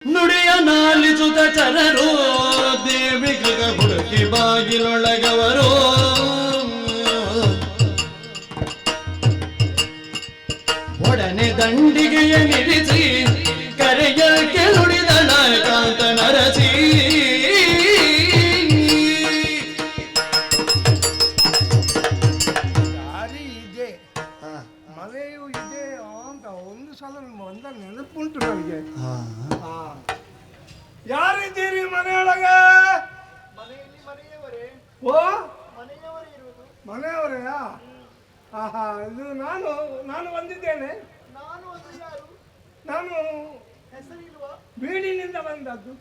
ನುಡಿಯ ನಾಲಿಸುತ್ತ ಚರರು ದೇವಿ ಗೃಗ ಹುಡುಕಿ ಬಾಗಿಲೊಳಗವರು ಒಡನೆ ದಂಡಿಗೆಯ ನಿಲ್ಲಿಸಿ ಕರೆಯ ಕೆಳುಡಿದಳ ಕಾಂತ ನರಸಿ ದಾರಿ ಇದೆ, ಮನೆಯೂ ಇದೆ ಅಂತ ಒಂದು ಸಲ ಒಂದ ನೆನಪುಂಟು ನನಗೆ. ಯಾರಿದ್ದೀರಿ ಮನೆಯೊಳಗೆ? ಓ ಮನೆಯವರೆಯಾ? ಆಹಾ, ಇದು ನಾನು ಬಂದಿದ್ದೇನೆ. ನಾನು ಬೀಡಿನಿಂದ ಬಂದದ್ದು.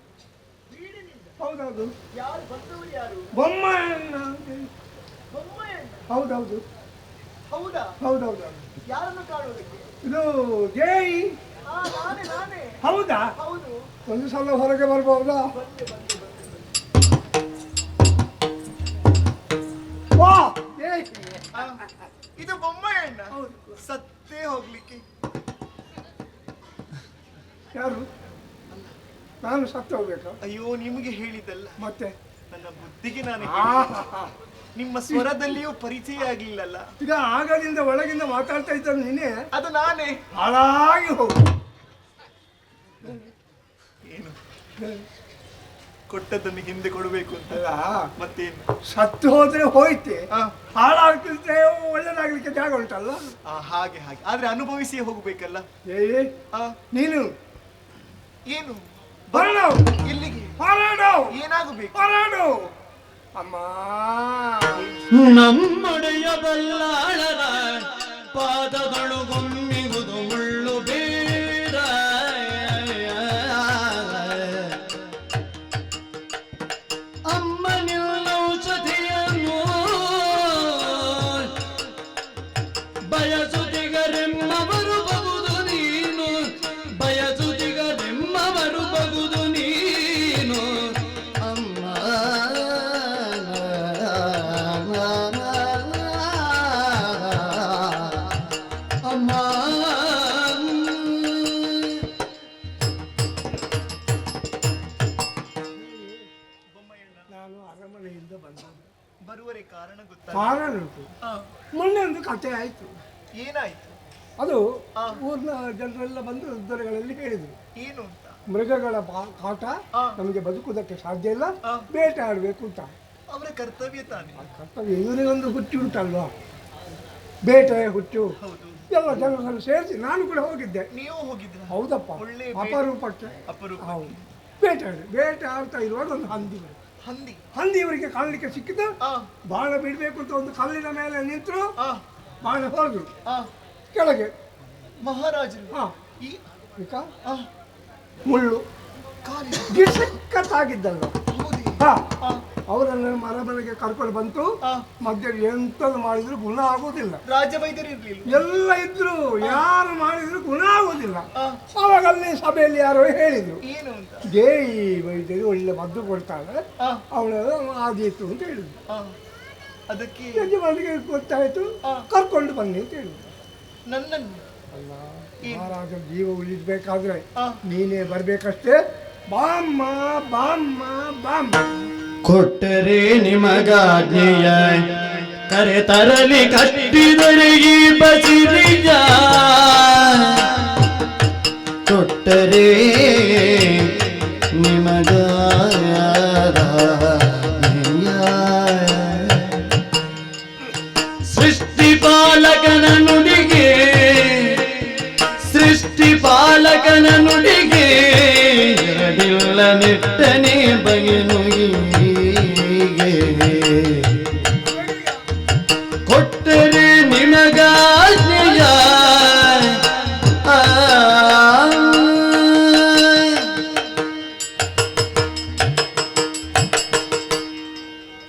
ಹೌದೌದು. ಬೊಮ್ಮಣ್ಣ ಅಂತ. ಹೌದೌದು. ಹೌದೌದು. ಇದು ಜೈ. ಹೌದಾ? ಒಂದು ಸಲ ಹೊರಗೆ ಬರ್ಬಹುದಾ? ವಾ ಜೈ. ಇದು ಬೊಮ್ಮಣ್ಣ ಸತ್ತೇ ಹೋಗ್ಲಿಕ್ಕೆ. ಯಾರು? ನಾನು ಸತ್ತು ಹೋಗ್ಬೇಕಾ? ಅಯ್ಯೋ, ನಿಮಗೆ ಹೇಳಿದಲ್ಲ, ಮತ್ತೆ ನನ್ನ ಬುದ್ಧಿಗೆ ನಾನು ನಿಮ್ಮ ಸ್ವರದಲ್ಲಿಯೂ ಪರಿಚಯ ಆಗ್ಲಿಲ್ಲಲ್ಲ. ಈಗ ಆಗದಿಂದ ಒಳಗಿಂದ ಮಾತಾಡ್ತಾ ಇದ್ದ ನೀನೇ. ಅದು ನಾನೇ. ಹಾಳಾಗಿ ಹೋಗು. ಏನು ಕೊಟ್ಟದ್ದನ್ನು ಹಿಂದೆ ಕೊಡಬೇಕು ಅಂತ? ಮತ್ತೇನು, ಸತ್ತು ಹೋದ್ರೆ ಹೋಯ್ತೆ, ಹಾಳಾಗ್ತಿದ್ರೆ ಒಳ್ಳೇದಾಗ್ಲಿಕ್ಕೆ ಜಾಗ ಉಂಟಲ್ಲ. ಹಾಗೆ ಹಾಗೆ ಆದ್ರೆ ಅನುಭವಿಸಿ ಹೋಗ್ಬೇಕಲ್ಲ. ನೀನು ಏನು ಬರೋಣ? ಎಲ್ಲಿಗೆ? ಹೊರಡು. ಏನಾಗಬೇಕು? ಹೊರಡು. ಅಮ್ಮ, ನಮ್ಮೊಡೆಯ ಬಲ್ಲಾಳರ ಪಾದಗಳು ಗೊಮ್ಮಿಗುದು ಮುಳ್ಳು ಬೇಡ. ಅಮ್ಮನಿಲ್ಲ ಔಷಧಿಯನ್ನು ಬಯಸುತ್ತಿಗರೆಮ್ಮವರು ಬಗುದು ನೀನು, ಬಯಸುತ್ತಿಗರೆಮ್ಮವರು ಬಗುದು ನೀನು. ಅಮ್ಮ ಅಮ್ಮ ನಾನು ಅರಮನೆಯಿಂದ ಬಂದ. ಬರುವರೆ ಕಾರಣ ಗೊತ್ತಾ? ಕಾರಣ ಉಂಟು. ಮೊನ್ನೆ ಒಂದು ಕಥೆ ಆಯ್ತು. ಏನಾಯ್ತು? ಅದು ಊರಿನ ಜನರೆಲ್ಲ ಬಂದು ದೊರೆಗಳಲ್ಲಿ ಹೇಳಿದ್ರು. ಏನು ಅಂತ? ಮೃಗಗಳ ಕಾಟ ನಮಗೆ ಬದುಕುವುದಕ್ಕೆ ಸಾಧ್ಯ ಇಲ್ಲ, ಬೇಟೆ ಆಡಬೇಕು ಅಂತ. ಅವರ ಕರ್ತವ್ಯ ತಾನೆ. ಆ ಕರ್ತವ್ಯ ಇವರಿಗೊಂದು ಹುಚ್ಚು ಉಂಟಲ್ವಾ, ಬೇಟೆ ಹುಚ್ಚು. ಹೌದು. ಎಲ್ಲ ಜನರನ್ನು ಸೇರಿಸಿ ನಾನು ಕೂಡ ಹೋಗಿದ್ದೆ. ನೀವು ಹೋಗಿದ್ರ? ಹೌದಪ್ಪ, ಒಳ್ಳೆ ಅಪರೂಪಕ್ಕೆ. ಅಪರೂಪ. ಬೇಟೆ ಆಡ್ತಾ ಇರುವಾಗ ಒಂದು ಹಂದಿ ಹಂದಿ ಹಂದಿ ಇವರಿಗೆ ಕಾಣಲಿಕ್ಕೆ ಸಿಕ್ಕಿದ್ದು. ಬಾಣ ಬಿಡ್ಬೇಕು ಅಂತ ಒಂದು ಕಲ್ಲಿನ ಮೇಲೆ ನಿಂತರು, ಬಾಣ ಹೊರದ್ರು ಕೆಳಗೆ. ಮಹಾರಾಜರು ಈ ಮುಳ್ಳು ಗಿಸಕ್ಕತ್ತಾಗಿದ್ದಲ್ಲ. ಅವರನ್ನು ಮರಮನೆಗೆ ಕರ್ಕೊಂಡು ಬಂತು. ಮಧ್ಯ ಎಂತದ್ದು ಮಾಡಿದ್ರು ಗುಣ ಆಗೋದಿಲ್ಲ. ರಾಜ್ಯ ವೈದ್ಯರು ಇರ್ಲಿಲ್ಲ, ಎಲ್ಲ ಇದ್ರು, ಯಾರು ಮಾಡಿದ್ರು ಗುಣ ಆಗೋದಿಲ್ಲ. ಅವಾಗ ಅಲ್ಲಿ ಸಭೆಯಲ್ಲಿ ಯಾರೋ ಹೇಳಿದ್ರು, ಏನು ಅಂತ? ಜೈ ವೈದ್ಯರು ಒಳ್ಳೆ ಮದ್ದು ಕೊಡ್ತಾಳೆ, ಅವಳು ಆದೀತು ಅಂತ ಹೇಳಿದ್ರು. ಅದಕ್ಕೆ ಯಜಮಾನಿಗೆ ಗೊತ್ತಾಯ್ತು, ಕರ್ಕೊಂಡು ಬನ್ನಿ ಅಂತ ಹೇಳಿದ್ರು. ನನ್ನನ್ನು ಅಲ್ಲ, ಮಹಾರಾಜ ಜೀವ ಉಳಿಸ್ಬೇಕಾದ್ರೆ ನೀನೇ ಬರ್ಬೇಕಷ್ಟೇ. ಬಾಮ್ಮ ಬಾಮ್ಮ ಬಾಮ್ಮ. ಕೊಟ್ಟರೆ ನಿಮಗಾಜ್ಞೆಯ ಕರೆ ತರಲಿ ಕಟ್ಟಿದರೆ ಈ ಬಸಿರಿಯ. ಕೊಟ್ಟರೆ ನಿಮಗಾಜ್ಞೆಯ ಸೃಷ್ಟಿಪಾಲಕನ ನುಡಿಗೆ, ಸೃಷ್ಟಿಪಾಲಕನ ನುಡಿಗೆ ಎರಡಿಲ್ಲ ನಿಟ್ಟನೆ ಬಗೆನು ಹೀಗೆ. ಕೊಟ್ಟರೆ ನಿಮಗಾಜ್ಞೆಯ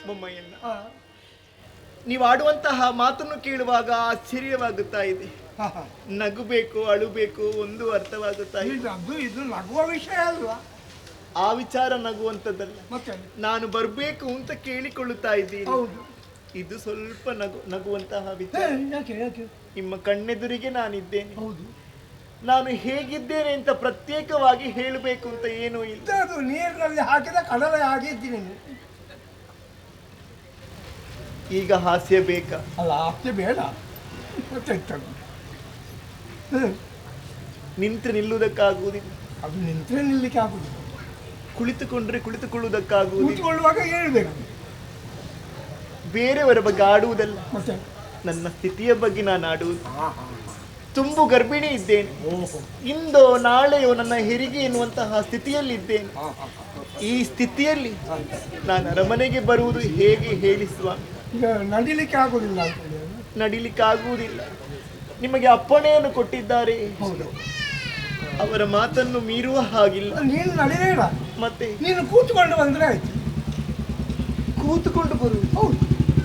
ಬೊಮ್ಮಯ್ಯಣ್ಣ, ನೀವು ಆಡುವಂತಹ ಮಾತನ್ನು ಕೇಳುವಾಗ ಆಶ್ಚರ್ಯವಾಗುತ್ತಾ ಇದೆ. ನಗುಬೇಕು ಅಳುಬೇಕು ಒಂದು ಅರ್ಥವಾಗುತ್ತಾ ಇದೆ. ಇದು ನಗುವ ವಿಷಯ ಅಲ್ವಾ? ಆ ವಿಚಾರ ನಗುವಂಥದ್ದಲ್ಲ. ಮತ್ತೆ ನಾನು ಬರ್ಬೇಕು ಅಂತ ಕೇಳಿಕೊಳ್ಳುತ್ತಾ ಇದ್ದೀನಿ. ಹೌದು, ಇದು ಸ್ವಲ್ಪ ನಗುವಂತಹ ವಿಚಾರ. ಯಾಕೆ ಯಾಕೆ? ನಿಮ್ಮ ಕಣ್ಣೆದುರಿಗೆ ನಾನಿದ್ದೇನೆ. ಹೌದು, ನಾನು ಹೇಗಿದ್ದೇನೆ ಅಂತ ಪ್ರತ್ಯೇಕವಾಗಿ ಹೇಳಬೇಕು ಅಂತ ಏನೂ ಇಲ್ಲ. ಅದು ನೀರಿನಲ್ಲಿ ಹಾಕಿದ ಕಡಲೆ ಹಾಗೆ ಇದ್ದೀನಿ. ಈಗ ಹಾಸ್ಯ ಬೇಕಾ? ಅಲ್ಲ ಹಾಸ್ಯ ಬೇಡ. ಮತ್ತೆ ನಿಂತು ನಿಲ್ಲುವುದಕ್ಕಾಗುವುದಿಲ್ಲ, ಅದು ನಿಂತರೆ ನಿಲ್ಲಿಕ್ಕೆ ಆಗುದಿಲ್ಲ, ಕುಳಿತುಕೊಂಡ್ರೆ ಕುಳಿತುಕೊಳ್ಳುವುದಕ್ಕಾಗುವುದಿಲ್ಲ. ಕೂತ್ಕೊಳ್ಳುವಾಗ ಹೇಳ್ಬೇಕು. ಬೇರೆಯವರ ಬಗ್ಗೆ ಆಡುವುದಲ್ಲ, ಮತ್ತೆ ನನ್ನ ಸ್ಥಿತಿಯ ಬಗ್ಗೆ ನಾನು ಆಡುವುದು. ತುಂಬು ಗರ್ಭಿಣಿ ಇದ್ದೇನೆ. ಇಂದೋ ನಾಳೆಯೋ ನನ್ನ ಹೆರಿಗೆ ಎನ್ನುವಂತಹ ಸ್ಥಿತಿಯಲ್ಲಿ ಇದ್ದೇನೆ. ಈ ಸ್ಥಿತಿಯಲ್ಲಿ ನಾನು ಅರಮನೆಗೆ ಬರುವುದು ಹೇಗೆ ಹೇಳಿಸುವ? ಈಗ ನಡಿಲಿಕ್ಕೆ ಆಗುದಿಲ್ಲ ಅಂತ ನಡಿಲಿಕ್ಕೆ ಆಗುವುದಿಲ್ಲ. ನಿಮಗೆ ಅಪ್ಪಣೆಯನ್ನು ಕೊಟ್ಟಿದ್ದಾರೆ, ಅವರ ಮಾತನ್ನು ಮೀರುವ ಹಾಗಿಲ್ಲ. ನೀನು ನಡಿಬೇಡ, ಮತ್ತೆ ನೀನು ಕೂತ್ಕೊಂಡು ಬಂದ್ರೆ ಆಯ್ತು. ಕೂತುಕೊಂಡು ಬರುವುದು? ಹೌದು,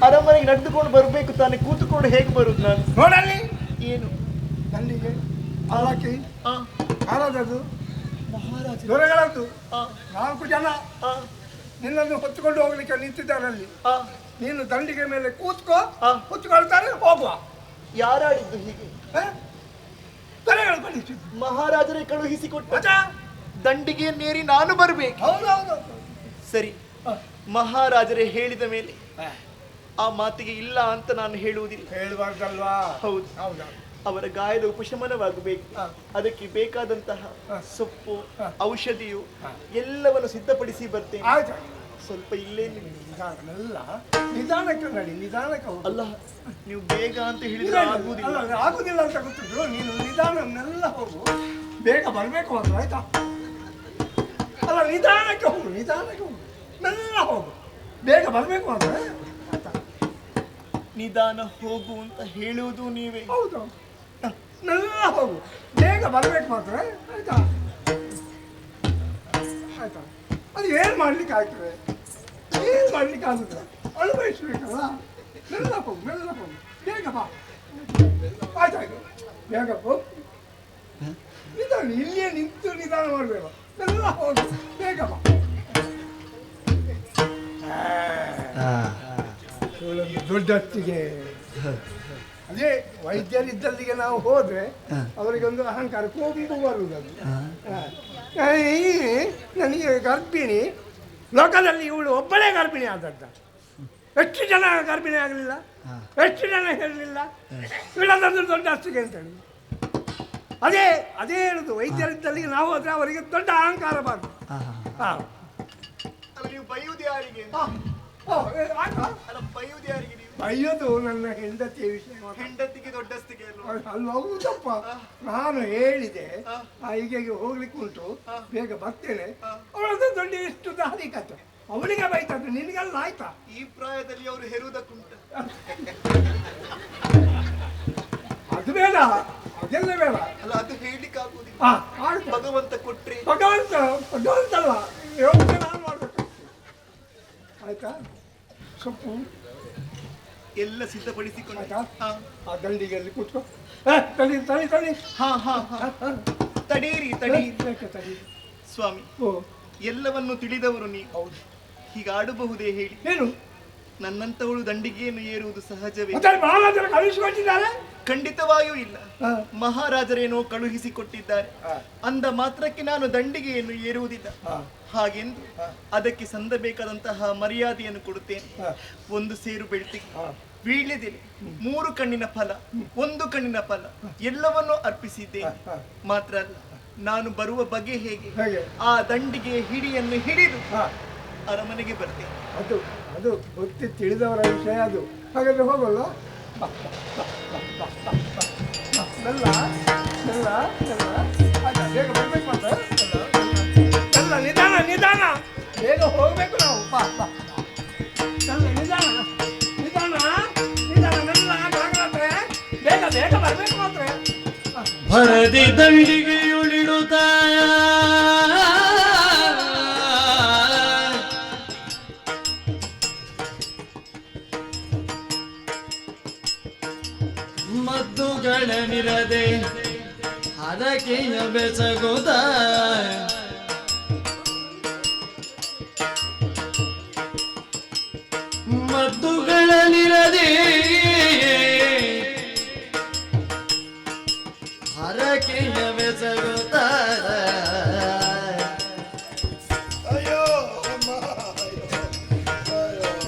ಅರಮನೆಗೆ ನಡೆದುಕೊಂಡು ಬರಬೇಕು ತಾನೆ, ಕೂತುಕೊಂಡು ಹೇಗೆ ಬರುವುದು ನಾನು? ನೋಡಲ್ಲಿ ಏನು ದಂಡಿಗೆ ಅವಲಕ್ಕಿ ಆ, ಹಾರದದು ಮಹಾರಾಜ ದೊರೆಗಳದ್ದು ಆ, 4 ಜನ ಆ, ನಿನ್ನನ್ನು ಹೊತ್ತುಕೊಂಡು ಹೋಗ್ಲಿಕ್ಕೆ ನಿಂತಿದ್ದಾರಲ್ಲಿ. ಆ, ನೀನು ದಂಡಿಗೆ ಮೇಲೆ ಕೂತ್ಕೋ, ಆ. ಕೂತ್ಕೊಳ್ತಾರೆ, ಹೋಗುವ. ಯಾರಾಡಿದ್ದು ಹೀಗೆ? ದೊರೆಗಳು ಕಳಿಸಿದ್ದು. ಮಹಾರಾಜರೇ ಕಳುಹಿಸಿಕೊಟ್ಟ ಅಚ್ಚಾ? ದಂಡಿಗೆ ನೇರಿ ನಾನು ಬರಬೇಕು. ಹೌದೌದು. ಸರಿ, ಮಹಾರಾಜರೇ ಹೇಳಿದ ಮೇಲೆ ಆ ಮಾತಿಗೆ ಇಲ್ಲ ಅಂತ ನಾನು ಹೇಳುವುದಿಲ್ಲ. ಹೇಳಬಾರ್ದಲ್ವಾ? ಹೌದು, ಹೌದಾ? ಅವರ ಗಾಯದ ಉಪಶಮನವಾಗಬೇಕು. ಅದಕ್ಕೆ ಬೇಕಾದಂತಹ ಸೊಪ್ಪು, ಔಷಧಿಯು ಎಲ್ಲವನ್ನು ಸಿದ್ಧಪಡಿಸಿ ಬರ್ತೇನೆ. ಆಯ್ತು, ಸ್ವಲ್ಪ ಇಲ್ಲೇ ನಿಲ್ಲಿ. ನಿಧಾನಲ್ಲ, ನಿಧಾನಕ್ಕೆ ನಡಿ, ನಿಧಾನಕ್ಕೆ ಹೋಗು. ಅಲ್ಲ, ನೀವು ಬೇಗ ಅಂತ ಹೇಳಿದ್ರೆ ಆಗುವುದಿಲ್ಲ. ಅಲ್ಲ, ಆಗುದಿಲ್ಲ ಅಂತ ಗೊತ್ತಿದ್ರು ನೀನು ನಿಧಾನನ್ನೆಲ್ಲ ಹೋಗು, ಬೇಗ ಬರಬೇಕು ಅಂತ. ಆಯ್ತಾ? ಅಲ್ಲ, ನಿಧಾನಕ್ಕೆ ಹೋಗು, ನಿಧಾನಕ್ಕೆ ಹೋಗು, ಮೆಲ್ಲ ಹೋಗು, ಬೇಗ ಬರಬೇಕು ಅಂತ. ಆಯ್ತಾ? ನಿಧಾನ ಹೋಗು ಅಂತ ಹೇಳುವುದು ನೀವೇ. ಹೌದು, ಮೆಲ್ಲ ಹೋಗು, ಬೇಗ ಬರಬೇಕು ಮಾತ್ರ. ಆಯ್ತಾ? ಆಯ್ತಾ? ಅದು ಏನು ಮಾಡ್ಲಿಕ್ಕೆ ಆಗ್ತದೆ? ಏನು ಮಾಡ್ಲಿಕ್ಕೆ ಆಗುತ್ತದೆ? ಅನುಭವಿಸ್ಬೇಕಲ್ಲ. ಮೆಲ್ಲ ಹೋಗು, ಮೆಲ್ಲ ಹೋಗು, ಬೇಗ ಬಾ. ಆಯ್ತಾಯ್ತು, ಬೇಗ ಹೋಗು. ನಿಧಾನ, ಇಲ್ಲಿಯೇ ನಿಂತು ನಿಧಾನ ಮಾಡಬೇಕು. ಮೆಲ್ಲ ಹೋಗು, ಬೇಗ ಬಾ. ಇವಳೊಂದು ದೊಡ್ಡ ಹೊತ್ತಿಗೆ ಅದೇ ವೈದ್ಯರಿದ್ದಲ್ಲಿಗೆ ನಾವು ಹೋದ್ರೆ ಅವರಿಗೊಂದು ಅಹಂಕಾರ, ಕೊಂಬು ಬರುವುದದು. ನನಗೆ ಗರ್ಭಿಣಿ, ಲೋಕದಲ್ಲಿ ಇವಳು ಒಬ್ಬಳೇ ಗರ್ಭಿಣಿ ಆದದ್ದ. ಎಷ್ಟು ಜನ ಗರ್ಭಿಣಿ ಆಗಲಿಲ್ಲ, ಎಷ್ಟು ಜನ ಹೇಳಲಿಲ್ಲ, ಇವಳದೊಂದು ದೊಡ್ಡ ಅಷ್ಟಿಗೆ ಅಂತೇಳಿ. ಅದೇ ಅದೇ ಹೇಳುದು, ವೈದ್ಯರಿದ್ದಲ್ಲಿಗೆ ನಾವು ಹೋದ್ರೆ ಅವರಿಗೆ ದೊಡ್ಡ ಅಹಂಕಾರ ಬಾರ್ದು. ಹಾಂ, ನೀವು ಬೈಯುವುದು ಯಾರಿಗೆ? ಅಲ್ಲ, ಬೈಯುವುದು ಯಾರಿಗೆ? ನೀವು ಅಯ್ಯೋದು ನನ್ನ ಹೆಂಡತಿಯ ವಿಷಯ. ಹೆಂಡತಿಗೆ ದೊಡ್ಡಸ್ತಿಗೆ ಅಲ್ಲಿ ಹೋಗುದಪ್ಪ. ನಾನು ಹೇಳಿದೆ ಹೀಗೆ ಹೋಗ್ಲಿಕ್ಕೆ ಉಂಟು, ಬೇಗ ಬರ್ತೇನೆ. ಅವಳದ್ದು ದೊಡ್ಡ ಎಷ್ಟು ದಾರಿ ಕತೆ, ಅವಳಿಗೆ ಬೈತದ್ದು, ನಿನಗೆಲ್ಲ ಆಯ್ತಾ? ಈ ಪ್ರಾಯದಲ್ಲಿ ಅವರು ಹೆರುವುದಕ್ಕುಂಟ. ಅದು ಬೇಡ, ಅದೆಲ್ಲ ಬೇಡ. ಅಲ್ಲ, ಅದು ಹೇಳಿಕ್ಕೆ ಆಗುವುದಿಲ್ಲ. ಆಯ್ತು, ಭಗವಂತ ಕೊಟ್ರೆ. ಭಗವಂತಲ್ಲ, ಯೋಚನೆ ನಾನು ಮಾಡ್ಬೇಕು. ಆಯ್ತಾ? ಸೊಪ್ಪು ಎಲ್ಲ ಸಿದ್ಧಪಡಿಸಿಕೊಂಡು ಆಯ್ತಾ? ಆ ದಂಡಿಗೆಲ್ಲಿ ಕೂತ್ಕೋ. ತಡಿ ತಡಿ ತಡಿ. ತಡೀರಿ ತಡೀರಿ ತಡಿ. ಸ್ವಾಮಿ, ಓ, ಎಲ್ಲವನ್ನು ತಿಳಿದವರು ನೀವು. ಹೌದು. ಹೀಗೆ ಆಡಬಹುದೇ ಹೇಳಿ? ಏನು ನನ್ನಂತವಳು ದಂಡಿಗೆಯನ್ನು ಏರುವುದು ಸಹಜವೇ? ಮಹಾರಾಜರು ಕಳಿಸಿಕೊಟ್ಟಿದ್ದಾರೆ? ಖಂಡಿತವಾಗಿಯೂ ಇಲ್ಲ. ಮಹಾರಾಜರೇನೋ ಕಳುಹಿಸಿಕೊಟ್ಟಿದ್ದಾರೆ ಅಂದ ಮಾತ್ರಕ್ಕೆ ನಾನು ದಂಡಿಗೆಯನ್ನು ಏರುವುದಿಲ್ಲ. ಹಾಗೆಂದು ಅದಕ್ಕೆ ಸಂದಬೇಕಾದಂತಹ ಮರ್ಯಾದೆಯನ್ನು ಕೊಡುತ್ತೇನೆ. 1 ಸೇರು ಬೆಳ್ತಿಗೆ, ವೀಳ್ಯದೆಲೆ, 3 ಕಣ್ಣಿನ ಫಲ, 1 ಕಣ್ಣಿನ ಫಲ ಎಲ್ಲವನ್ನೂ ಅರ್ಪಿಸಿದ್ದೇನೆ. ಮಾತ್ರ ಅಲ್ಲ, ನಾನು ಬರುವ ಬಗೆ ಹೇಗೆ, ಆ ದಂಡಿಗೆ ಹಿಡಿಯನ್ನು ಹಿಡಿದು ಅರಮನೆಗೆ ಬರ್ತೇನೆ. ಅದು ಅದು ಗೊತ್ತಿ ತಿಳಿದವರ ವಿಷಯ ಅದು. ಹಾಗಾದ್ರೆ ಹೋಗಲ್ಲ. ಮೆಲ್ಲ ಮೆಲ್ಲ ಮೆಲ್ಲ, ಆಯ್ತಾ? ಬೇಗ ಬರ್ಬೇಕು ಮಾತ್ರ. ಮೆಲ್ಲ, ನಿಧಾನ ನಿಧಾನ, ಬೇಗ ಹೋಗ್ಬೇಕು ನಾವು. ಮೆಲ್ಲ, ನಿಧಾನ ನಿಧಾನ ನಿಧಾನ, ಮೆಲ್ಲ ಜಾಗ್ರತೆ, ಬೇಗ ಬೇಗ ಬರ್ಬೇಕು ಮಾತ್ರ. ಭರದಿ ದಂಡಿಗೆಯುಳಿಡುತ್ತಾಯ ಮದ್ದುಗಳನಿರದೆ ಹರಕೆಯ ಬೆಸಗುತ್ತ ಮದ್ದುಗಳನಿರದೆ ಹರಕೆಯ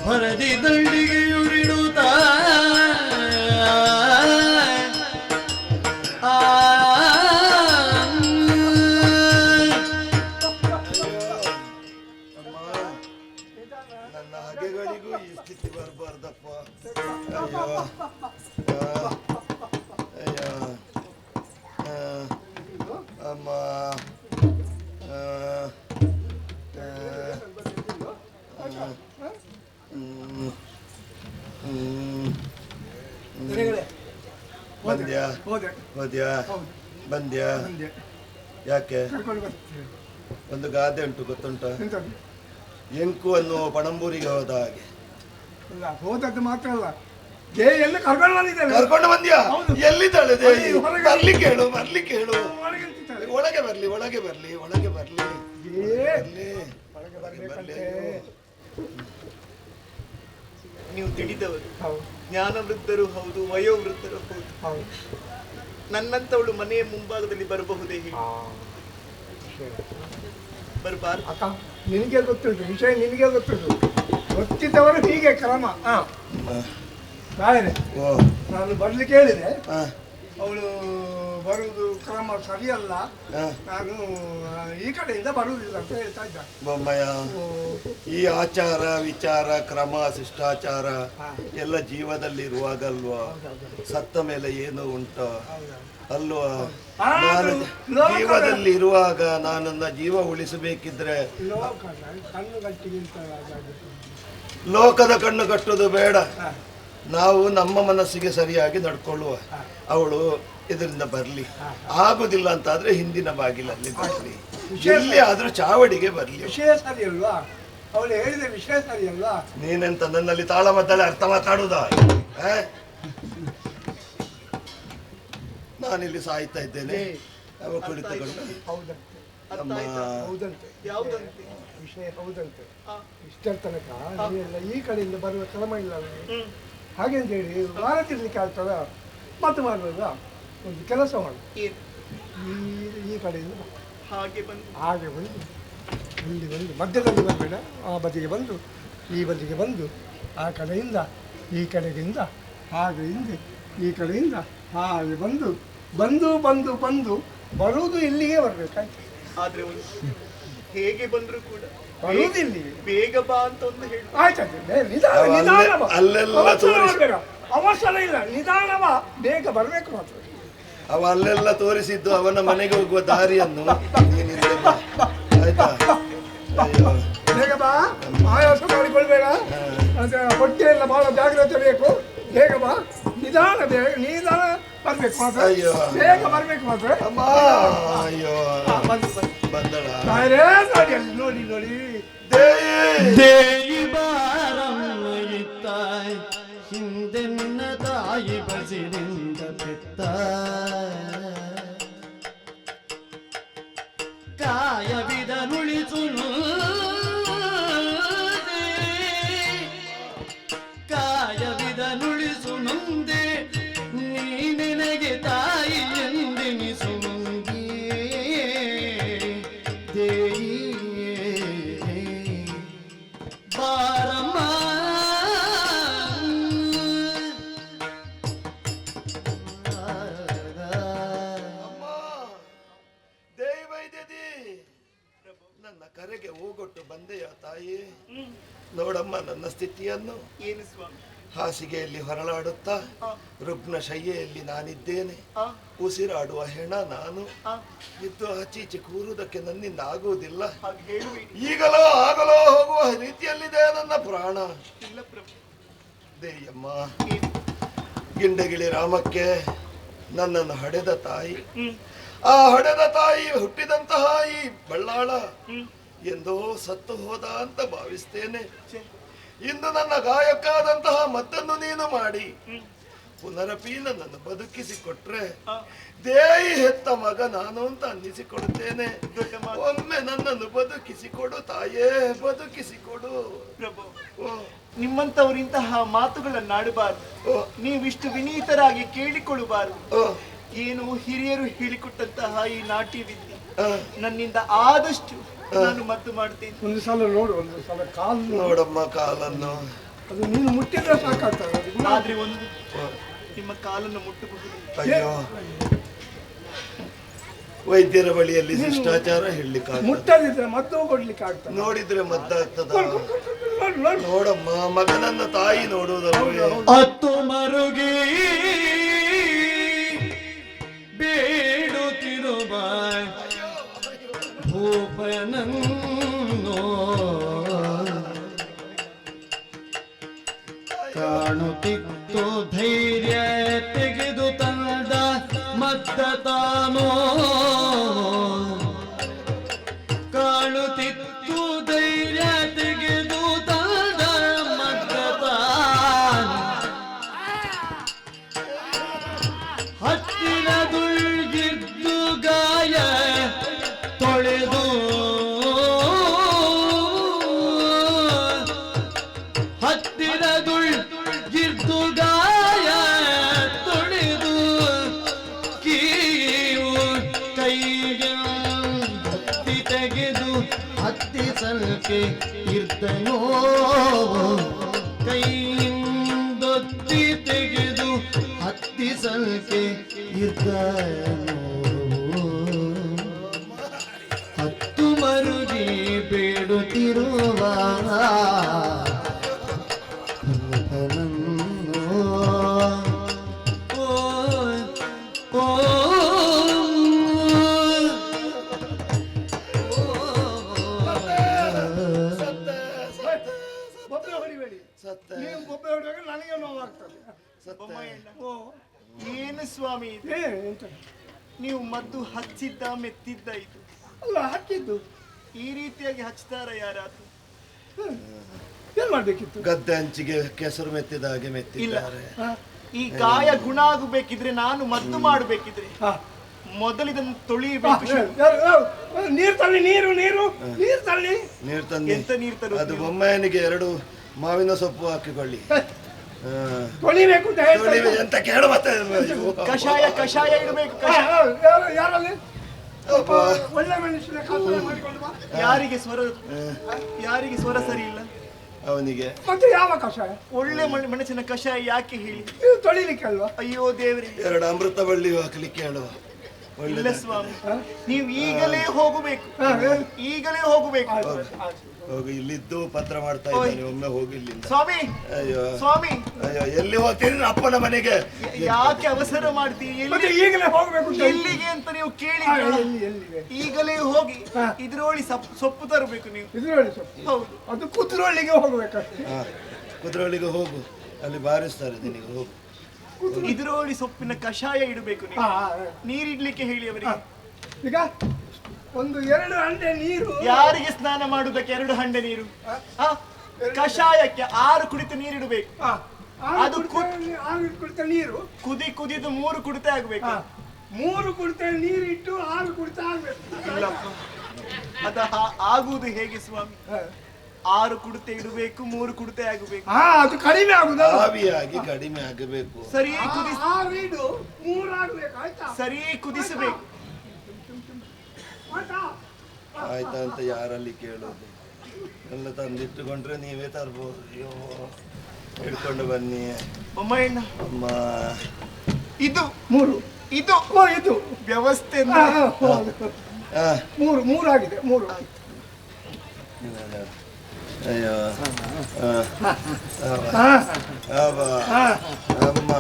ಭರದಿ ದಂಡಿಗೆಯುಳಿಡುತ್ತ ನನ್ನ ಹಗೆಗಳಿಗೂ ಈ ಸ್ಥಿತಿ ಬರಬಾರ್ದಪ್ಪ. ಅಯ್ಯೋ ಅಯ್ಯೋ ಅಮ್ಮ ಬಂದ್ಯಾ ಹೋದೆ ಹೋದ್ಯಾ ಹೌದು ಬಂದ್ಯಾ ಬಂದೆ ಯಾಕೆ ಕರ್ಕೊಂಡು ಬರ್ತೀನಿ ಒಂದು ಗಾದೆ ಉಂಟು ಗೊತ್ತುಂಟ ಎಂತದ್ದು ಎಂಕು ಅನ್ನುವ ಪಣಂಬೂರಿಗೆ ಹೋದ ಹಾಗೆ ಅಲ್ಲ ಹೋದದ್ದು ಮಾತ್ರ ಅಲ್ಲ ದೇವಿಯನ್ನು ಕರ್ಕೊಂಡು ಬಂದಿದ್ದೇನೆ ಕರ್ಕೊಂಡು ಬಂದ್ಯಾ ಹೌದು. ಎಲ್ಲಿದ್ದಾಳೆ ದೇವಿ ಅಲ್ಲಿ ಹೊರಗೆ. ಬರ್ಲಿಕ್ಕೆ ಹೇಳು ಬರ್ಲಿಕ್ಕೆ ಹೇಳು ಒಳಗೆ ನಿಂತಿದ್ದಾಳೆ. ಒಳಗೆ ಬರ್ಲಿ ಒಳಗೆ ಬರ್ಲಿ ಒಳಗೆ ಬರ್ಲಿ ಏ, ಬರ್ಲಿ ಒಳಗೆ ಬರ್ಲಿ ಬರ್ಬೇಕಂತೆ. ನೀವು ತಿಳಿದವರು, ಹೌದು ಜ್ಞಾನವೃದ್ಧರು ಹೌದು, ವಯೋವೃದ್ಧರು ಹೌದು. ಹೌದು ನನ್ನಂತವಳು ಮನೆಯ ಮುಂಭಾಗದಲ್ಲಿ ಬರಬಹುದೇ ಹೇಳಿ? ಬರಬಾರ್ದು. ಅಕ್ಕ ನಿನಗೆ ಗೊತ್ತುಂಟು ವಿಷಯ, ನಿನಗೆ ಗೊತ್ತುಂಟು. ಗೊತ್ತಿದ್ದವರು ಹೀಗೆ ಕ್ರಮ. ನಾಳೆ ಓ ನಾನು ಬರ್ಲಿಕ್ಕೆ ಹೇಳಿದೆ, ಹಾ ಅವಳು ಬರುವುದು ಕ್ರಮ ಸರಿಯಲ್ಲ, ಹಾ ನಾನು ಈ ಕಡೆಯಿಂದ ಬರುವುದಿಲ್ಲ ಅಂತ ಹೇಳ್ತಾ ಇದ್ದ. ಬೊಮ್ಮಯ್ಯ ಓ, ಈ ಆಚಾರ ವಿಚಾರ ಕ್ರಮ ಶಿಷ್ಟಾಚಾರ ಹಾ. ಎಲ್ಲ ಜೀವದಲ್ಲಿರುವಾಗಲ್ವಾ, ಸತ್ತ ಮೇಲೆ ಏನು ಉಂಟು ಅಲ್ವಾ? ಆ, ನಾನು ಲೋಕ- ಜೀವದಲ್ಲಿ ಇರುವಾಗ ನಾನನ್ನ ಜೀವ ಉಳಿಸಬೇಕಿದ್ರೆ ಲೋಕ ಕಣ್ಣು ಗಟ್ಟಿಗಿಂತ ಲೋಕದ ಕಣ್ಣು ಕಟ್ಟುವುದು ಬೇಡ, ಹಾ. ನಾವು ನಮ್ಮ ಮನಸ್ಸಿಗೆ ಸರಿಯಾಗಿ ನಡ್ಕೊಳ್ಳುವ. ಅವಳು ಇದರಿಂದ ಬರ್ಲಿ, ಆಗುದಿಲ್ಲ ಅಂತಾದ್ರೆ ಹಿಂದಿನ ಬಾಗಿಲಲ್ಲಿ ಬರ್ಲಿ, ಎಲ್ಲಿ ಆದ್ರೂ ಚಾವಡಿಗೆ ಬರ್ಲಿ. ವಿಷಯ ಸರಿ ಅಲ್ವಾ? ಅವಳು ಹೇಳಿದ ವಿಷಯ ಸರಿ ಅಲ್ವಾ? ನೀನೆಂತ ನನ್ನಲ್ಲಿ ತಾಳಮದ್ದಳೆ ಅರ್ಥ ಮಾತಾಡುವುದ? ನಾನಿಲ್ಲಿ ಸಾಯ್ತಾ ಇದ್ದೇನೆ, ಅವ ಕುಳಿತುಕೊಂಡು ಹೌದಂತೆ ಅರ್ಥ ಆಯ್ತಾ? ಹೌದಂತೆ ಯಾವುದಂತೆ? ವಿಷಯ ಹೌದಂತೆ. ಆ, ಇಷ್ಟರ ತನಕ ನೀವೆಲ್ಲ ಈ ಕಡೆಯಿಂದ ಬರುವ ಕ್ರಮ ಇಲ್ಲ ಅವನಿಗೆ. ಹ್ಮ್. ಹಾಗೆಂತ ಹೇಳಿ ವಾರ ತಿರ್ಲಿಕ್ಕೆ ಆಗ್ತದ? ಮತ್ತೆ ಮಾಡುವಾಗ ಒಂದು ಕೆಲಸ ಮಾಡು, ಏನು? ಈ ಕಡೆಯಿಂದ ಬಾ. ಹಾಗೆ ಬಂದು ಹಾಗೆ ಬಂದು ಇಲ್ಲಿ ಬಂದು ಮಧ್ಯದಲ್ಲಿ ಬರಬೇಡ, ಆ ಬದಿಗೆ ಬಂದು ಈ ಬದಿಗೆ ಬಂದು ಆ ಕಡೆಯಿಂದ ಈ ಕಡೆಗಿಂದ ಹಾಗೆ ಹಿಂದೆ ಈ ಕಡೆಯಿಂದ ಹಾಗೆ ಬಂದು ಬಂದು ಬಂದು ಬಂದು ಬರುವುದು ಇಲ್ಲಿಗೆ ಬರಬೇಕಾಯ್ತು. ಆದ್ರೆ ಒಂದು ಹೇಗೆ ಬಂದ್ರು ಕೂಡ ಬರುವುದು ಇಲ್ಲಿಗೆ. ಬೇಗ ಬಾ ಅಂತ ಒಂದು ಹೇಳಿ. ಆಯ್ತಾಯ್ತು, ನಿಧಾನ ಅವ ನಿಧಾನ ಬಾ. ಅಲ್ಲೆಲ್ಲ ಅವಸರ ತೋರಿಸಿ- ಮಾಡ್ಬೇಡ, ಅವಸರ ಇಲ್ಲ, ನಿಧಾನವ, ಬೇಗ ಬರಬೇಕು ಮಾತ್ರ. ಅವ ಅಲ್ಲೆಲ್ಲ ತೋರಿಸಿದ್ದು ಅವನ ಮನೆಗೆ ಹೋಗುವ ದಾರಿಯನ್ನು ನೀನಿಂದ ಬಾ. ಆಯ್ತಾ? ಅಯ್ಯೋ ಬೇಗ ಬಾ, ಆಯಾಸ ಮಾಡಿಕೊಳ್ಬೇಡ. ಅದೇ ಹೊಟ್ಟೆ ಎಲ್ಲ ಬಹಳ ಜಾಗ್ರತೆ ಬೇಕು. ಬೇಗ ಬಾ, ನಿಧಾನ, ಬೇಗ ನಿಧಾನ ಬರ್ಬೇಕು ಮಾತ್ರ. ಅಯ್ಯೋ. ಬೇಗ ಬರ್ಬೇಕು ಮಾತ್ರ. ಅಮ್ಮ, ಅಯ್ಯೋ ಬಂದು ಬಂದು ಬಂದಳ ತಾಯರೇ, ನೋಡಿ ಅಲ್ಲಿ ನೋಡಿ ನೋಡಿ. ದೇವಿ ದೇಯಿ ಬಾರಮ್ಮ ಇತ್ತಾಯ್ ಹಿಂದೆನ್ನ ತಾಯಿ ಬಸಿರಿಂದ ಪೆತ್ತ ಕಾಯವಿದ ನುಳಿಸುನು ಕಾಯವಿದ ನುಳಿಸು ನೊಂದೆ ನೀ ನಿನಗೆ ತಾಯಿ ಎಂದೆನಿಸು ನೊಂದೆ ದೇಯಿ ಬಾರಮ್ಮ ಅಮ್ಮ, ದೇವಿ ವೈದ್ಯದಿ, ನನ್ನ ಕರೆಗೆ ಹೋಗೊಟ್ಟು ಬಂದೆಯ ತಾಯಿ? ನೋಡಮ್ಮ ನನ್ನ ಸ್ಥಿತಿಯನ್ನು. ಏನು ಸ್ವಾಮಿ? ಹಾಸಿಗೆಯಲ್ಲಿ ಹೊರಳಾಡುತ್ತಾ ಆ, ರುಗ್ನ ಶಯ್ಯೆಯಲ್ಲಿ ನಾನಿದ್ದೇನೆ, ಆ, ಉಸಿರಾಡುವ ಹೆಣ ನಾನು. ಆ, ಇದ್ದು ಆಚೀಚೆ ಕೂರುವುದಕ್ಕೆ ನನ್ನಿಂದ ಆಗುವುದಿಲ್ಲ. ಹಾಗೆ ಹೇಳುವೇಡಿ. ಈಗಲೋ ಆಗಲೋ ಹೋಗುವ ರೀತಿಯಲ್ಲಿದೆ ನನ್ನ ಪ್ರಾಣ. ಇಲ್ಲ ಪ್ರಭು. ದೇಯಮ್ಮ, ಏನು? ಗಿಂಡಗಿಳಿ ರಾಮಕ್ಕೆ ನನ್ನನ್ನು ಹಡೆದ ತಾಯಿ, ಹ್ಮ್ ಆ ಹಡೆದ ತಾಯಿ ಹುಟ್ಟಿದಂತಹ ಈ ಬಳ್ಳಾಳ ಹ್ಮ್ ಎಂದೋ ಸತ್ತು ಹೋದ ಅಂತ ಭಾವಿಸ್ತೇನೆ. ಛೆ, ಇಂದು ನನ್ನ ಗಾಯಕ್ಕಾದಂತಹ ಮತ್ತನ್ನು ನೀನು ಮಾಡಿ ಹ್ಮ್ ಪುನರಪಿ ನನ್ನನ್ನು ಬದುಕಿಸಿಕೊಟ್ರೆ ಆ, ದೇಯಿ ಹೆತ್ತ ಮಗ ನಾನು ಅಂತ ಅನ್ನಿಸಿಕೊಡುತ್ತೇನೆ. ದೊಡ್ಡ ಮಾತು. ಒಮ್ಮೆ ನನ್ನನ್ನು ಬದುಕಿಸಿಕೊಡು ತಾಯೇ, ಬದುಕಿಸಿಕೊಡು. ಪ್ರಭು, ಓ, ನಿಮ್ಮಂತವರಿಂತಹ ಮಾತುಗಳನ್ನಾಡಬಾರದು. ಓ, ನೀವಿಷ್ಟು ವಿನೀತರಾಗಿ ಕೇಳಿಕೊಳ್ಳಬಾರದು. ಓ, ಏನು ಹಿರಿಯರು ಹೇಳಿಕೊಟ್ಟಂತಹ ಈ ನಾಟ್ಯ ವಿದ್ಯೆ ಆ, ನನ್ನಿಂದ ಆದಷ್ಟು ನಾನು ಮದ್ದು ಮಾಡ್ತೇನೆ. ಒಂದು ಸಲ ನೋಡು, ಒಂದು ಸಲ ಕಾಲು ನೋಡು. ನೋಡಮ್ಮ ಕಾಲನ್ನು. ಅದು ನೀನು ಮುಟ್ಟಿದ್ರೆ ಸಾಕಾಗ್ತದೆ ಅದು. ಆದ್ರೆ ಒಂದು ನಿಮ್ಮ ಕಾಲನ್ನು ಮುಟ್ಟಬಹುದು. ಅಯ್ಯೋ, ವೈದ್ಯರ ಬಳಿಯಲ್ಲಿ ಶಿಷ್ಟಾಚಾರ ಹೇಳಲಿಕ್ಕೆ ಮುಟ್ಟದಿದ್ರೆ ಮದ್ದು ಕೊಡ್ಲಿಕ್ಕೆ ಆಗ್ತದೆ. ನೋಡಿದ್ರೆ ಮದ್ದಾಗ್ತದ? ನೋಡು, ನೋಡು. ನೋಡಮ್ಮ, ಮಗನನ್ನ ತಾಯಿ ನೋಡುವುದಲ್ವೇ? ಅತ್ತು ಮರುಗಿ ಬೇಡುತ್ತಿರುವ ಭೂಪನನ್ನು ಕಾಣುತ್ತಿತ್ತು ಧೈರ್ಯ ತೆಗೆದು ತಂದ ಮತ್ತ ತಾನೋ, ಕಾಣುತ್ತಿತ್ತು ಧೈರ್ಯ ತೆಗೆದು ತಂದ ಮತ್ತ ತಾನು, ಹತ್ತಿರ ದುಳ್ಗಿದ್ದು ಗಾಯ ತೊಳೆದು ಹತ್ತಿರ ದುಳ್ಗಿದ್ದು ಗಾಯ ತೊಳೆದು ಕೀವು ಕೈಗೆ ಹತ್ತಿ ತೆಗೆದು ಹತ್ತಿ ಸಲ್ಕೆ ಇರ್ತನೋ, ಕೈಯಿಂದೊತ್ತಿ ತೆಗೆದು ಹತ್ತಿ ಸಲ್ಕೆ ಇರ್ತನೋ, ಹತ್ತು ಮರುಗಿ ಬೇಡುತ್ತಿರುವ ಭೂಪನನ್ನು. ಓ ಓ ಬೊಬ್ಬೆ ಹೊಡಿಬೇಡಿ. ಸತ್ತ ನೀವು ಬೊಬ್ಬೆ ಹೊಡೆಯುವಾಗ ನನಗೆ ನೋವಾಗ್ತದೆ. ಬೊಮ್ಮಯ್ಯಣ್ಣ, ಓ ಏನು ಸ್ವಾಮಿ ಇದು? ಎಂತ ನೀವು ಮದ್ದು ಹಚ್ಚಿದ್ದ ಮೆತ್ತಿದ್ದ ಇದು? ಅಲ್ಲ ಹಾಕಿದ್ದು. ಈ ರೀತಿಯಾಗಿ ಹಚ್ತಾರ ಯಾರಾದ್ರೂ? ಏನ್ ಮಾಡ್ಬೇಕಿತ್ತು? ಗದ್ದೆ ಅಂಚಿಗೆ ಕೆಸರು ಮೆತ್ತಿದ ಹಾಗೆ ಇಲ್ಲ. ಮೆತ್ತಿದ್ದಾರೆ. ಈ ಗಾಯ ಗುಣ ಆಗಬೇಕಿದ್ರೆ, ನಾನು ಮದ್ದು ಮಾಡಬೇಕಿದ್ರೆ ಹಾ. ಮೊದಲಿದನ್ನು ತೊಳಿಬೇಕು. ನೀರು ತಳ್ಳಿ, ನೀರು ನೀರು ನೀರು ತಳ್ಳಿ. ನೀರು ತಂದಿ. ಎಂತ ನೀರು ತರುವುದು ಅದು ನೀವು? ಬೊಮ್ಮಯ್ಯನಿಗೆ 2 ಮಾವಿನ ಸೊಪ್ಪು ಹಾಕಿಕೊಳ್ಳಿ. ತೊಳಿಬೇಕು ಅಂತ ಹೇಳ್ತಾರೆ. ಎಂತ ಕೇಳು ಮತ್ತೆ. ಕಷಾಯ ಕಷಾಯ ಇಡಬೇಕು. ಯಾರಲ್ಲಿ ಒಳ್ಳೆ ಮನುಷ್ಯನ ಕಲ್ಪನೆ ಮಾಡಿಕೊಂಡು ಬಾ. ಯಾರಿಗೆ ಸ್ವರ ಸರಿ ಇಲ್ಲ? ಅವನಿಗೆ ಮತ್ತೆ ಯಾವ ಕಷಾಯ? ಒಳ್ಳೆ ಮನುಷ್ಯನ ಕಷಾಯ ಯಾಕೆ ಹೇಳಿ? ಇದು ತೊಳಿಲಿಕ್ಕೆ ಅಲ್ವಾ? ಅಯ್ಯೋ ದೇವ್ರಿ, 2 ಅಮೃತ ಬಳ್ಳಿ ಹಾಕ್ಲಿಕ್ಕೆ ಹೇಳುವ. ಇಲ್ಲ ಸ್ವಾಮಿ, ನೀವು ಈಗಲೇ ಹೋಗಬೇಕು. ಈಗಲೇ ಹೋಗಬೇಕು. ಹೋಗಿ, ಇಲ್ಲಿದ್ದು ಪತ್ರ ಮಾಡ್ತಾ ಇದ್ದಾನೆ, ಒಮ್ಮೆ ಹೋಗಿ ಇಲ್ಲಿಂದ. ಸ್ವಾಮಿ, ಅಯ್ಯೋ ಸ್ವಾಮಿ, ಅಯ್ಯೋ, ಎಲ್ಲಿ ಹೋಗ್ತೀನಿ? ಅಪ್ಪನ ಮನೆಗೆ. ಯಾಕೆ ಅವಸರ ಮಾಡ್ತೀರಿ? ಮತ್ತೆ ಈಗಲೇ ಹೋಗ್ಬೇಕು ಅಂತ. ಎಲ್ಲಿಗೆ ಅಂತ ನೀವು ಕೇಳಿ. ಎಲ್ಲಿಗೆ? ಈಗಲೇ ಹೋಗಿ ಇದ್ರೊಳಿ ಸೊಪ್ಪು ತರಬೇಕು ನೀವು. ಇದ್ರೊಳ್ಳಿ ಸೊಪ್ಪು? ಹೌದು. ಅದು ಕುದ್ರೊಳ್ಳಿಗೆ ಹೋಗ್ಬೇಕಷ್ಟೇ. ಕುದ್ರೊಳಿಗೆ ಹೋಗು, ಅಲ್ಲಿ ಬಾರಿಸ್ತಾರೆ ನಿನಗೆ. ಹೋಗು. ಇದ್ರೊಳಿ ಸೊಪ್ಪಿನ ಕಷಾಯ ಇಡಬೇಕು ನೀವು. ನೀರಿಡ್ಲಿಕ್ಕೆ ಹೇಳಿ ಅವರಿಗೆ. ಈಗ ಒಂದು 2 ಹಂಡೆ ನೀರು. ಯಾರಿಗೆ ಸ್ನಾನ ಮಾಡುವುದಕ್ಕೆ 2 ಹಂಡೆ ನೀರು? ಕಷಾಯಕ್ಕೆ 6 ಕುಡಿತ ನೀರಿಡಬೇಕು. ಅದು ಕುಡಿತ ನೀರು ಕುದಿದು 3 ಕುಡಿತ ಆಗ್ಬೇಕು. 3 ಕುಡಿತ ನೀರಿಟ್ಟು 6 ಕುಡಿತ ಆಗ್ಬೇಕು. ಇಲ್ಲಪ್ಪ, ಅದ ಆಗುವುದು ಹೇಗೆ ಸ್ವಾಮಿ? 6 ಕುಡಿತ ಇಡಬೇಕು, 3 ಕುಡಿತ ಆಗಬೇಕು. ಅದು ಕಡಿಮೆ ಆಗುದಲ್ಲ. ಆವಿಯಾಗಿ ಕಡಿಮೆ ಆಗಬೇಕು. ಸರಿ 6 ಇಡು, 3 ಆಗ್ಬೇಕು. ಆಯ್ತಾ? ಸರಿ ಕುದಿಸಬೇಕು. ಆಯ್ತಾ ಅಂತ ಯಾರಲ್ಲಿ ಕೇಳೋದು? ಎಲ್ಲ ತಂದಿಟ್ಟುಕೊಂಡ್ರೆ ನೀವೇ ತರ್ಬೋದು. ಅಯ್ಯೋ, ಹಿಡ್ಕೊಂಡು ಬನ್ನಿ ಬೊಮ್ಮಯ್ಯಣ್ಣ. ಅಮ್ಮ. ಇದು 3 ಇದು ಇದು ವ್ಯವಸ್ಥೆ. 3 ಆಗಿದೆ. 3 ಅಯ್ಯೋ, ಅಮ್ಮ.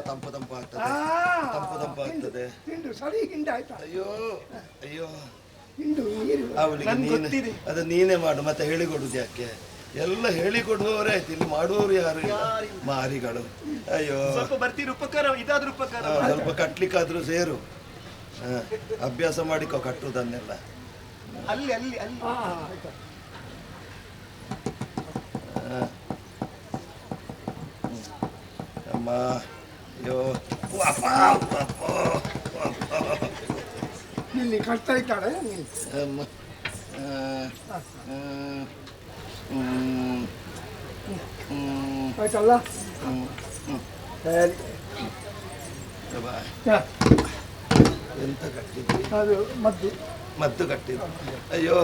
ತಂಪು ತಂಪು ಆಗ್ತದೆ. ತಂಪು ಆಗ್ತದೆ. ಹಿಂಡು ಸರಿ ಹಿಂಡು ಆಯ್ತಾ? ಅಯ್ಯೋ ಅಯ್ಯೋ, ಹಿಂಡು ನೀರು. ಅವನಿಗೆ ನೀನೆ ಅದು ನೀನೇ ಮಾಡು. ಮತ್ತೆ ಹೇಳಿಕೊಡುದು ಯಾಕೆ? ಎಲ್ಲ ಹೇಳಿಕೊಡುವವರೇ ಆಯ್ತು, ಇಲ್ಲಿ ಮಾಡುವವರು ಯಾರು ಇಲ್ಲ, ಮಾರಿಗಳು. ಅಯ್ಯೋ, ಸ್ವಲ್ಪ ಬರ್ತೀರಿ ಉಪಕಾರ, ಇದಾದ್ರೂ ಉಪಕಾರ. ಸ್ವಲ್ಪ ಕಟ್ಲಿಕ್ಕಾದ್ರೂ ಸೇರು. ಅಭ್ಯಾಸ ಮಾಡಿಕೋ ಕಟ್ಟುವುದನ್ನೆಲ್ಲ. ಅಲ್ಲಿ ಅಲ್ಲಿ ಅಲ್ಲಿ. ಅಮ್ಮ, ಅಯ್ಯೋ, ಇಲ್ಲಿ ಕಟ್ತಾ ಇದ್ದಾಳೆ. ಅಮ್ಮ. ಆಯ್ತಲ್ಲ? ಸರಿ. ಬಾ. ಹಾ, ಎಂತ ಕಟ್ಟಿದ್ರಿ? ಅದು ಮದ್ದು. ಮದ್ದು ಕಟ್ಟಿದ್ದು. ಅಯ್ಯೋ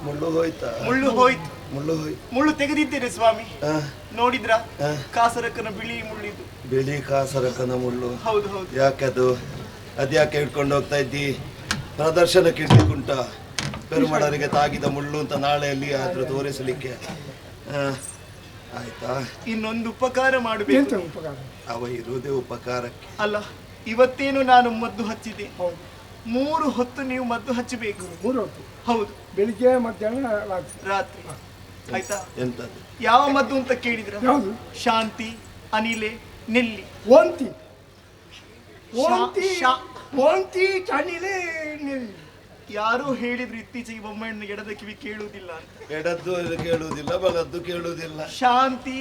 ಮುಳ್ಳು ಹೋಯ್ತಾ? ಮುಳ್ಳು ಹೋಯ್ತು. ಮುಳ್ಳು ಹೋಯ್ತು. ಮುಳ್ಳು ತೆಗೆದಿದ್ದೇನೆ ಸ್ವಾಮಿ. ಆ, ನೋಡಿದ್ರ ಆ. ಕಾಸರಕ್ಕನ ಬಿಳಿ ಮುಳ್ಳಿದು. ಬಿಳಿ ಕಾಸರಕನ ಮುಳ್ಳು. ಹೌದು ಹೌದು. ಯಾಕೆ ಅದು? ಅದ್ಯಾಕೆ ಹಿಡ್ಕೊಂಡು ಹೋಗ್ತಾ ಇದ್ದಿ? ಪ್ರದರ್ಶನಕ್ಕೆ ಇಡ್ಲಿಕ್ಕುಂಟ? ಪೆರುಮಳರಿಗೆ ತಾಗಿದ ಮುಳ್ಳು ಅಂತ ನಾಳೆಯಲ್ಲಿ ಆದ್ರೂ ತೋರಿಸಲಿಕ್ಕೆ. ಆ, ಆಯ್ತಾ? ಇನ್ನೊಂದು ಉಪಕಾರ ಎಂತ ಮಾಡಬೇಕು. ಉಪಕಾರ? ಅವ ಇರುವುದೇ ಉಪಕಾರಕ್ಕೆ. ಅಲ್ಲ, ಇವತ್ತೇನು ನಾನು ಮದ್ದು ಹಚ್ಚಿದೆ, ಹೌದು, 3 ಹೊತ್ತು ನೀವು ಮದ್ದು ಹಚ್ಚಬೇಕು. 3 ಹೊತ್ತು, ಹೌದು, ಬೆಳಿಗ್ಗೆ ಮಧ್ಯಾಹ್ನ ರಾತ್ರಿ. ರಾತ್ರಿ. ಆಯ್ತಾ? ಎಂತದ್ದು? ಯಾವ ಮದ್ದು ಅಂತ ಕೇಳಿದ್ರ? ಯಾವುದು? ಶಾಂತಿ, ಅನಿಲೆ, ನೆಲ್ಲಿ. ಓಂತಿ, ಓಂತಿ, ಶಾ- ಓಂತಿ, ಚನಿಲೆ, ನೆಲ್ಲಿ. ಯಾರೋ ಹೇಳಿದ್ರು ಇತ್ತೀಚೆಗೆ ಬೊಮ್ಮಣ್ಣ ಎಡದ ಕಿವಿ ಕೇಳುವುದಿಲ್ಲ ಅಂತ. ಎಡದ್ದು ಕೇಳುವುದಿಲ್ಲ, ಬಲದ್ದು ಕೇಳುವುದಿಲ್ಲ. ಶಾಂತಿ,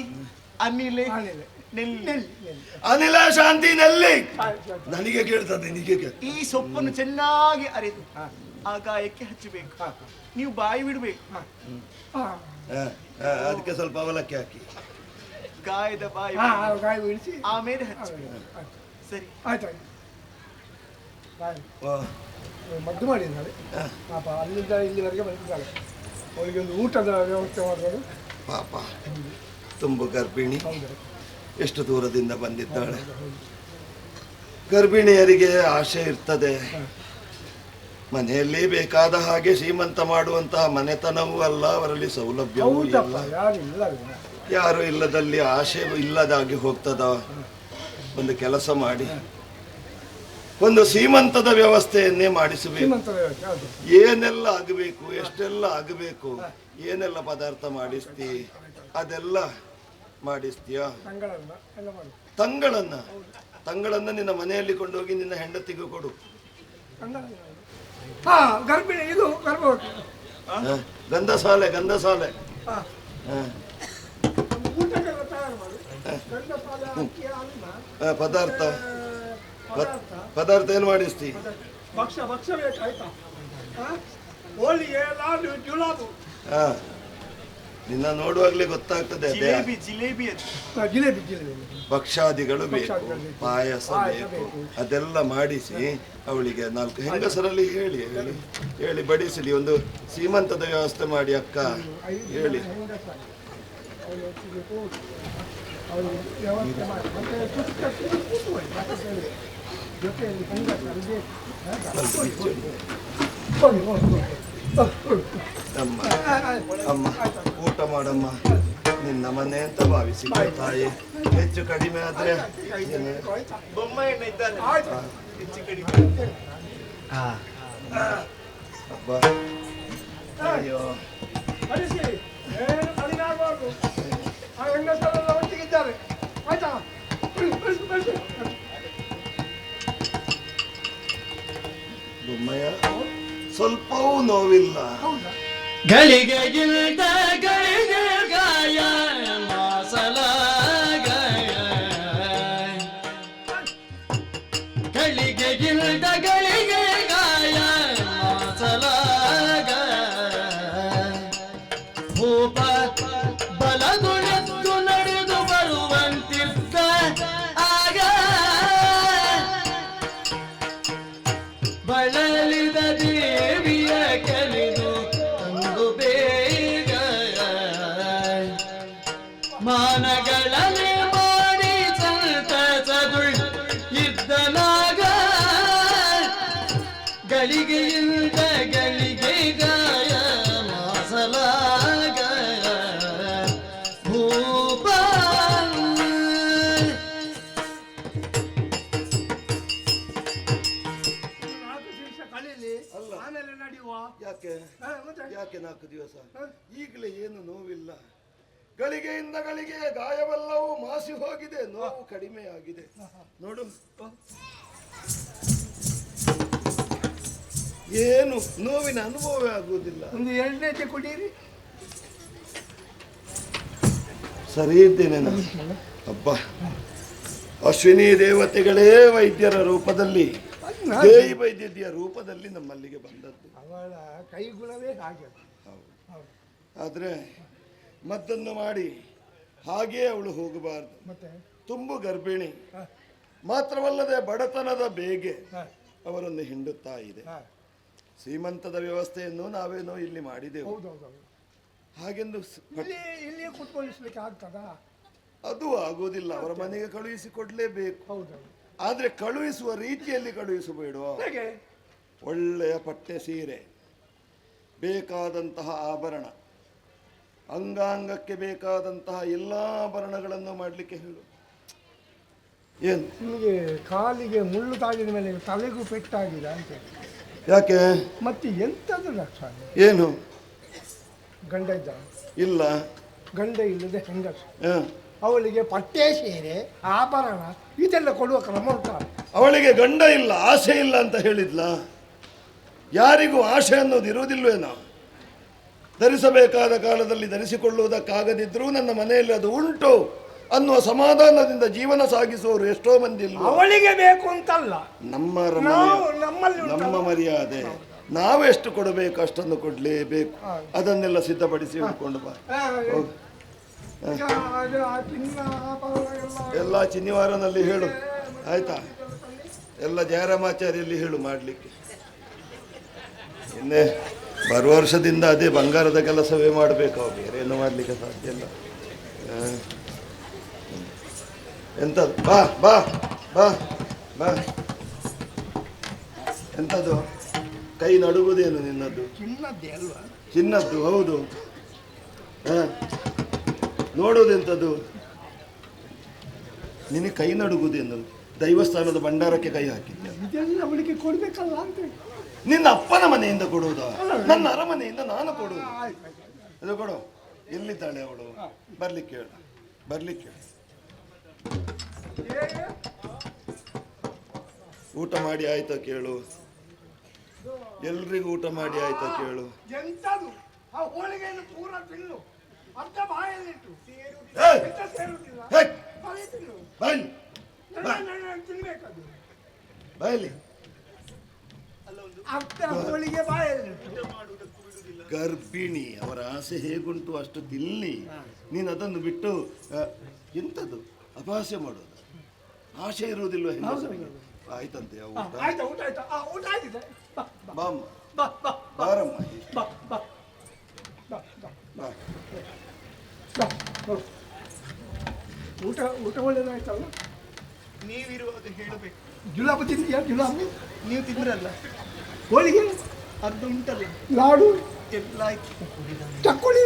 ಅನಿಲೆ, ಆಮೇಲೆ ನೆಲ್ಲಿ. ನೆಲ್ಲಿ, ನೆಲ್ಲಿ. ಅನಿಲ ಶಾಂತಿನಲ್ಲಿ ಆಯ್ತು, ಆಯ್ತು. ನನಗೆ ಕೇಳ್ತದೆ, ನಿನಗೆ ಕೇಳ್ತದೆ. ಈ ಸೊಪ್ಪನ್ನು ಚೆನ್ನಾಗಿ ಅರೆದು ಹಾ, ಆ ಗಾಯಕ್ಕೆ ಹಚ್ಚಬೇಕು. ಹಾ, ನೀವು ಬಾಯಿ ಬಿಡಬೇಕು. ಹಾ, ಹಾ. ಅದಕ್ಕೆ ಸ್ವಲ್ಪ ಅವಲಕ್ಕಿ ಹಾಕಿ. ಗಾಯದ ಬಾಯಿ ಹಾ, ಬಿಡಿ. ಗಾಯ ಬಿಡಿಸಿ ಆಮೇಲೆ ಹಚ್ಚಬೇಕು. ಆಯ್ತು, ಸರಿ. ಆಯ್ತು, ಆಯ್ತು. ಬಾಯ್. ಓ, ಮದ್ದು ಮಾಡಿದ್ದಾಳೆ ಹಾ. ಪಾಪ, ಅಲ್ಲಿಂದ ಇಲ್ಲಿವರೆಗೆ ಬಂದಿದ್ದಾಳೆ. ಅವಳಿಗೆ ಒಂದು ಊಟದ ವ್ಯವಸ್ಥೆ ಮಾಡೋದು. ಪಾಪ ತುಂಬು ಗರ್ಭಿಣಿ, ಹೌದು, ಎಷ್ಟು ದೂರದಿಂದ ಬಂದಿದ್ದಾಳೆ. ಗರ್ಭಿಣಿಯರಿಗೆ ಆಶೆ ಇರ್ತದೆ. ಮನೆಯಲ್ಲಿ ಬೇಕಾದ ಹಾಗೆ ಶ್ರೀಮಂತ ಮಾಡುವಂತಹ ಮನೆತನವೂ ಅಲ್ಲ, ಅವರಲ್ಲಿ ಸೌಲಭ್ಯವೂ ಹೌದಪ್ಪ, ಇಲ್ಲ. ಯಾರಿಲ್ಲ. ಯಾರು ಇಲ್ಲದಲ್ಲಿ ಆಶೆ ಇಲ್ಲದಾಗಿ ಹೋಗ್ತದ. ಒಂದು ಕೆಲಸ ಮಾಡಿ ಒಂದು ಶ್ರೀಮಂತದ ವ್ಯವಸ್ಥೆಯನ್ನೇ ಮಾಡಿಸಬೇಕು. ಶ್ರೀಮಂತ ವ್ಯವಸ್ಥೆ, ಹೌದು. ಏನೆಲ್ಲ ಆಗಬೇಕು, ಎಷ್ಟೆಲ್ಲ ಆಗಬೇಕು, ಏನೆಲ್ಲ ಪದಾರ್ಥ ಮಾಡಿಸ್ತಿ, ಅದೆಲ್ಲ ಮಾಡಿಸ್ತೀಯ. ತಂಗಳನ್ನ ಎಲ್ಲ ಮಾಡಿ. ತಂಗಳನ್ನ ನಿನ್ನ ಮನೆಯಲ್ಲಿ ಕೊಂಡೋಗಿ ನಿನ್ನ ಹೆಂಡತಿಗೂ ಕೊಡು. ತಂಗಳನ್ನ. ಹಾ, ಗರ್ಭಿಣಿ, ಇದು ಗರ್ಭವತಿ. ಗಂಧಸಾಲೆ. ಹಾ, ಹ. ಒಂದು ಊಟಕ್ಕೆಲ್ಲ ತಯಾರು ಮಾಡಿ. ಗಂಧಸಾಲ, ಅಕ್ಕಿ, ಅನ್ನ, ಪದಾರ್ಥ ಪದಾರ್ಥ ಏನು ಮಾಡಿಸ್ತಿ? ಭಕ್ಷ್ಯ ಬೇಕು, ಆಯ್ತಾ? ಹಾ, ಹೋಳಿಗೆ, ಲಾಡು, ಜುಲಾಬು. ಹಾ, ನಿನ್ನ ನೋಡುವಾಗ್ಲೇ ಗೊತ್ತಾಗ್ತದೆ. ಅದೇ ಜಿಲೇಬಿ ಜಿಲೇಬಿ ಅದು. ಜಿಲೇಬಿ, ಜಿಲೇಬಿ. ಭಕ್ಷ್ಯಾದಿಗಳು ಬೇಕು, ಭಕ್ಷ್ಯಾದಿಗಳು ಬೇಕು. ಪಾಯಸ ಪಾಯಸ ಬೇಕು. ಬೇಕು. ಅದೆಲ್ಲ ಮಾಡಿಸಿ ಅವಳಿಗೆ 4 ಹೆಂಗಸರಲ್ಲಿ ಹೇಳಿ ಬಡಿಸಲಿ. ಒಂದು ಸೀಮಂತದ ವ್ಯವಸ್ಥೆ ಮಾಡಿ ಅಕ್ಕ ಹೇಳಿ. ಅವರು ವ್ಯವಸ್ಥೆ ಮಾಡಿ ಮತ್ತೆ ಪುಸ್ತಕಕ್ಕೆ ಕೂತ್ಕೊಳ್ಳಿ. ಯಾಕಂತೇಳಿ ಜೊತೆಯಲ್ಲಿ ಹೆಂಗಸರು ಬೇಕು. ಹೋಗಿ, ಹೋಗಿ, ಹೋಗಿ. ಅಮ್ಮ ಊಟ ಮಾಡಮ್ಮ. ನಿನ್ನ ಮನೆ ಅಂತ ಭಾವಿಸಿ ತಾಯಿ. ಹೆಚ್ಚು ಕಡಿಮೆ ಆದ್ರೆ ಬೊಮ್ಮಣ್ಣ ಇದ್ದಾನೆ. ಆಯ್ತು. ಹೆಚ್ಚು ಕಡಿಮೆ. ಅಬ್ಬ, ಅಯ್ಯೋ ಬಡಿಸಿ, ಏನು ಕಡಿಮೆ ಆಗಬಾರ್ದು. ಆ ಹೆಂಗಸರೆಲ್ಲ ಒಟ್ಟಿಗಿದ್ದಾರೆ, ಆಯ್ತಾ? ಬಡಿಸಿ, ಬಡಿಸಿ. ಬೊಮ್ಮಯ್ಯ, ಸ್ವಲ್ಪವೂ ನೋವಿಲ್ಲ. ಹೌದಾ? ಗಳಿಗೆಗಿಲ್ದ ಗಳಿಗೆ ಗಾಯ ಮಾಸಲ ಗಾಯ. ಗಳಿಗೆಗಿಲ್ದ ಗಳಿಗೆ ಗಾಯ ಮಾಸಲ ಗಾಯ. ಭೂಪ ಬಲದುಳೆದ್ದು ನಡೆದು ಬರುವಂತಿದ್ದ ಆಗ ಬಳಲಿದ ದೇವಿಯ ಕಲಿದು ತಂದು ಬೇಗ ಮಾನಗಳಲ್ಲಿ ಮಾಡಿ ಸಂತಸದುಳ್ ಇದ್ದನಾಗ ಗಳಿಗೆಯಿಂದ ಗಳಿಗೆ ಗಾಯ ಮಾಸಲಾಗ ಭೂಪ. ನಾಲ್ಕು ದಿವಸ ಕಳೀಲಿ, ಆಮೇಲೆ ನಡೆಯುವ. ಯಾಕೆ ಮತ್ತೆ? ಯಾಕೆ 4 ದಿವಸ? ಈಗಲೇ ಏನು ನೋವಿಲ್ಲ. ಗಳಿಗೆಯಿಂದ ಗಳಿಗೆ ಗಾಯವೆಲ್ಲವೂ ಮಾಸಿ ಹೋಗಿದೆ, ನೋವು ಕಡಿಮೆ ಆಗಿದೆ. ನೋಡು, ಏನು ನೋವಿನ ಅನುಭವವೇ ಆಗುವುದಿಲ್ಲ. ಒಂದು 2ನೇತೆ ಕುಡೀರಿ. ಸರಿ ಇದ್ದೇನೆ ನಾನು. ಅಬ್ಬ, ಅಶ್ವಿನಿ ದೇವತೆಗಳೇ ವೈದ್ಯರ ರೂಪದಲ್ಲಿ, ದೇವಿ ವೈದ್ಯದಿಯ ರೂಪದಲ್ಲಿ ನಮ್ಮಲ್ಲಿಗೆ ಬಂದದ್ದು. ಅವಳ ಕೈಗುಣವೇ ಹಾಗೆ. ಆದ್ರೆ ಮದ್ದನ್ನು ಮಾಡಿ ಹಾಗೇ ಅವಳು ಹೋಗಬಾರ್ದು. ಮತ್ತೆ ತುಂಬು ಗರ್ಭಿಣಿ ಹ, ಮಾತ್ರವಲ್ಲದೆ ಬಡತನದ ಬೇಗೆ ಹ, ಅವರನ್ನು ಹಿಂಡುತ್ತಾ ಇದೆ. ಹ. ಶ್ರೀಮಂತದ ವ್ಯವಸ್ಥೆಯನ್ನು ನಾವೇನೋ ಇಲ್ಲಿ ಮಾಡಿದೆವು. ಹೌದೌದು. ಹಾಗೆಂದು ಇಲ್ಲಿಯೇ ಕೂತ್ಕೊಳ್ಳಿಸ್ಲಿಕ್ಕೆ ಆಗ್ತದಾ? ಅದು ಆಗೋದಿಲ್ಲ. ಅವರ ಮನೆಗೆ ಕಳುಹಿಸಿ ಕೊಡ್ಲೇಬೇಕು. ಹೌದೌದು. ಆದ್ರೆ ಕಳುಹಿಸುವ ರೀತಿಯಲ್ಲಿ ಕಳುಹಿಸಬೇಡ. ಹೇಗೆ? ಒಳ್ಳೆಯ ಪಟ್ಟೆ ಸೀರೆ, ಬೇಕಾದಂತಹ ಆಭರಣ, ಅಂಗಾಂಗಕ್ಕೆ ಬೇಕಾದಂತಹ ಎಲ್ಲ ಆಭರಣಗಳನ್ನು ಮಾಡಲಿಕ್ಕೆ ಹೇಳು. ಏನು ನಿಮಗೆ ಕಾಲಿಗೆ ಮುಳ್ಳು ತಾಗಿದ ಮೇಲೆ ತಲೆಗೂ ಪೆಟ್ಟಾಗಿದೆ ಅಂತ. ಯಾಕೆ? ಮತ್ತೆ ಎಂಥದ್ದು ಲಕ್ಷಣ? ಏನು ಗಂಡ ಇದ್ದ? ಇಲ್ಲ. ಗಂಡ ಇಲ್ಲದೆ ಹೆಂಗಸು. ಹ. ಅವಳಿಗೆ ಪಟ್ಟೆ ಸೀರೆ ಆಭರಣ ಇದೆಲ್ಲ ಕೊಡುವ ಕ್ರಮ ಉಂಟ? ಅವಳಿಗೆ ಗಂಡ ಇಲ್ಲ, ಆಸೆ ಇಲ್ಲ ಅಂತ ಹೇಳಿದ್ಲ. ಯಾರಿಗೂ ಆಸೆ ಅನ್ನೋದು ಇರುವುದಿಲ್ವೇನೋ? ಧರಿಸಬೇಕಾದ ಕಾಲದಲ್ಲಿ ಧರಿಸಿಕೊಳ್ಳುವುದಕ್ಕಾಗದಿದ್ರೂ ನನ್ನ ಮನೆಯಲ್ಲಿ ಅದು ಉಂಟು ಅನ್ನುವ ಸಮಾಧಾನದಿಂದ ಜೀವನ ಸಾಗಿಸುವವರು ಎಷ್ಟೋ ಮಂದಿ ಇಲ್ಲ. ಅವಳಿಗೆ ಬೇಕು ಅಂತಲ್ಲ, ನಮ್ಮ ನಮ್ಮಲ್ಲಿ ನಮ್ಮ ಮರ್ಯಾದೆ ನಾವೆಷ್ಟು ಕೊಡಬೇಕು ಅಷ್ಟನ್ನು ಕೊಡಲೇಬೇಕು. ಅದನ್ನೆಲ್ಲ ಸಿದ್ಧಪಡಿಸಿ ಹಿಡ್ಕೊಂಡು ಬಾ. ಹೋಗು. ಎಲ್ಲ ಚಿನ್ನಿವಾರನಲ್ಲಿ ಹೇಳು, ಆಯ್ತಾ? ಎಲ್ಲ ಜಯರಾಮಾಚಾರ್ಯಲ್ಲಿ ಹೇಳು ಮಾಡಲಿಕ್ಕೆ. ಇನ್ನೇ ಬರುವ ವರ್ಷದಿಂದ ಅದೇ ಬಂಗಾರದ ಕೆಲಸವೇ ಮಾಡಬೇಕು. ಬೇರೆ ಏನು ಮಾಡಲಿಕ್ಕೆ ಸಾಧ್ಯ ಇಲ್ಲ. ಎಂಥದ್ದು? ಬಾ ಬಾ ಬಾ ಬಾ. ಎಂಥದ್ದು? ಕೈ ನಡುವುದೇನು ನಿನ್ನದ್ದು? ಚಿನ್ನದ್ದೇ ಅಲ್ವಾ? ಚಿನ್ನದ್ದು, ಹೌದು. ನೋಡುವುದೆಂಥದ್ದು? ನಿನಗೆ ಕೈ ನಡುಗುವುದೇನು? ದೈವಸ್ಥಾನದ ಭಂಡಾರಕ್ಕೆ ಕೈ ಹಾಕಿದ್ದೆ. ಇದೆಲ್ಲ ಅವಳಿಗೆ ಕೊಡ್ಬೇಕಲ್ಲ ಅಂತ. ನಿನ್ನ ಅಪ್ಪನ ಮನೆಯಿಂದ ಕೊಡುವುದಾ? ನನ್ನ ಅರಮನೆಯಿಂದ ನಾನು ಕೊಡುವುದು. ಅದು ಕೊಡು. ಎಲ್ಲಿದ್ದಾಳೆ ಅವಳು? ಬರ್ಲಿಕ್ಕೆ ಹೇಳು, ಬರ್ಲಿಕ್ಕೆ ಹೇಳು. ಊಟ ಮಾಡಿ ಆಯ್ತಾ ಕೇಳು. ಎಲ್ರಿಗೂ ಊಟ ಮಾಡಿ ಆಯ್ತಾ ಕೇಳು. ಎಂತದು? ಆ ಹೋಳಿಗೆಯನ್ನು ಪೂರ ತಿನ್ನು, ಅರ್ಧ ಬಾಯಲ್ಲಿಟ್ಟು ಏಯ್! ಸೇರುತ್ತಿಲ್ಲ. ಹೇಯ್! ಬಾಯಿ ತಿನ್ನು. ಬೈಲ್ ತಿನ್ಬೇಕದು. ಬೈಲಿ. ಅರ್ಧ ಹೋಳಿಗೆ ಬಾಯಲ್ಲಿಟ್ಟು. ಗರ್ಭಿಣಿ, ಅವರ ಆಸೆ ಹೇಗುಂಟು ಅಷ್ಟು ತಿನ್ನಿ. ನೀನು ಅದನ್ನು ಬಿಟ್ಟು ಎಂಥದ್ದು ಅಪಹಾಸ್ಯ ಮಾಡೋದು? ಆಸೆ ಇರುವುದಿಲ್ವ ಹೆಂಗಸರಿಗೆ? ಆಯ್ತಂತೆ ಊಟ? ಆಯ್ತಾ? ಊಟ ಆಯ್ತಾ? ಊಟ ಆಗಿದೆ. ಬಾಮ್ಮ, ಬಾ ಬಾ ಬಾರಮ್ಮ. ಬಾ ಬಾ ಬಾ ಬಾ. ಬಾ. ಊಟ ಊಟ ಒಳ್ಳೇದಾಯ್ತಲ್ಲ? ನೀವಿರುವಾಗ ಹೇಳಬೇಕು. ಜುಲಾಬು ತಿಂದಿಯಾ? ಜುಲಾಬು ನೀವು ತಿಂದ್ರಲ್ಲ, ಹೋಳಿಗೆ ಅರ್ಧ ಉಂಟಲ್ಲ, ಲಾಡು ಎಲ್ಲ ಆಯ್ತು. ಚಕ್ಕುಳಿ.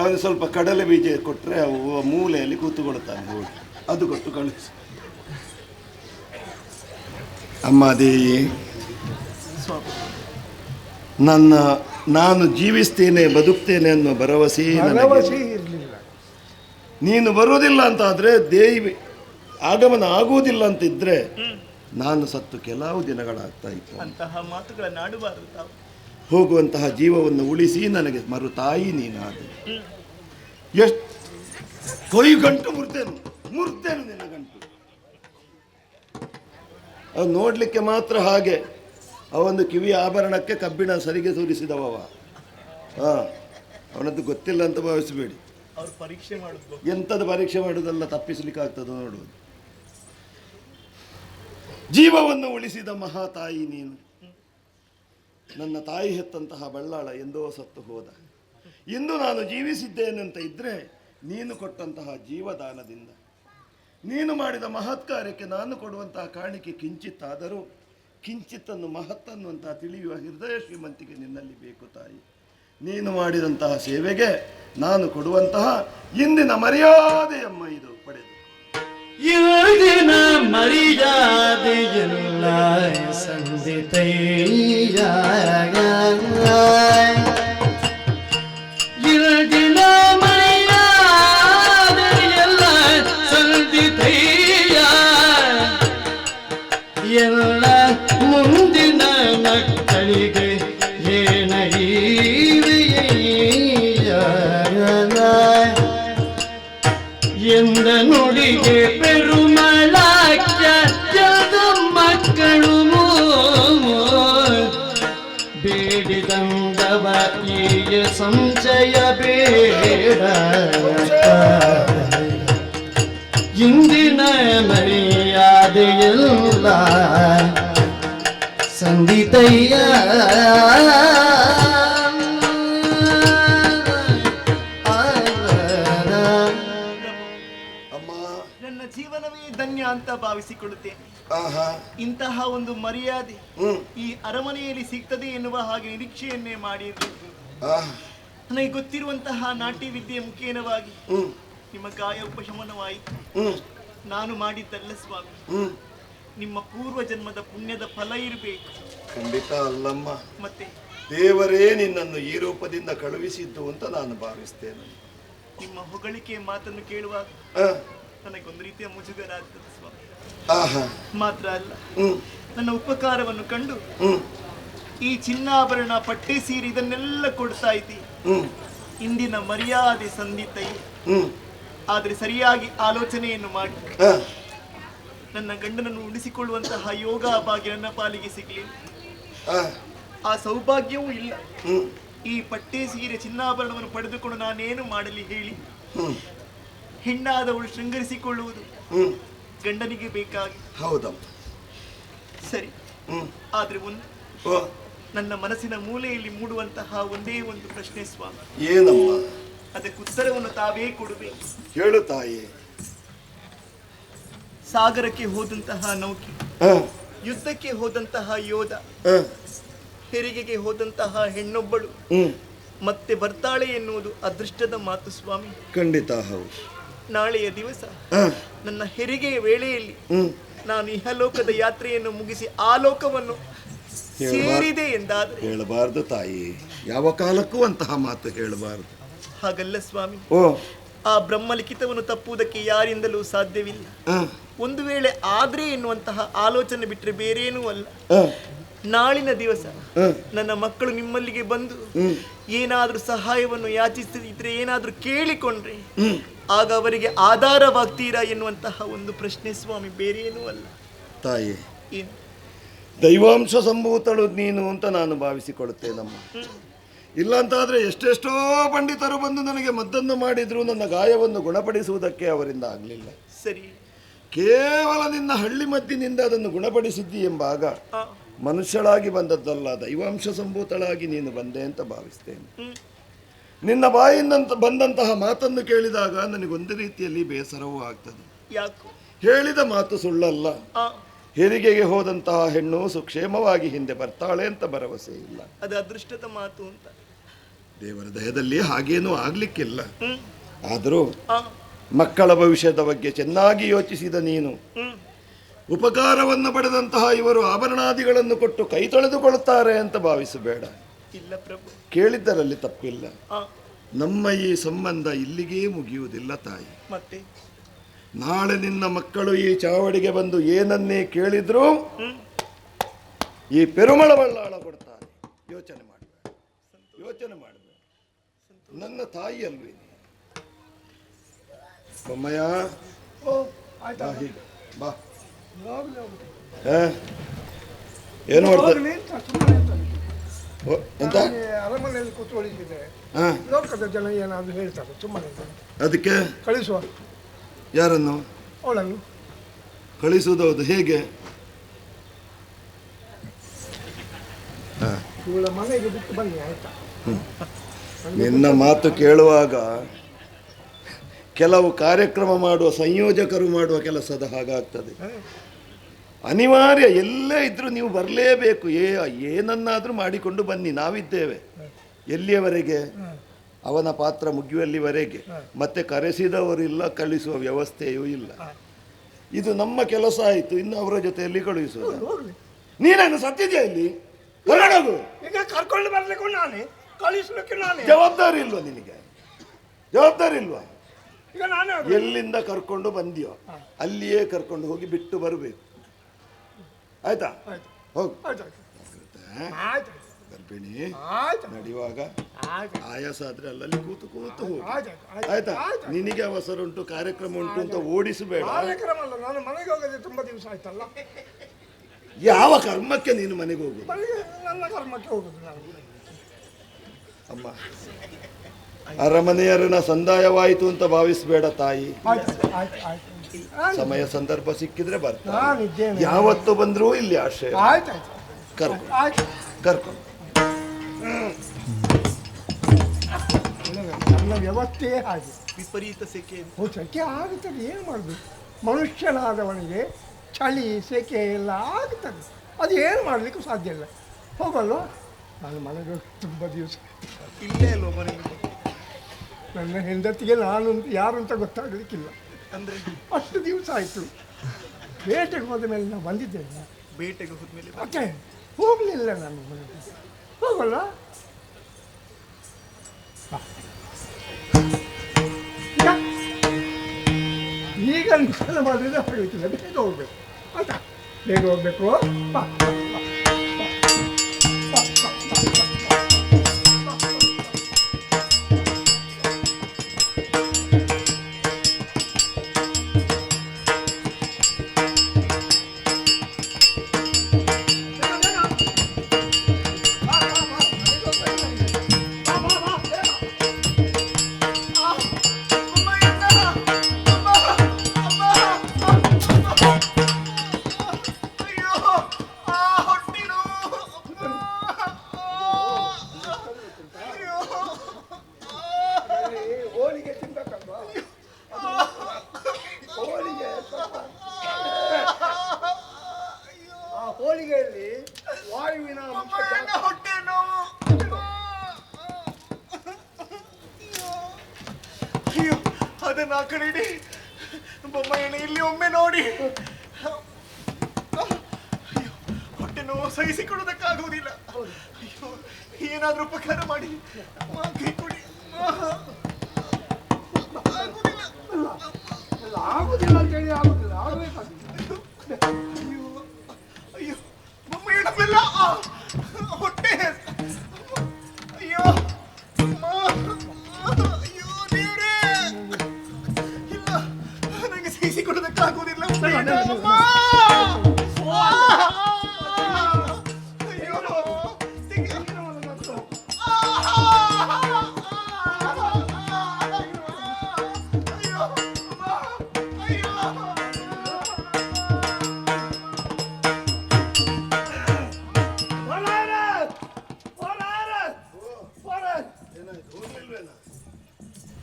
ಅವನು ಸ್ವಲ್ಪ ಕಡಲೆ ಬೀಜ ಕೊಟ್ಟರೆ ಅವು ಮೂಲೆಯಲ್ಲಿ ಕೂತುಕೊಳ್ತಾನೆ. ಹೋಗಿ ಅದು ಕೊಟ್ಟು ಕಳಿಸಿ. ಅಮ್ಮ ದೇವಿ, ನಾನು ಜೀವಿಸ್ತೇನೆ, ಬದುಕ್ತೇನೆ ಅನ್ನೋ ಭರವಸೆ ಇರಲಿಲ್ಲ. ನೀನು ಬರುವುದಿಲ್ಲ ಅಂತ ಆದರೆ, ದೇವಿ ಆಗಮನ ಆಗುವುದಿಲ್ಲ ಅಂತ ಇದ್ರೆ ನಾನು ಸತ್ತು ಕೆಲವು ದಿನಗಳಾಗ್ತಾ ಇತ್ತು. ಅಂತಹ ಮಾತುಗಳನ್ನು ಆಡಬಾರದು ತಾವು. ಹೋಗುವಂತಹ ಜೀವವನ್ನು ಉಳಿಸಿ ನನಗೆ ಮರು ತಾಯಿ ನೀನಾದ. ಎಷ್ಟು ಕೊಯ್ ಗಂಟು ಮುರ್ತೇನು ನಿನ್ನ ಗಂಟು. ಅದು ನೋಡ್ಲಿಕ್ಕೆ ಮಾತ್ರ ಹಾಗೆ. ಅವೊಂದು ಕಿವಿ ಆಭರಣಕ್ಕೆ ಕಬ್ಬಿಣ ಸರಿಗೆ ತೋರಿಸಿದವ. ಅವನದ್ದು ಗೊತ್ತಿಲ್ಲ ಅಂತ ಭಾವಿಸಬೇಡಿ. ಅವ್ರು ಪರೀಕ್ಷೆ ಮಾಡುದು. ಎಂಥದ್ದು ಪರೀಕ್ಷೆ ಮಾಡುವುದಲ್ಲ, ತಪ್ಪಿಸ್ಲಿಕ್ಕೆ ಆಗ್ತದೆ ನೋಡುವುದು. ಜೀವವನ್ನು ಉಳಿಸಿದ ಮಹಾತಾಯಿ ನೀನು. ನನ್ನ ತಾಯಿ ಹೆತ್ತಂತಹ ಬಳ್ಳಾಳ ಎಂದೋ ಸತ್ತು ಹೋದ. ಇಂದು ನಾನು ಜೀವಿಸಿದ್ದೇನೆ ಅಂತ ಇದ್ರೆ ನೀನು ಕೊಟ್ಟಂತಹ ಜೀವದಾನದಿಂದ, ನೀನು ಮಾಡಿದ ಮಹತ್ ಕಾರ್ಯಕ್ಕೆ ನಾನು ಕೊಡುವಂತಹ ಕಾಣಿಕೆ ಕಿಂಚಿತ್ತಾದರೂ ಕಿಂಚಿತ್ತನ್ನು ಮಹತ್ತನ್ನು ಅಂತ ತಿಳಿಯುವ ಹೃದಯ ಶ್ರೀಮಂತಿಗೆ ನಿನ್ನಲ್ಲಿ ಬೇಕು ತಾಯಿ. ನೀನು ಮಾಡಿದಂತಹ ಸೇವೆಗೆ ನಾನು ಕೊಡುವಂತಹ ಇಂದಿನ ಮರ್ಯಾದೆಯಮ್ಮ ಇದು ಪಡೆದು. ಇಂದಿನ ಮರ್ಯಾದೆಯಲ್ಲ ಸಂದಿತೈಯ, ಇಂದಿನ ಮರ್ಯಾದೆಯಲ್ಲ ಸಂದಿತೈಯ, ಎಲ್ಲ ಮುಂದಿನ ಮಕ್ಕಳಿಗೆ ಎಂದ ನುಡಿಗೆ ಪೆರುಮಳಾಖ್ಯದ ಮಕ್ಕಳು ಬೇಡಿದಂದವ ಈ ಸಂಚಯ ಬೇಡ ಇಂದಿನ ಮರ್ಯಾದೆಯಲ್ಲ ಸಂದಿತಯ್ಯ ಅಮ್ಮ ನನ್ನ ಜೀವನವೇ ಧನ್ಯ ಅಂತ ಭಾವಿಸಿಕೊಳ್ಳುತ್ತೇನೆ. ಆಹಾ ಇಂತಹ ಒಂದು ಮರ್ಯಾದೆ ಹ್ಮ್ ಈ ಅರಮನೆಯಲ್ಲಿ ಸಿಗ್ತದೆ ಎನ್ನುವ ಹಾಗೆ ನಿರೀಕ್ಷೆಯನ್ನೇ ಮಾಡಿರಲಿಲ್ಲ. ಆಹ್ ನನಗೆ ಗೊತ್ತಿರುವಂತಹ ನಾಟ್ಯ ವಿದ್ಯೆಯ ಮುಖೇನವಾಗಿ ಹ್ಮ್ ನಿಮ್ಮ ಗಾಯ ಉಪಶಮನವಾಯಿತು. ಹ್ಮ್ ನಾನು ಮಾಡಿದ್ದಲ್ಲ ಸ್ವಾಮಿ, ಹ್ಮ್ ನಿಮ್ಮ ಪೂರ್ವ ಜನ್ಮದ ಪುಣ್ಯದ ಫಲ ಇರಬೇಕು. ಖಂಡಿತ ಅಲ್ಲಮ್ಮ, ಮತ್ತೆ ದೇವರೇ ನಿನ್ನನ್ನು ಈ ರೂಪದಿಂದ ಕಳುಹಿಸಿದ್ದು ಅಂತ ನಾನು ಭಾವಿಸ್ತೇನೆ. ನಿಮ್ಮ ಹೊಗಳಿಕೆಯ ಮಾತನ್ನು ಕೇಳುವಾಗ ಆ, ನನಗೊಂದು ರೀತಿಯ ಮುಜುಗರ ಆಗ್ತದೆ ಸ್ವಾಮಿ. ಆಹಾ ಮಾತ್ರ ಅಲ್ಲ, ಹ್ಮ್ ನನ್ನ ಉಪಕಾರವನ್ನು ಕಂಡು ಹ್ಮ್ ಈ ಚಿನ್ನಾಭರಣ ಪಟ್ಟೆ ಸೀರೆ ಇದನ್ನೆಲ್ಲ ಕೊಡ್ತಾ ಇದ್ದಿ. ಹ್ಮ್ ಇಂದಿನ ಮರ್ಯಾದೆ ಸಂದಿತೈ, ಹ್ಮ್ ಆದರೆ ಸರಿಯಾಗಿ ಆಲೋಚನೆಯನ್ನು ಮಾಡಿ ಆ, ನನ್ನ ಗಂಡನನ್ನು ಉಳಿಸಿಕೊಳ್ಳುವಂತಹ ಯೋಗ ಭಾಗ್ಯ ನನ್ನ ಪಾಲಿಗೆ ಸಿಗಲಿಲ್ಲ. ಆ, ಆ ಸೌಭಾಗ್ಯವೂ ಇಲ್ಲ. ಹ್ಮ್ ಈ ಪಟ್ಟೆ ಸೀರೆ ಚಿನ್ನಾಭರಣವನ್ನು ಪಡೆದುಕೊಂಡು ನಾನೇನು ಮಾಡಲಿ ಹೇಳಿ? ಹ್ಮ್ ಹೆಣ್ಣಾದವಳು ಶೃಂಗರಿಸಿಕೊಳ್ಳುವುದು ಹ್ಮ್ ಗಂಡನಿಗೆ ಬೇಕಾಗಿ. ಹೌದಮ್ಮ. ಸರಿ, ಹ್ಮ್ ಆದ್ರೆ ಒಂದು ಓ ನನ್ನ ಮನಸ್ಸಿನ ಮೂಲೆಯಲ್ಲಿ ಮೂಡುವಂತಹ ಒಂದೇ ಒಂದು ಪ್ರಶ್ನೆ ಸ್ವಾಮಿ, ಏನಮ್ಮ? ಅದಕ್ಕೆ ಉತ್ತರವನ್ನು ತಾವೇ ಕೊಡಬೇಕು. ಹೇಳು ತಾಯಿ. ಸಾಗರಕ್ಕೆ ಹೋದಂತಹ ನೌಕೆ, ಆ, ಯುದ್ಧಕ್ಕೆ ಹೋದಂತಹ ಯೋಧ, ಆ, ಹೆರಿಗೆಗೆ ಹೋದಂತಹ ಹೆಣ್ಣೊಬ್ಬಳು ಹ್ಮ್ ಮತ್ತೆ ಬರ್ತಾಳೆ ಎನ್ನುವುದು ಅದೃಷ್ಟದ ಮಾತು ಸ್ವಾಮಿ. ಖಂಡಿತ ಹೌದು. ನಾಳೆಯ ದಿವಸ ಆ, ನನ್ನ ಹೆರಿಗೆಯ ವೇಳೆಯಲ್ಲಿ ಹ್ಮ್ ನಾನು ಇಹಲೋಕದ ಯಾತ್ರೆಯನ್ನು ಮುಗಿಸಿ ಆ ಲೋಕವನ್ನು ಸೇರಿದೆ ಎಂದಾದರೆ ಹೇಳಬಾರ್ದು ತಾಯಿ, ಯಾವ ಕಾಲಕ್ಕೂ ಅಂತಹ ಮಾತು ಹೇಳಬಾರ್ದು. ಹಾಗಲ್ಲ ಸ್ವಾಮಿ, ಓ ಆ ಬ್ರಹ್ಮಲಿಖಿತವನ್ನು ತಪ್ಪುವುದಕ್ಕೆ ಯಾರಿಂದಲೂ ಸಾಧ್ಯವಿಲ್ಲ. ಆ, ಒಂದು ವೇಳೆ ಆದ್ರೆ ಎನ್ನುವಂತಹ ಆಲೋಚನೆ ಬಿಟ್ಟರೆ ಬೇರೇನೂ ಅಲ್ಲ. ಆ, ನಾಳಿನ ದಿವಸ ಆ, ನನ್ನ ಮಕ್ಕಳು ನಿಮ್ಮಲ್ಲಿಗೆ ಬಂದು ಹ್ಮ್ ಏನಾದ್ರೂ ಸಹಾಯವನ್ನು ಯಾಚಿಸಿದ್ರೆ, ಏನಾದ್ರೂ ಕೇಳಿಕೊಂಡ್ರೆ ಹ್ಮ್ ಆಗ ಅವರಿಗೆ ಆಧಾರವಾಗ್ತೀರಾ ಎನ್ನುವಂತಹ ಒಂದು ಪ್ರಶ್ನೆ ಸ್ವಾಮಿ, ಬೇರೇನೂ ಅಲ್ಲ. ತಾಯಿ, ಏನು? ದೈವಾಂಶ ಸಂಭೂತಳು ನೀನು ಅಂತ ನಾನು ಭಾವಿಸಿಕೊಳ್ಳುತ್ತೇನಮ್ಮ. ಇಲ್ಲಾಂತಾದ್ರೆ ಎಷ್ಟೆಷ್ಟೋ ಪಂಡಿತರು ಬಂದು ನನಗೆ ಮದ್ದನ್ನು ಮಾಡಿದ್ರು, ನನ್ನ ಗಾಯವನ್ನು ಗುಣಪಡಿಸುವುದಕ್ಕೆ ಅವರಿಂದ ಆಗಲಿಲ್ಲ. ಸರಿ, ಕೇವಲ ನಿನ್ನ ಹಳ್ಳಿ ಮದ್ದಿನಿಂದ ಅದನ್ನು ಗುಣಪಡಿಸಿದ್ದಿ ಎಂಬಾಗ ಆ, ಮನುಷ್ಯಳಾಗಿ ಬಂದದ್ದಲ್ಲ, ದೈವಾಂಶ ಸಂಭೂತಳಾಗಿ ನೀನು ಬಂದೆ ಅಂತ ಭಾವಿಸ್ತೇನೆ. ಹ್ಮ್, ನಿನ್ನ ಬಾಯಿಂದ ಬಂದಂತಹ ಮಾತನ್ನು ಕೇಳಿದಾಗ ನನಗೊಂದು ರೀತಿಯಲ್ಲಿ ಬೇಸರವೂ ಆಗ್ತದೆ. ಯಾಕೋ? ಹೇಳಿದ ಮಾತು ಸುಳ್ಳಲ್ಲ. ಆ, ಹೆರಿಗೆಗೆ ಹೋದಂತಹ ಹೆಣ್ಣು ಸುಕ್ಷೇಮವಾಗಿ ಹಿಂದೆ ಬರ್ತಾಳೆ ಅಂತ ಭರವಸೆ ಇಲ್ಲ. ಅದು ಅದೃಷ್ಟದ ಮಾತು ಅಂತ. ದೇವರ ದಯದಲ್ಲಿ ಹಾಗೇನೂ ಆಗ್ಲಿಕ್ಕಿಲ್ಲ. ಹ್ಮ್, ಆದರೂ ಆ, ಮಕ್ಕಳ ಭವಿಷ್ಯದ ಬಗ್ಗೆ ಚೆನ್ನಾಗಿ ಯೋಚಿಸಿದ ನೀನು, ಹ್ಮ್, ಉಪಕಾರವನ್ನು ಪಡೆದಂತಹ ಇವರು ಆಭರಣಾದಿಗಳನ್ನು ಕೊಟ್ಟು ಕೈ ತೊಳೆದುಕೊಳ್ಳುತ್ತಾರೆ ಅಂತ ಭಾವಿಸಬೇಡ. ಇಲ್ಲ ಪ್ರಭು. ಕೇಳಿದ್ದರಲ್ಲಿ ತಪ್ಪಿಲ್ಲ. ಆ, ನಮ್ಮ ಈ ಸಂಬಂಧ ಇಲ್ಲಿಗೇ ಮುಗಿಯುವುದಿಲ್ಲ ತಾಯಿ. ಮತ್ತೆ ನಾಳೆ ನಿನ್ನ ಮಕ್ಕಳು ಈ ಚಾವಡಿಗೆ ಬಂದು ಏನನ್ನೇ ಕೇಳಿದ್ರು ಹ್ಮ್, ಈ ಪೆರುಮಳ ಬಳ್ಳಾಳ ಕೊಡ್ತಾರೆ. ಯೋಚನೆ ಮಾಡಬೇಡ, ಯೋಚನೆ ಮಾಡಬೇಡ. ನನ್ನ ತಾಯಿ ಅಲ್ವೇ ನೀ? ಬೊಮ್ಮಯ್ಯ, ಓ ಆಯ್ತಾ? ಬಾ ಹೀಗೆ ಬಾ. ಹೋಗ್ಲಿ, ಹೋಗ್ಲಿ. ಆ? ಏನು ಮಾಡ್ತಾರೆ? ಹೋಗ್ಲಿ ಅಂತ ಸುಮ್ಮನೆ ಇರ್ತಾನೆ. ಓ, ಎಂತ? ನಾನು ಅರಮನೆಯಲ್ಲಿ ಕೂತ್ಕೊಂಡಿದ್ದೆ, ಆ, ಲೋಕದ ಜನ ಏನಾದರೂ ಹೇಳ್ತಾರೆ, ಸುಮ್ಮನೆ ಇರ್ತಾನೆ. ಅದಕ್ಕೆ ಕಳಿಸುವ ಯಾರನ್ನು ಅವಳನ್ನು. ಕಳಿಸುವುದು ಹೇಗೆ? ಇವಳ ಮನೆಗೆ ಬಿಟ್ಟು ಬನ್ನಿ ಆಯ್ತಾ? ನಿನ್ನ ಮಾತು ಕೇಳುವಾಗ ಕೆಲವು ಕಾರ್ಯಕ್ರಮ ಮಾಡುವ ಸಂಯೋಜಕರು ಮಾಡುವ ಕೆಲಸದ ಹಾಗಾಗ್ತದೆ. ಅನಿವಾರ್ಯ, ಎಲ್ಲೇ ಇದ್ರೂ ನೀವು ಬರಲೇಬೇಕು. ಏನನ್ನಾದರೂ ಮಾಡಿಕೊಂಡು ಬನ್ನಿ, ನಾವಿದ್ದೇವೆ. ಎಲ್ಲಿಯವರೆಗೆ? ಅವನ ಪಾತ್ರ ಮುಗಿಯುವಲ್ಲಿವರೆಗೆ. ಮತ್ತೆ ಕರೆಸಿದವರಿಲ್ಲ, ಕಳಿಸುವ ವ್ಯವಸ್ಥೆಯೂ ಇಲ್ಲ. ಇದು ನಮ್ಮ ಕೆಲಸ ಆಯಿತು, ಇನ್ನು ಅವರ ಜೊತೆಯಲ್ಲಿ ಕಳುಹಿಸುವುದು. ಹೋಗ್ಲಿ. ನೀನೇನು ಸತ್ತಿದೆಯಾ ಇಲ್ಲಿ? ಹೊರಡೋಗು. ಈಗ ಕರ್ಕೊಂಡು ಬರ್ಲಿಕ್ಕೂ ನಾನೇ, ಕಳಿಸ್ಲಿಕ್ಕೆ ನಾನೇ. ಜವಾಬ್ದಾರಿ ಇಲ್ವಾ ನಿನಗೆ? ಜವಾಬ್ದಾರಿ ಇಲ್ವಾ? ಈಗ ನಾನೇ ಎಲ್ಲಿಂದ ಕರ್ಕೊಂಡು ಬಂದಿಯೋ ಅಲ್ಲಿಯೇ ಕರ್ಕೊಂಡು ಹೋಗಿ ಬಿಟ್ಟು ಬರಬೇಕು. ಆಯ್ತಾ? ಆಯ್ತು ಹೋಗು. ಆಯ್ತು ಆಯ್ತು ಗರ್ಭಿಣಿ ಆಯ್ತು ನಡೆಯುವಾಗ ಆಯ್ತು ಆಯಾಸ ಆದ್ರೆ ಅಲ್ಲಲ್ಲಿ ಕೂತು ಕೂತು ಹೋಗು. ಆಯ್ತು ಆಯ್ತಾ? ಆಯ್ತು. ನಿನಗೆ ಅವಸರ ಉಂಟು, ಕಾರ್ಯಕ್ರಮ ಉಂಟು ಅಂತ ಓಡಿಸಬೇಡ. ಕಾರ್ಯಕ್ರಮ ಅಲ್ಲ, ನಾನು ಮನೆಗೆ ಹೋಗದೆ ತುಂಬಾ ದಿವಸ ಆಯ್ತಲ್ಲ. ಯಾವ ಕರ್ಮಕ್ಕೆ ನೀನು ಮನೆಗೆ ಹೋಗುದು? ಮನೆಗೆ ನನ್ನ ಕರ್ಮಕ್ಕೆ ಹೋಗುದು ನಾನು. ಅಮ್ಮ, ಅರಮನೆಯರನ ಸಂದಾಯವಾಯಿತು ಅಂತ ಭಾವಿಸಬೇಡ ತಾಯಿ. ಆಯ್ತು ಆಯ್ತು ಆಯ್ತು ಸಮಯ ಸಂದರ್ಭ ಸಿಕ್ಕಿದ್ರೆ ಬರ್ತಾರೆ. ನಾನಿದ್ದೇನೆ. ಯಾವತ್ತು ಬಂದರೂ ಇಲ್ಲಿ ಆಶ್ರಯ. ಆಯ್ತು ಆಯ್ತು ಕರ್ಕೊಂಡು ಆಯ್ತು. ಕರ್ಕೊಂಡು ನನ್ನ ವ್ಯವಸ್ಥೆಯೇ ಹಾಗೆ. ವಿಪರೀತ ಸೆಕೆ. ಸೆಕೆ ಆಗುತ್ತದೆ, ಏನು ಮಾಡೋದು? ಮನುಷ್ಯನಾದವನಿಗೆ ಚಳಿ ಸೆಕೆ ಎಲ್ಲ ಆಗುತ್ತದೆ, ಅದು ಏನು ಮಾಡಲಿಕ್ಕೂ ಸಾಧ್ಯ ಇಲ್ಲ. ಹೋಗಲ್ವ? ನಾನು ಮನೆಗೆ ತುಂಬ ದಿವಸ ಇಲ್ಲೇ ಅಲ್ವ ಮನೆಗೆ? ನನ್ನ ಹೆಂಡತಿಗೆ ನಾನು ಯಾರು ಅಂತ ಗೊತ್ತಾಗಲಿಕ್ಕಿಲ್ಲ. ಅಂದ್ರೆ ಅಷ್ಟು ದಿವಸ ಆಯಿತು. ಬೇಟೆಗೆ ಹೋದ ಮೇಲೆ ನಾನು ಬಂದಿದ್ದೇನೆ. ಬೇಟೆಗೆ ಹೋದ್ಮೇಲೆ ಮತ್ತೆ ಹೋಗಲಿಲ್ಲ ನಾನು ಮನೆಗೆ. ಹೋಗಲ್ಲ? ಈಗ ನಿಧಾನ ಮಾಡಿದ್ರೆ ಹೋಗ್ಲಿಕ್ಕಿಲ್ಲ, ಬೇಗ ಹೋಗ್ಬೇಕು. ಆಯ್ತಾ? ಬೇಗ ಹೋಗ್ಬೇಕು. ಬಾ ಹೋಳಿಗೆ ತಿನ್ಬೇಕಲ್ವಾ? ಹೋಳಿಗೆ ಆ ಹೋಳಿಗೆಯಲ್ಲಿ ವಾಯುವಿನ ಅಂಶ ಜಾಸ್ತಿ. ಹೊಟ್ಟೆ ನೋವು. ಅಯ್ಯೋ ಅದನ್ನ ಆ ಕಡೆ ಇಡಿ. ಬೊಮ್ಮಯ್ಯನ ಇಲ್ಲಿ ಒಮ್ಮೆ ನೋಡಿ. ಅಯ್ಯೋ ಹೊಟ್ಟೆ ನೋವು ಸಹಿಸಿಕೊಳ್ಳುವುದಕ್ಕಾಗುವುದಿಲ್ಲ. ಅಯ್ಯೋ ಏನಾದ್ರೂ ಉಪಕಾರ ಮಾಡಿ ಕೈ ಕೊಡಿ. ಆಗುದಿಲ್ಲ ಅಂತೇಳಿ ಆಗುದಿಲ್ಲ, ಆಗಬೇಕಾಗಿಲ್ಲ. ಅಯ್ಯೋ ಅಯ್ಯೋ ಬೊಮ್ಮಯ್ಯನ ಬೆಲ್ಲ. ಹೊಟ್ಟೆ. ಅಯ್ಯೋ ಅಮ್ಮ. ಅಯ್ಯೋ ದೇವ್ರೇ. ಇಲ್ಲ ನನಗೆ ಸಹಿಸಿಕೊಳ್ಳುವುದಕ್ಕಾಗುವುದಿಲ್ಲ. ಅಮ್ಮ. ಅಯ್ಯೋ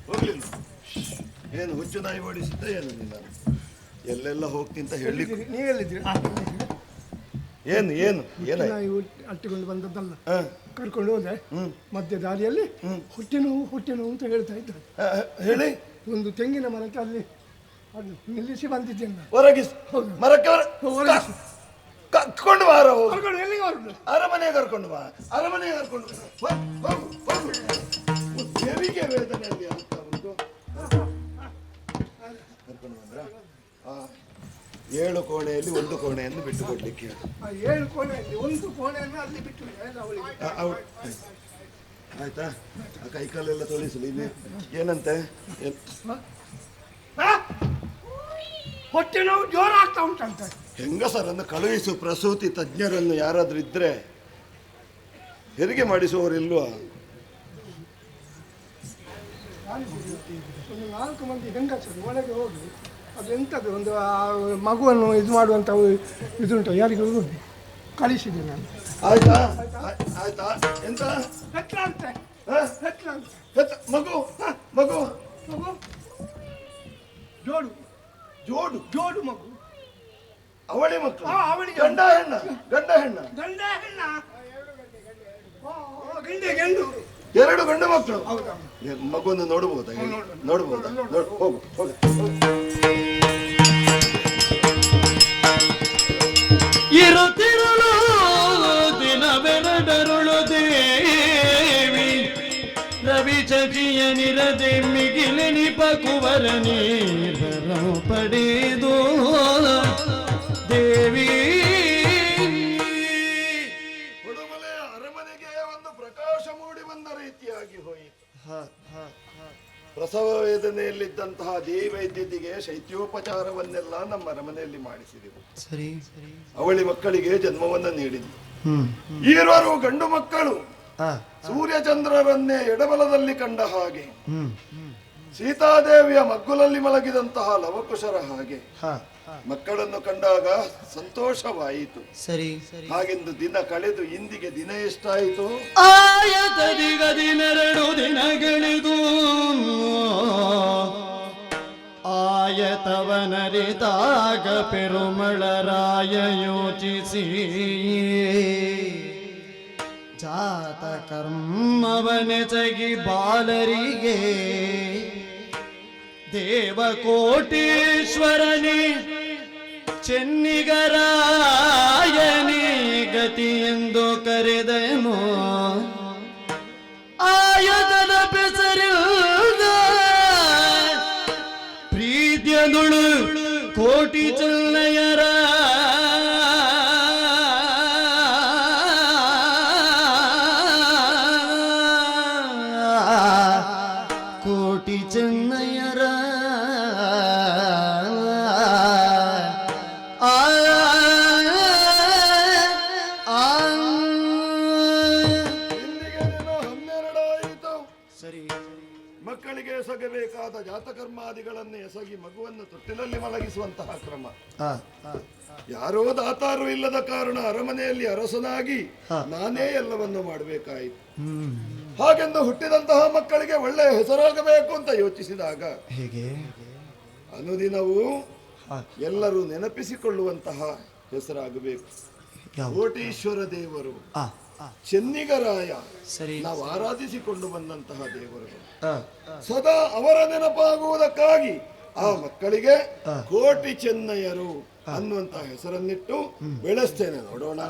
ಹೋಗ್ಲಿಲ್ಲ. ಏನು ಹುಚ್ಚು ನಾಯಿ ಓಡಿಸಿದ್ದ ಏನು ನೀನು? ಎಲ್ಲೆಲ್ಲ ಹೋಗ್ತಿ ಅಂತ ಹೇಳಿ. ನೀವೆಲ್ಲಿದ್ದೀರಿ? ಏನು ಏನು ಏನಾಯ್ತು? ನಾವು ಅಟ್ಟಿಕೊಂಡು ಬಂದದ್ದಲ್ಲ, ಹ. ಕರ್ಕೊಂಡು ಹೋದೆ. ಮಧ್ಯ ದಾರಿಯಲ್ಲಿ ಹೊಟ್ಟೆ ನೋವು ಅಂತ ಹೇಳ್ತಾ ಇದ್ದಾರೆ. ಹೇಳಿ. ಒಂದು ತೆಂಗಿನ ಮರಕ್ಕೆ ಅಲ್ಲಿ ಅದು ನಿಲ್ಲಿಸಿ ಬಂದಿದ್ದೇನೆ ನಾನು. ಹೊರಗಿಸ್ ಹೌದು. ಮರಕ್ಕೆ ಹೊರಗಿಸಿ. ಕರ್ಕೊಂಡು ಬಾರ. ಹೋಗು. ಕರ್ಕೊಂಡು ಎಲ್ಲಿಗೆ ಹೊರಡು? ಅರಮನೆಗೆ ಕರ್ಕೊಂಡು ಬಾ. ಅರಮನೆಗೆ ಕರ್ಕೊಂಡು ಬಾ. ಹೋಗು, ಹೋಗು. ಹೆರಿಗೆ ವೇದನೆಯಲ್ಲಿ ಆಗ್ತಾ ಉಂಟು. ಕರ್ಕೊಂಡು ಬಂದ್ರ? 7 ಕೋಣೆಯಲ್ಲಿ 1 ಕೋಣೆಯನ್ನು ಬಿಟ್ಟು ಕೊಡ್ಲಿಕ್ಕೆ ಹೇಳು. ಆ 7 ಕೋಣೆಯಲ್ಲಿ 1 ಕೋಣೆಯನ್ನು ಅಲ್ಲಿ ಬಿಟ್ಟು ಅವಳಿಗೆ. ಆಯ್ತಾ? ಆ ಕೈಕಾಲೆಲ್ಲ ತೊಳಿಸಲಿ. ಏನಂತೆ? ಹೊಟ್ಟೆ ನೋವು ಜೋರ ಆಗ್ತಾ ಉಂಟಂತ. ಹೆಂಗಸರನ್ನು ಕಳುಹಿಸು. ಪ್ರಸೂತಿ ತಜ್ಞರನ್ನು ಯಾರಾದ್ರೂ ಇದ್ರೆ ಹೆರಿಗೆ ಮಾಡಿಸುವವರಿಲ್ವಾ? ಒಂದು 4 ಮಂದಿ ಹೆಂಗಸರು ಒಳಗೆ ಹೋಗಿ ಅದು ಎಂಥದ್ದು ಒಂದು ಮಗುವನ್ನು ಇದು ಮಾಡುವಂಥ ಇದುಂಟು, ಯಾರಿಗೂ ಕಳಿಸಿದೆ ನಾನು. ಆಯ್ತಾ? ಆಯ್ತಾ? ಎಂತ ಹೆತ್ಲಾಂತೆ ಮಗು ಮಗು ಮಗು ಜೋಡು ಜೋಡು ಜೋಡು ಮಗು. ಅವಳಿ ಮಕ್ಕಳು? ಅವಳಿಗೆ ಗಂಡ ಹೆಣ್ಣ? ಗಂಡ ಹೆಣ್ಣ? ಗಂಡ ಹೆಣ್ಣ? ಗಂಡೆ ಗಂಡು. 2 ಗಂಡು ಮಕ್ಕಳು. ಹೌದಾ? ಮಗುವನ್ನು ನೋಡಬಹುದಾ? ನೋಡಬಹುದಾ? ಹೋಗು ಹೋಗು. ಇರುತ್ತಿರಲು ದಿನವೆರಡರುಳು ದೇವಿ ರವಿ ಚಜಿಯ ನಿರದೆ ಮಿಗಿಲೆನಿಪ ಕುವರ ನೀರ ಪಡೆದು ದೇವಿ. ಉಡುಮಲೆಯ ಅರಮನೆಗೆ ಒಂದು ಪ್ರಕಾಶ ಮೂಡಿ ಬಂದ ರೀತಿಯಾಗಿ ಹೋಯಿತು. ಪ್ರಸವ ವೇದನೆಯಲ್ಲಿದ್ದಂತಹ ದೇವೈದ್ಯತಿಗೆ ಶೈತ್ಯೋಪಚಾರವನ್ನೆಲ್ಲ ನಮ್ಮ ಅರಮನೆಯಲ್ಲಿ ಮಾಡಿಸಿದೆವು. ಸರಿ ಅವಳಿ ಮಕ್ಕಳಿಗೆ ಜನ್ಮವನ್ನು ನೀಡಿದ್ದು. 2 ಗಂಡು ಮಕ್ಕಳು ಸೂರ್ಯಚಂದ್ರರನ್ನೇ ಎಡಬಲದಲ್ಲಿ ಕಂಡ ಹಾಗೆ, ಸೀತಾದೇವಿಯ ಮಗ್ಗುಲಲ್ಲಿ ಮಲಗಿದಂತಹ ಲವಕುಶರ ಹಾಗೆ ಮಕ್ಕಳನ್ನು ಕಂಡಾಗ ಸಂತೋಷವಾಯಿತು. ಸರಿ ಹಾಗೆಂದು ದಿನ ಕಳೆದು ಇಂದಿಗೆ ದಿನ ಎಷ್ಟಾಯಿತು? ಆಯತದಿಗ ದಿನೆರಡು ದಿನಗಳಿದು ಆಯತವನರಿದಾಗ ಪೆರುಮಳರಾಯ ಯೋಚಿಸಿ ಜಾತ ಕರ್ಮವನೆಸಗಿ ಬಾಲರಿಗೆ ದೇವಕೋಟೀಶ್ವರನೇ ಚೆನ್ನಿಗರಾಯನೇ ಗತಿ ಎಂದು ಕರೆದನು. ಆಯತದ ಬೆಸರಿಲ್ದ ಪ್ರೀತಿಯದುಳು ಕೋಟಿ ಚೆನ್ನಯರ ಕೋಟಿ ಚೆನ್ನಯರ ಇಂದಿಗೆ ದಿನ 12 ಆಯಿತು. ಸರಿ ಮಕ್ಕಳಿಗೆ ಎಸಗಬೇಕಾದ ಜಾತಕರ್ಮಾದಿಗಳನ್ನು ಎಸಗಿ ಮಗುವನ್ನು ತೊಟ್ಟಿಲಲ್ಲಿ ಮಲಗಿಸುವಂತಹ ಕ್ರಮ. ಯಾರೋ ದಾತಾರು ಇಲ್ಲದ ಕಾರಣ ಅರಮನೆಯಲ್ಲಿ ಅರಸನಾಗಿ ನಾನೇ ಎಲ್ಲವನ್ನು ಮಾಡಬೇಕಾಯಿತು. ಹಾಗೆಂದು ಹುಟ್ಟಿದಂತಹ ಮಕ್ಕಳಿಗೆ ಒಳ್ಳೆಯ ಹೆಸರಾಗಬೇಕು ಅಂತ ಯೋಚಿಸಿದಾಗ ಹೇಗೆ ಅನುದಿನವೂ ಎಲ್ಲರೂ ನೆನಪಿಸಿಕೊಳ್ಳುವಂತಹ ಹೆಸರಾಗಬೇಕು. ಕೋಟೀಶ್ವರ ದೇವರು, ಚೆನ್ನಿಗರಾಯ, ಸರಿ ನಾವು ಆರಾಧಿಸಿಕೊಂಡು ಬಂದಂತಹ ದೇವರು, ಸದಾ ಅವರ ನೆನಪಾಗುವುದಕ್ಕಾಗಿ ಆ ಮಕ್ಕಳಿಗೆ ಕೋಟಿ ಚೆನ್ನಯ್ಯರು ಅನ್ನುವಂತಹ ಹೆಸರನ್ನಿಟ್ಟು ಬೆಳೆಸ್ತೇನೆ. ನೋಡೋಣ.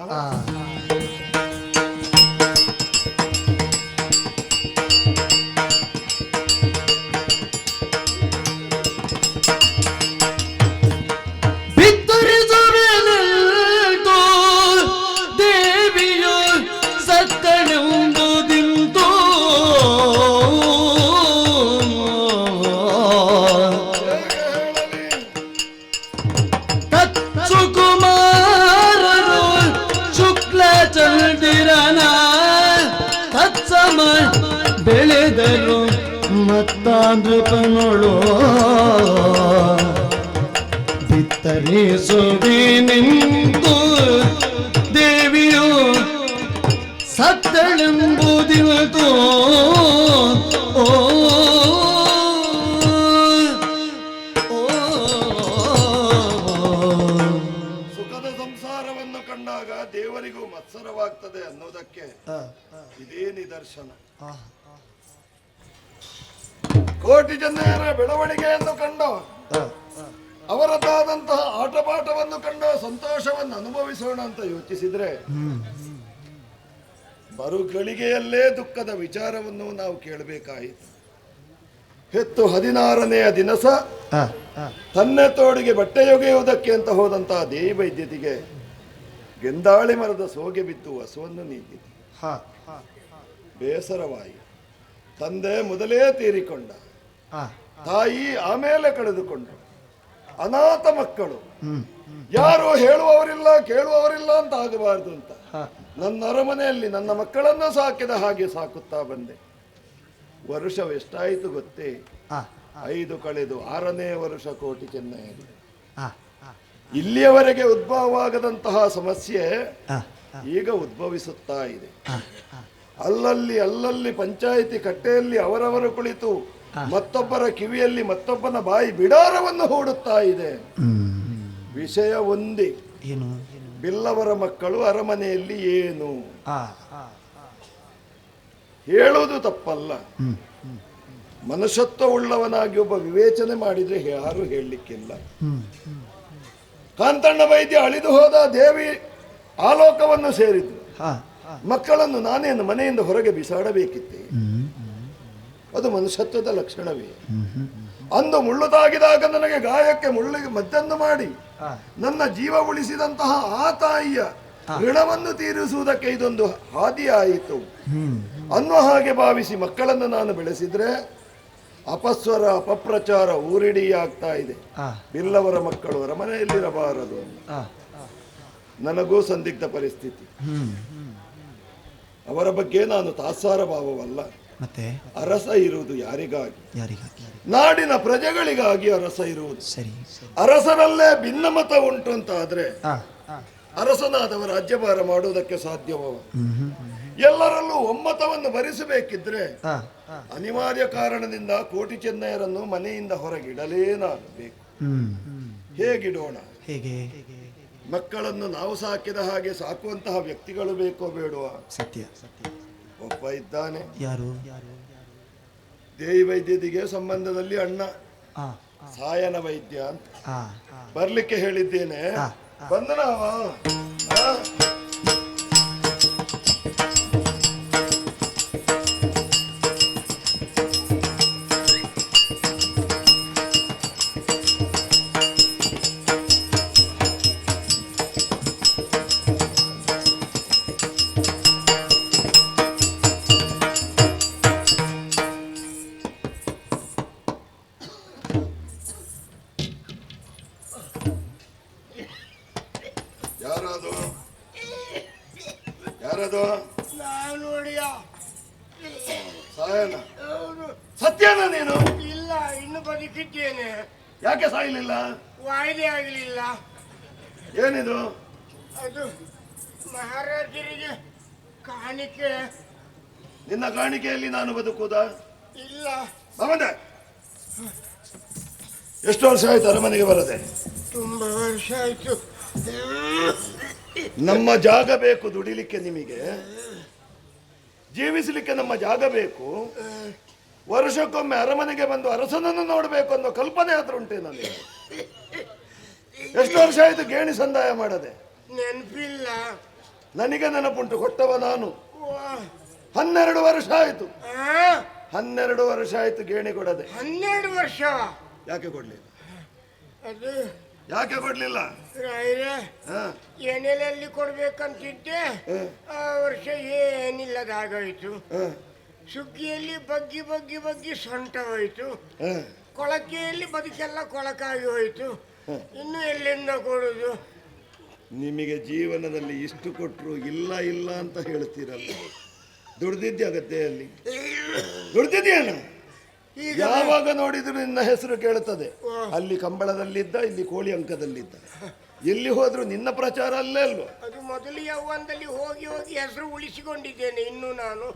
ದೇವಿಯು ಸತ್ತನೆಂಬುದಿಂತು ಸುಕುಮಾರನು ಶುಕ್ಲ ಚಂದಿರನ ತತ್ಸಮ ಬೆಳೆದರು ಮತ್ತಾಂದ್ರಪನೊಳು ಬಿತ್ತರಿಸುವೆ ನಿಂತು ದೇವಿಯು ಸತ್ತಳೆಂಬುದಿವತು. ಓ ಸುಖದ ಸಂಸಾರವನ್ನು ಕಂಡಾಗ ದೇವರಿಗೂ ಮತ್ಸರವಾಗ್ತದೆ ಅನ್ನೋದಕ್ಕೆ ಇದೇ ನಿದರ್ಶನ. ಕೋಟಿ ಜನರ ಬೆಳವಣಿಗೆಯನ್ನು ಕಂಡು ಅವರದ್ದಾದಂತಹ ಆಟಪಾಠವನ್ನು ಕಂಡು ಸಂತೋಷವನ್ನು ಅನುಭವಿಸೋಣ ಅಂತ ಯೋಚಿಸಿದ್ರೆ ಬರು ಗಳಿಗೆಯಲ್ಲೇ ದುಃಖದ ವಿಚಾರವನ್ನು ನಾವು ಕೇಳಬೇಕಾಯಿತು. ಹೆತ್ತು 16ನೆಯ ದಿನಸ ತನ್ನೆ ತೋಡಿಗೆ ಬಟ್ಟೆಯೊಗೆಯುವುದಕ್ಕೆ ಅಂತ ಹೋದಂತಹ ದೇವಿ ವೈದ್ಯತಿಗೆ ಗೆಂದಾಳಿ ಮರದ ಸೋಗೆ ಬಿದ್ದು ಹಸುವನ್ನು ನೀಡಿತು. ಬೇಸರವಾಯಿ. ತಂದೆ ಮೊದಲೇ ತೀರಿಕೊಂಡ, ತಾಯಿ ಆಮೇಲೆ ಕಳೆದುಕೊಂಡರು. ಅನಾಥ ಮಕ್ಕಳು, ಯಾರು ಹೇಳುವವರಿಲ್ಲ ಕೇಳುವವರಿಲ್ಲ ಅಂತ ಆಗಬಾರದು ಅಂತ ನನ್ನ ಅರಮನೆಯಲ್ಲಿ ನನ್ನ ಮಕ್ಕಳನ್ನು ಸಾಕಿದ ಹಾಗೆ ಸಾಕುತ್ತಾ ಬಂದೆ. ವರ್ಷವೆಷ್ಟಾಯಿತು ಗೊತ್ತೇ? 5 ಕಳೆದು 6ನೇ ವರ್ಷ ಕೋಟಿ ಚೆನ್ನೈಯಲ್ಲಿ. ಇಲ್ಲಿಯವರೆಗೆ ಉದ್ಭವವಾಗದಂತಹ ಸಮಸ್ಯೆ ಈಗ ಉದ್ಭವಿಸುತ್ತಾ ಇದೆ. ಅಲ್ಲಲ್ಲಿ ಪಂಚಾಯಿತಿ ಕಟ್ಟೆಯಲ್ಲಿ ಅವರವರು ಕುಳಿತು ಮತ್ತೊಬ್ಬರ ಕಿವಿಯಲ್ಲಿ ಮತ್ತೊಬ್ಬನ ಬಾಯಿ ಬಿಡಾರವನ್ನು ಹೂಡುತ್ತಾ ಇದೆ. ವಿಷಯ ಒಂದೇ, ಬಿಲ್ಲವರ ಮಕ್ಕಳು ಅರಮನೆಯಲ್ಲಿ ಏನು ಹೇಳುವುದು ತಪ್ಪಲ್ಲ. ಮನುಷ್ಯತ್ವ ಉಳ್ಳವನಾಗಿ ಒಬ್ಬ ವಿವೇಚನೆ ಮಾಡಿದ್ರೆ ಯಾರು ಹೇಳಲಿಕ್ಕಿಲ್ಲ. ಕಾಂತಣ್ಣ ವೈದ್ಯ ಅಳಿದು ಹೋದ, ದೇವಿ ಆಲೋಕವನ್ನು ಸೇರಿದ್ರು. ಮಕ್ಕಳನ್ನು ನಾನೇನು ಮನೆಯಿಂದ ಹೊರಗೆ ಬಿಸಾಡಬೇಕಿತ್ತೆ? ಅದು ಮನುಷ್ಯತ್ವದ ಲಕ್ಷಣವೇ? ಅಂದು ಮುಳ್ಳು ತಾಗಿದಾಗ ನನಗೆ ಗಾಯಕ್ಕೆ ಮುಳ್ಳಿಗೆ ಮದ್ದನ್ನು ಮಾಡಿ ನನ್ನ ಜೀವ ಉಳಿಸಿದಂತಹ ಆ ತಾಯಿಯ ಋಣವನ್ನು ತೀರಿಸುವುದಕ್ಕೆ ಇದೊಂದು ಹಾದಿಯಾಯಿತು ಅನ್ನುವ ಹಾಗೆ ಭಾವಿಸಿ ಮಕ್ಕಳನ್ನು ನಾನು ಬೆಳೆಸಿದ್ರೆ ಅಪಸ್ವರ ಅಪಪ್ರಚಾರ ಊರಿಡೀ ಆಗ್ತಾ ಇದೆ. ಬಿಲ್ಲವರ ಮಕ್ಕಳು ಅರಮನೆಯಲ್ಲಿರಬಾರದು. ನನಗೂ ಸಂದಿಗ್ಧ ಪರಿಸ್ಥಿತಿ. ಅವರ ಬಗ್ಗೆ ನಾನು ತಾತ್ಸಾರ ಭಾವವಲ್ಲ. ಮತ್ತೆ ಅರಸ ಇರುವುದು ಯಾರಿಗಾಗಿ? ಯಾರಿಗಾಗಿ? ನಾಡಿನ ಪ್ರಜೆಗಳಿಗಾಗಿ ಅರಸ ಇರುವುದು. ಸರಿ. ಅರಸರಲ್ಲೇ ಭಿನ್ನಮತ ಉಂಟು ಅಂತ ಆದ್ರೆ ಆ, ಅರಸನಾದವ ರಾಜ್ಯಭಾರ ಮಾಡುವುದಕ್ಕೆ ಸಾಧ್ಯವೋ? ಎಲ್ಲರಲ್ಲೂ ಒಮ್ಮತವನ್ನು ಭರಿಸಬೇಕಿದ್ರೆ ಆ, ಅನಿವಾರ್ಯ ಕಾರಣದಿಂದ ಕೋಟಿ ಚೆನ್ನಯ್ಯರನ್ನು ಮನೆಯಿಂದ ಹೊರಗಿಡಲೇನಾಗಬೇಕು. ಹೇಗಿಡೋಣ? ಹೇಗೆ? ಮಕ್ಕಳನ್ನು ನಾವು ಸಾಕಿದ ಹಾಗೆ ಸಾಕುವಂತಹ ವ್ಯಕ್ತಿಗಳು ಬೇಕೋ ಬೇಡವಾ? ಸತ್ಯ. ಒಬ್ಬ ಇದ್ದಾನೆ, ಯಾರು? ದೇವಿ ವೈದ್ಯದಿಗೆ ಸಂಬಂಧದಲ್ಲಿ ಅಣ್ಣ ಆ, ಸಾಯನ ವೈದ್ಯ ಅಂತ ಆ, ಬರ್ಲಿಕ್ಕೆ ಹೇಳಿದ್ದೇನೆ. ಬಂದನ ಅವ? ಆ? ಯಾರದು? ಯಾರದು? ನಾನು ನೋಡಿಯ ಸಾಯನ? ಸತ್ಯನ ನೀನು? ಇಲ್ಲ, ಇನ್ನು ಬದುಕಿದ್ದೇನೆ. ಯಾಕೆ ಸಾಯಲಿಲ್ಲ? ವಾಯ್ದೆ ಆಗಲಿಲ್ಲ. ಏನಿದು? ಅದು ಮಹಾರಾಜರಿಗೆ ಕಾಣಿಕೆ. ನಿನ್ನ ಕಾಣಿಕೆಯಲ್ಲಿ ನಾನು ಬದುಕುವುದಾ? ಇಲ್ಲ. ಬಂದೆ. ಎಷ್ಟು ವರ್ಷ ಆಯ್ತು ಅರಮನೆಗೆ ಬರದೆ? ತುಂಬ ವರ್ಷ ಆಯ್ತು. ನಮ್ಮ ಜಾಗ ಬೇಕು ದುಡಿಲಿಕ್ಕೆ, ನಿಮಗೆ ಜೀವಿಸಲಿಕ್ಕೆ ನಮ್ಮ ಜಾಗ ಬೇಕು. ವರ್ಷಕ್ಕೊಮ್ಮೆ ಅರಮನೆಗೆ ಬಂದು ಅರಸನನ್ನು ನೋಡಬೇಕು ಅನ್ನೋ ಕಲ್ಪನೆ ಆದ್ರೂ ಉಂಟೆ ನನಗೆ. ಎಷ್ಟು ವರ್ಷ ಆಯ್ತು ಗೇಣಿ ಸಂದಾಯ ಮಾಡದೆ? ನೆನಪಿಲ್ಲ. ನನಗೆ ನೆನಪುಂಟು, ಕೊಟ್ಟವ ನಾನು. ಓ, 12 ವರ್ಷ ಆಯ್ತು. ಆ? 12 ವರ್ಷ ಆಯ್ತು ಗೇಣಿ ಕೊಡದೆ. 12 ವರ್ಷ? ಯಾಕೆ ಕೊಡ್ಲಿಲ್ಲ? ಅದು ಯಾಕೆ ಕೊಡ್ಲಿಲ್ಲ? ರಾಯ್ರೆ, ಹ? ಎನೆಲಲ್ಲಿ ಕೊಡ್ಬೇಕಂತಿದ್ದೆ. ಆ ವರ್ಷ ಏನಿಲ್ಲದಾಗೋಯ್ತು. ಹ? ಸುಗ್ಗಿಯಲ್ಲಿ ಬಗ್ಗಿ ಬಗ್ಗಿ ಬಗ್ಗಿ ಸೊಂಟ ಹೋಯ್ತು. ಹ? ಕೊಳಕೆಯಲ್ಲಿ ಬದುಕೆಲ್ಲ ಕೊಳಕಾಗಿ ಹೋಯ್ತು. ಇನ್ನು ಎಲ್ಲಿಂದ ಕೊಡುದು? ನಿಮಗೆ ಜೀವನದಲ್ಲಿ ಇಷ್ಟು ಕೊಟ್ಟರು ಇಲ್ಲ ಇಲ್ಲ ಅಂತ ಹೇಳ್ತೀರಲ್ಲ. ದುಡ್ದಿದ್ಯಾ ಗದ್ದೆಯಲ್ಲಿ? ದುಡ್ದಿದ್ಯೇನು? ಈಗ ಯಾವಾಗ ನೋಡಿದ್ರು ನಿನ್ನ ಹೆಸರು ಕೇಳುತ್ತದೆ. ಅಲ್ಲಿ ಕಂಬಳದಲ್ಲಿದ್ದ, ಇಲ್ಲಿ ಕೋಳಿ ಅಂಕದಲ್ಲಿದ್ದ. ಎಲ್ಲಿ ಹೋದ್ರು ನಿನ್ನ ಪ್ರಚಾರ ಅಲ್ಲೇ ಅಲ್ವಾ? ಅದು ಮೊದಲು ಯೌವನದಲ್ಲಿ ಹೋಗಿ ಹೋಗಿ ಹೆಸರು ಉಳಿಸಿಕೊಂಡಿದ್ದೇನೆ. ಇನ್ನು ನಾನು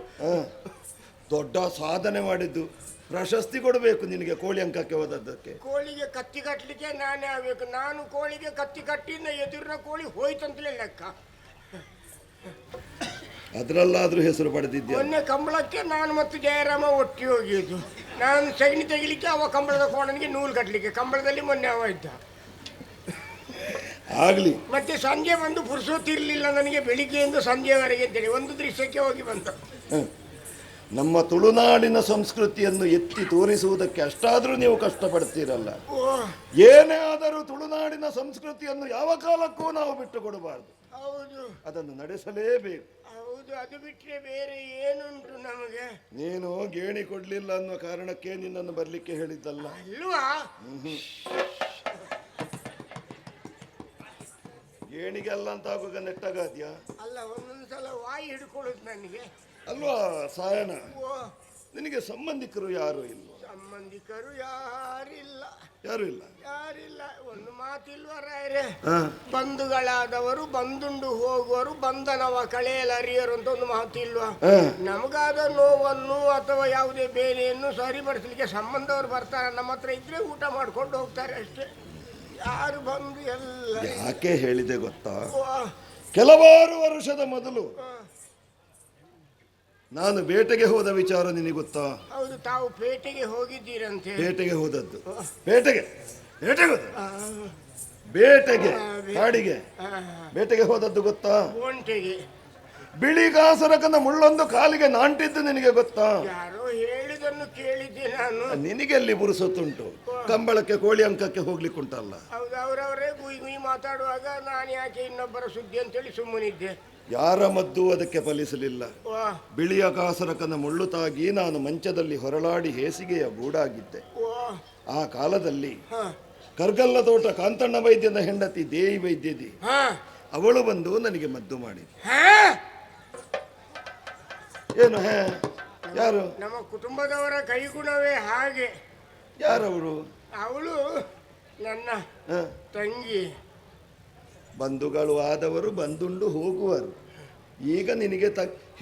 ದೊಡ್ಡ ಸಾಧನೆ ಮಾಡಿದ್ದು. ಪ್ರಶಸ್ತಿ ಕೊಡಬೇಕು ನಿನಗೆ ಕೋಳಿ ಅಂಕಕ್ಕೆ ಹೋದದ್ದಕ್ಕೆ. ಕೋಳಿಗೆ ಕತ್ತಿ ಕಟ್ಟಲಿಕ್ಕೆ ನಾನೇ ಆಗ್ಬೇಕು. ನಾನು ಕೋಳಿಗೆ ಕತ್ತಿ ಕಟ್ಟಿನ ಎದುರಿನ ಕೋಳಿ ಹೋಯ್ತಂತಲೇ ಲೆಕ್ಕ. ಅದ್ರಲ್ಲಾದ್ರೂ ಹೆಸರು ಪಡೆದಿದ್ದೆ. ಮೊನ್ನೆ ಕಂಬಳಕ್ಕೆ ನಾನು ಮತ್ತು ಜಯರಾಮ ಒಟ್ಟಿ ಹೋಗಿದ್ದು. ನಾನು ಸಗಣಿ ತೆಗಿಲಿಕ್ಕೆ, ಅವ ಕಂಬಳದ ಕೋಣನಿಗೆ ನೂಲು ಕಟ್ಟಲಿಕ್ಕೆ. ಕಂಬಳದಲ್ಲಿ ಮೊನ್ನೆ ಅವ ಇದ್ದ. ಆಗ್ಲಿ. ಮತ್ತೆ ಸಂಜೆ ಬಂದು ಪುರುಸೋತಿರ್ಲಿಲ್ಲ ನನಗೆ, ಬೆಳಿಗ್ಗೆಯಿಂದ ಸಂಜೆವರೆಗೆ ಅಂತೇಳಿ ಒಂದು ದೃಶ್ಯಕ್ಕೆ ಹೋಗಿ ಬಂದ. ನಮ್ಮ ತುಳುನಾಡಿನ ಸಂಸ್ಕೃತಿಯನ್ನು ಎತ್ತಿ ತೋರಿಸುವುದಕ್ಕೆ ಅಷ್ಟಾದ್ರೂ ನೀವು ಕಷ್ಟಪಡ್ತೀರಲ್ಲ. ಏನೇ ಆದರೂ ತುಳುನಾಡಿನ ಸಂಸ್ಕೃತಿಯನ್ನು ಯಾವ ಕಾಲಕ್ಕೂ ನಾವು ಬಿಟ್ಟು ಕೊಡಬಾರದು. ಹೌದು, ಅದನ್ನು ನಡೆಸಲೇಬೇಕು. ಹೌದು. ಅದು ಬಿಟ್ಟರೆ ಬೇರೆ ಏನುಂಟು ನಮಗೆ? ನೀನು ಗೇಣಿ ಕೊಡ್ಲಿಲ್ಲ ಅನ್ನೋ ಕಾರಣಕ್ಕೆ ನಿನ್ನನ್ನು ಬರ್ಲಿಕ್ಕೆ ಹೇಳಿದ್ದಲ್ಲ ಅಲ್ವಾ? ಗೇಣಿಗೆಲ್ಲ ಅಂತ ಆಗುವಾಗ ನೆಟ್ಟಗಾದ್ಯಾ? ಅಲ್ಲ, ಒಂದೊಂದ್ಸಲ ವಾಯಿ ಹಿಡ್ಕೊಳ್ಳುದು ನನಗೆ. ಅಲ್ವಾ ಸಾಯನ? ಓ, ನಿನಗೆ ಸಂಬಂಧಿಕರು ಯಾರು ಇಲ್ವಾ? ಸಂಬಂಧಿಕರು ಯಾರಿಲ್ಲ. ಯಾರು ಇಲ್ಲ? ಯಾರಿಲ್ಲ. ಒಂದು ಮಾತಿಲ್ವ ರಾಯರೇ? ಹ? ಬಂಧುಗಳಾದವರು ಬಂದುಂಡು ಹೋಗುವರು, ಬಂಧನವ ಕಳೆಯಲರಿಯರು ಅಂತ ಒಂದು ಮಾತಿಲ್ವಾ? ಹ. ನಮಗಾದ ನೋವನ್ನು ಅಥವಾ ಯಾವುದೇ ಬೇನೆಯನ್ನು ಸರಿಪಡಿಸಲಿಕ್ಕೆ ಸಂಬಂಧವರು ಬರ್ತಾರೆ. ನಮ್ಮ ಹತ್ರ ಇದ್ರೆ ಊಟ ಮಾಡ್ಕೊಂಡು ಹೋಗ್ತಾರೆ ಅಷ್ಟೇ. ಯಾರು ಬಂದು ಎಲ್ಲ. ಯಾಕೆ ಹೇಳಿದೆ ಗೊತ್ತಾ? ಓ, ಕೆಲವಾರು ವರ್ಷದ ಮೊದಲು ನಾನು ಬೇಟೆಗೆ ಹೋದ ವಿಚಾರ ನಿನಗೆ ಗೊತ್ತಾ? ಹೌದು, ತಾವು ಪೇಟೆಗೆ ಹೋಗಿದ್ದೀರಂತೆ. ಬೇಟೆಗೆ ಹೋದದ್ದು. ಬೇಟೆಗೆ ಬೇಟೆಗೆ ಹೋದ ಬೇಟೆಗೆ ಕಾಡಿಗೆ ಬೇಟೆಗೆ ಹೋದದ್ದು ಗೊತ್ತಾ? ಒಂಟೆಗೆ. ಬಿಳಿ ಕಾಸರಕನ ಮುಳ್ಳೊಂದು ಕಾಲಿಗೆ ನಾಂಟಿದ್ದು ನಿನಗೆ ಗೊತ್ತಾ? ಯಾರೋ ಹೇಳಿದನ್ನು ಕೇಳಿದ್ದೆ ನಾನು. ನಿನಗೆಲ್ಲಿ ಪುರುಸೊತ್ತುಂಟು? ಕಂಬಳಕ್ಕೆ ಕೋಳಿ ಅಂಕಕ್ಕೆ ಹೋಗ್ಲಿಕ್ಕುಂಟಲ್ಲ. ಹೌದು, ಅವರವರೇ ಗುಯ್ ಗುಯ್ ಮಾತಾಡುವಾಗ ನಾನು ಯಾಕೆ ಇನ್ನೊಬ್ಬರ ಸುದ್ದಿ ಅಂತೇಳಿ ಸುಮ್ಮನಿದ್ದೆ. ಯಾರ ಮದ್ದು ಅದಕ್ಕೆ ಫಲಿಸಲಿಲ್ಲ. ವಾ, ಬಿಳಿಯ ಕಾಸರಕನ ಮುಳ್ಳು ತಾಗಿ ನಾನು ಮಂಚದಲ್ಲಿ ಹೊರಳಾಡಿ ಹೇಸಿಗೆಯ ಗೂಡಾಗಿದ್ದೆ. ವಾ, ಆ ಕಾಲದಲ್ಲಿ ಹ, ಕರ್ಗಲ್ಲ ತೋಟ ಕಾಂತಣ್ಣ ವೈದ್ಯನ ಹೆಂಡತಿ ದೇವಿ ವೈದ್ಯದಿ ಹ, ಅವಳು ಬಂದು ನನಗೆ ಮದ್ದು ಮಾಡಿದ್ಲು. ಹ? ಏನು ಹೇ ಯಾರು ನಮ್ಮ ಕುಟುಂಬದವರ ಕೈಗುಣವೇ ಹಾಗೆ. ಯಾರವರು? ಅವಳು ನನ್ನ ಹ, ತಂಗಿ. ಬಂಧುಗಳು ಆದವರು ಬಂದುಂಡು ಹೋಗುವರು. ಈಗ ನಿನಗೆ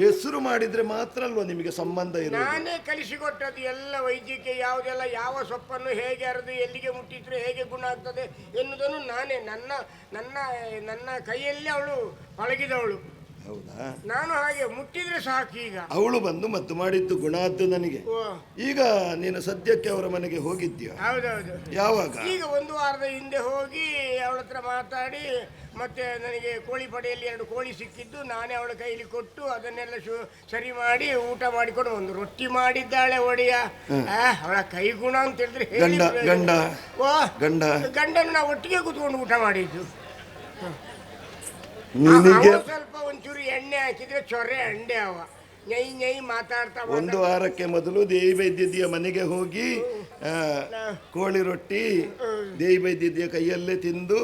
ಹೆಸರು ಮಾಡಿದ್ರೆ ಮಾತ್ರ ಅಲ್ವಾ ನಿಮಗೆ ಸಂಬಂಧ ಇರೋದು. ನಾನೇ ಕಲಿಸಿಕೊಟ್ಟದ್ದು ಎಲ್ಲ ವೈದ್ಯಕ್ಕೆ, ಯಾವುದೆಲ್ಲ ಯಾವ ಸೊಪ್ಪನ್ನು ಹೇಗೆ ಅರೆದು ಎಲ್ಲಿಗೆ ಮುಟ್ಟಿದ್ರೆ ಹೇಗೆ ಗುಣ ಆಗ್ತದೆ ಎನ್ನುವುದನ್ನು ನಾನೇ ನನ್ನ ನನ್ನ ನನ್ನ ಕೈಯಲ್ಲಿ ಅವಳು ಪಳಗಿದವಳು. ಹೌದಾ? ನಾನು ಹಾಗೆ ಮುಟ್ಟಿದ್ರೆ ಸಾಕು. ಈಗ ಅವಳು ಬಂದು ಮದ್ದು ಮಾಡಿದ್ದು ಗುಣ ಆದ್ದು ನನಗೆ. ಓ, ಈಗ ನೀನು ಸದ್ಯಕ್ಕೆ ಅವರ ಮನೆಗೆ ಹೋಗಿದ್ಯಾ? ಹೌದೌದು. ಯಾವಾಗ? ಈಗ 1 ವಾರದ ಹಿಂದೆ ಹೋಗಿ ಅವಳ ಹತ್ರ ಮಾತಾಡಿ, ಮತ್ತೆ ನನಗೆ ಕೋಳಿ ಪಡೆಯಲ್ಲಿ 2 ಕೋಳಿ ಸಿಕ್ಕಿದ್ದು, ನಾನೇ ಅವಳ ಕೈಲಿ ಕೊಟ್ಟು ಅದನ್ನೆಲ್ಲ ಸರಿ ಮಾಡಿ ಊಟ ಮಾಡಿಕೊಂಡು ಒಂದು ರೊಟ್ಟಿ ಮಾಡಿದ್ದಾಳೆ ಒಡೆಯ. ಅವಳ ಕೈ ಗುಣ ಅಂತ ಹೇಳಿದ್ರೆ ಗಂಡ ಗಂಡ ಓ, ಗಂಡ ಗಂಡನ ನಾವು ಒಟ್ಟಿಗೆ ಕೂತ್ಕೊಂಡು ಊಟ ಮಾಡಿದ್ದು. ನಿನಗೆ ಸ್ವಲ್ಪ ಒಂಚೂರು ಎಣ್ಣೆ ಹಾಕಿದ್ರೆ ಚೊರೆ ಅಂಡೆ ಅವ ನೈ ನೈ ಮಾತಾಡ್ತಾ 1 ವಾರಕ್ಕೆ ಮೊದಲು ದೇವಿ ವೈದ್ಯದಿಯ ಮನೆಗೆ ಹೋಗಿ ಕೋಳಿ ರೊಟ್ಟಿ ದೇವಿ ವೈದ್ಯದಿಯ ಕೈಯಲ್ಲೇ ತಿಂದು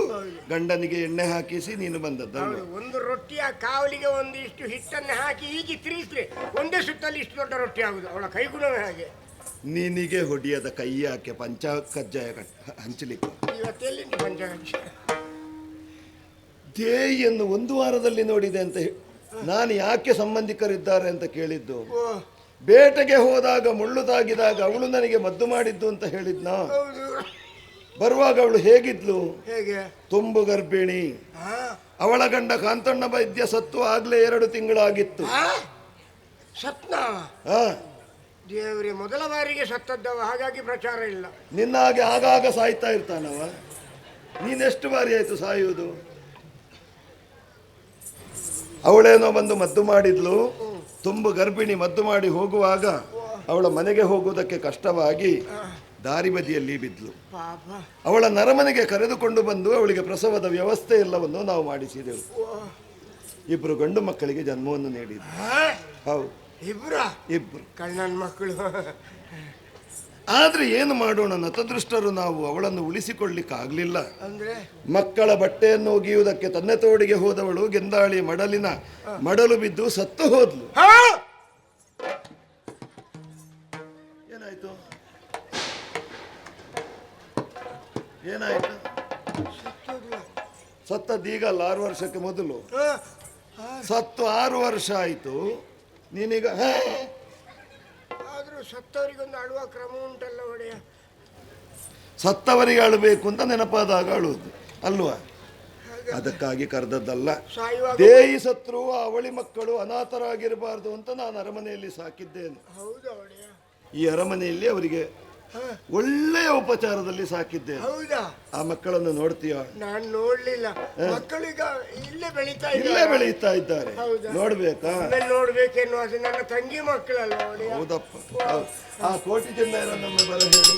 ಗಂಡನಿಗೆ ಎಣ್ಣೆ ಹಾಕಿಸಿ ನೀನು ಬಂದದ್ದಲ್ವ? ಒಂದು ರೊಟ್ಟಿಯ ಕಾವಲಿಗೆ ಒಂದಿಷ್ಟು ಹಿಟ್ಟನ್ನು ಹಾಕಿ ಹೀಗೆ ತಿರುಗಿಸ್ರೆ ಒಂದೇ ಸುತ್ತಲ್ಲಿ ಇಷ್ಟು ದೊಡ್ಡ ರೊಟ್ಟಿ ಆಗುದು. ಅವಳ ಕೈಗುಣವೇ ಹಾಗೆ. ನಿನಗೆ ಹೊಡಿಯದ ಕೈ ಯಾಕೆ ಪಂಚ ಕಜ್ಜಾಯ ಹಂಚಲಿಕ್ಕೆ? ಇವತ್ತೆಲ್ಲಿಂದ ಪಂಚಕಜ್ಜ ದೇಯಿಯನ್ನು 1 ವಾರದಲ್ಲಿ ನೋಡಿದೆ ಅಂತ ನಾನು ಯಾಕೆ ಸಂಬಂಧಿಕರಿದ್ದಾರೆ ಅಂತ ಕೇಳಿದ್ದು. ಬೇಟೆಗೆ ಹೋದಾಗ ಮುಳ್ಳು ತಾಗಿದಾಗ ಅವಳು ನನಗೆ ಮದ್ದು ಮಾಡಿದ್ದು ಅಂತ ಹೇಳಿದ್ನ. ಬರುವಾಗ ಅವಳು ಹೇಗಿದ್ಲು? ಹೇಗೆ? ತುಂಬು ಗರ್ಭಿಣಿ. ಅವಳ ಗಂಡ ಕಾಂತಣ್ಣ ವೈದ್ಯ ಸತ್ತು ಆಗ್ಲೇ 2 ತಿಂಗಳಾಗಿತ್ತು. ಸತ್ನ? ಹಾ, ದೇವರೇ, ಮೊದಲ ಬಾರಿಗೆ ಸತ್ತದ್ದವ, ಹಾಗಾಗಿ ಪ್ರಚಾರ ಇಲ್ಲ. ನಿನ್ನ ಹಾಗೆ ಆಗಾಗ ಸಾಯ್ತಾ ಇರ್ತಾನವ. ನೀನೆಷ್ಟು ಬಾರಿ ಆಯ್ತು ಸಾಯುವುದು? ಅವಳೇನೋ ಬಂದು ಮದ್ದು ಮಾಡಿದ್ಲು. ತುಂಬು ಗರ್ಭಿಣಿ ಮದ್ದು ಮಾಡಿ ಹೋಗುವಾಗ ಅವಳ ಮನೆಗೆ ಹೋಗುವುದಕ್ಕೆ ಕಷ್ಟವಾಗಿ ದಾರಿ ಬದಿಯಲ್ಲಿ ಬಿದ್ಲು. ಅವಳ ನರಮನೆಗೆ ಕರೆದುಕೊಂಡು ಬಂದು ಅವಳಿಗೆ ಪ್ರಸವದ ವ್ಯವಸ್ಥೆ ಎಲ್ಲವನ್ನು ನಾವು ಮಾಡಿಸಿದೆವು. 2 ಗಂಡು ಮಕ್ಕಳಿಗೆ ಜನ್ಮವನ್ನು ನೀಡಿದ್ವು. ಹೌದು, 2 ಕಣ್ಣನ ಮಕ್ಕಳು. ಆದ್ರೆ ಏನು ಮಾಡೋಣ, ನತದೃಷ್ಟರು ನಾವು. ಅವಳನ್ನು ಉಳಿಸಿಕೊಳ್ಳಿಕ್ಕಾಗ್ಲಿಲ್ಲ. ಅಂದ್ರೆ ಮಕ್ಕಳ ಬಟ್ಟೆಯನ್ನು ಒಗೆಯುವುದಕ್ಕೆ ತನ್ನೆ ತೋಡಿಗೆ ಹೋದವಳು ಗೆಂದಾಳಿ ಮಡಲಿನ ಮಡಲು ಬಿದ್ದು ಸತ್ತು ಹೋದ್ಲು. ಏನಾಯ್ತು? ಏನಾಯ್ತು? ಸತ್ತದ್ದೀಗ 6 ವರ್ಷಕ್ಕೆ ಮೊದಲು. ಸತ್ತು 6 ವರ್ಷ ಆಯ್ತು. ನೀನೀಗ ಆದ್ರೂ ಸತ್ತವರಿಗೊಂದು ಅಳುವ ಕ್ರಮ ಉಂಟಲ್ಲ ಒಡೆಯ. ಸತ್ತವರಿಗೆ ಅಳಬೇಕು ಅಂತ ನೆನಪಾದಾಗ ಅಳುವುದು ಅಲ್ವಾ? ಅದಕ್ಕಾಗಿ ಕರೆದದ್ದಲ್ಲ. ದೇಯಿ ಸತ್ರು ಅವಳಿ ಮಕ್ಕಳು ಅನಾಥರಾಗಿರಬಾರ್ದು ಅಂತ ನಾನು ಅರಮನೆಯಲ್ಲಿ ಸಾಕಿದ್ದೇನೆ. ಈ ಅರಮನೆಯಲ್ಲಿ ಅವರಿಗೆ ಒಳ್ಳೆಯ ಉಪಚಾರದಲ್ಲಿ ಸಾಕಿದ್ದೇನೆ. ಆ ಮಕ್ಕಳನ್ನು ನೋಡ್ತೀಯ? ನಾನು ನೋಡ್ಲಿಲ್ಲ. ಮಕ್ಕಳೀಗ ಇಲ್ಲೇ ಬೆಳೀತಾ ಇದ್ದಾರೆ. ನೋಡ್ಬೇಕಾ? ನೋಡ್ಬೇಕೇನು, ಅದು ನನ್ನ ತಂಗಿ ಮಕ್ಕಳಲ್ಲ. ಹೌದಪ್ಪ. ಆ ಕೋಟಿ ಜನ ನಮ್ಮ ಬರ ಹೇಳಿ.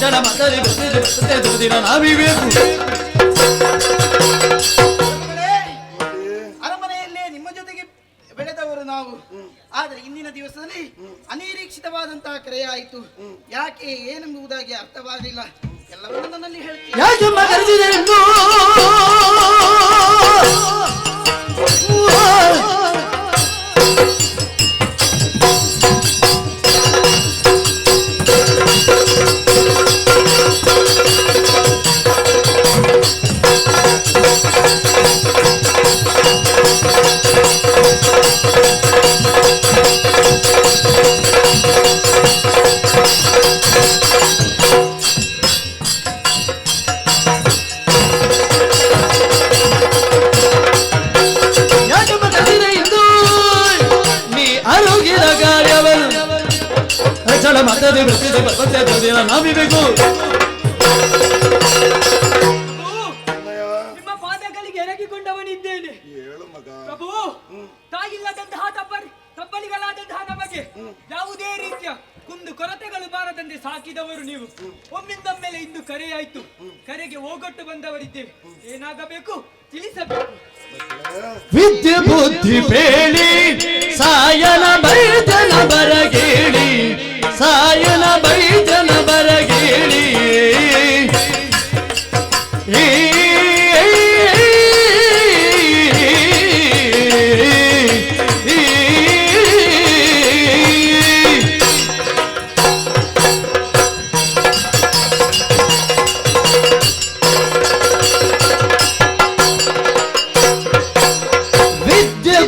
ಅಚಲ ಮತದಿ ಬರ್ತದೆ ದುಡಿದಿರ ನಾವಿಬೇಕು. ಅರಮನೆಯಲ್ಲೇ ನಿಮ್ಮ ಜೊತೆಗೆ ಬೆಳೆದವರು ನಾವು. ಆದರೆ ಇಂದಿನ ದಿವಸದಲ್ಲಿ ಅನಿರೀಕ್ಷಿತವಾದಂತಹ ಕ್ರಿಯೆಯಾಯಿತು. ಯಾಕೆ ಏನೆಂಬುದಾಗಿ ಅರ್ಥವಾಗಲಿಲ್ಲ. ಎಲ್ಲವನ್ನೂ ನನ್ನಲ್ಲಿ ಹೇಳ್ತೀನಿ. ಯಾಕೆ ಕರೆದಿದೆ ಎಂದು ಅಚಲ ಮತದಿ ಬರ್ತದೆ ದುಡಿದಿರ ನಾವಿಬೇಕು. ನಿಮ್ಮ ಪಾದಗಳಿಗೆ ಎರಗಿಕೊಂಡವನಿದ್ದೇನೆ. ಹೇಳು ಮಗ. ಪ್ರಭು, ತಾಯಿಲ್ಲದಂತಹ ತಬ್ಬಲಿಗಳಾದಂತಹ ನಮಗೆ ಯಾವುದೇ ರೀತಿಯ ಕುಂದು ಕೊರತೆಗಳು ಬಾರದಂತೆ ಸಾಕಿದವರು ನೀವು. ಒಮ್ಮಿಂದೊಮ್ಮೆಲೆ ಇಂದು ಕರೆಯಾಯ್ತು. ಕರೆಗೆ ಹೋಗೊಟ್ಟು ಬಂದವರಿದ್ದೇವೆ. ಏನಾಗಬೇಕು ತಿಳಿಸಬೇಕು. ವಿದ್ಯೆ ಬುದ್ಧಿ ಬೇಳಿ ಸಾಯನ ಬೈದನ ಬರಗೇಳಿ, ಸಾಯನ ಬೈದನ ಬರಗೇಳಿ.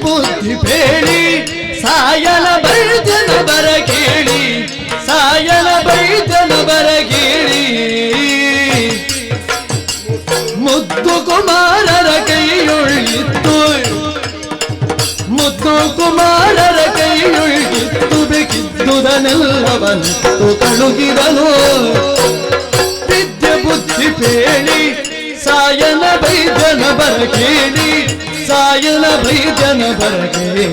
ಬುದ್ಧಿ ಬೇಳಿ ಸಾಯನ ಬೈದನ ಬರಗೇಳಿ, ಸಾಯನ ಬೈದನ ಬರಗೇಳಿ. ಮುದ್ದು ಕುಮಾರರ ಕೈಯೊಳ್ಗಿತ್ತು, ಮುದ್ದು ಕುಮಾರರ ಕೈಯೊಳ್ಗಿತ್ತು ಬೇಕಿದ್ದುದನೆಲ್ಲವನ್ನೂ ಕಳುಗಿದನು. ವಿದ್ಯೆ ಬುದ್ಧಿ ಬೇಳಿ ಸಾಯನ ಬೈದನ ಬರಗೇಳಿ, ಸಾಯನ ಬೈದನ ಬರಗೇಳಿ.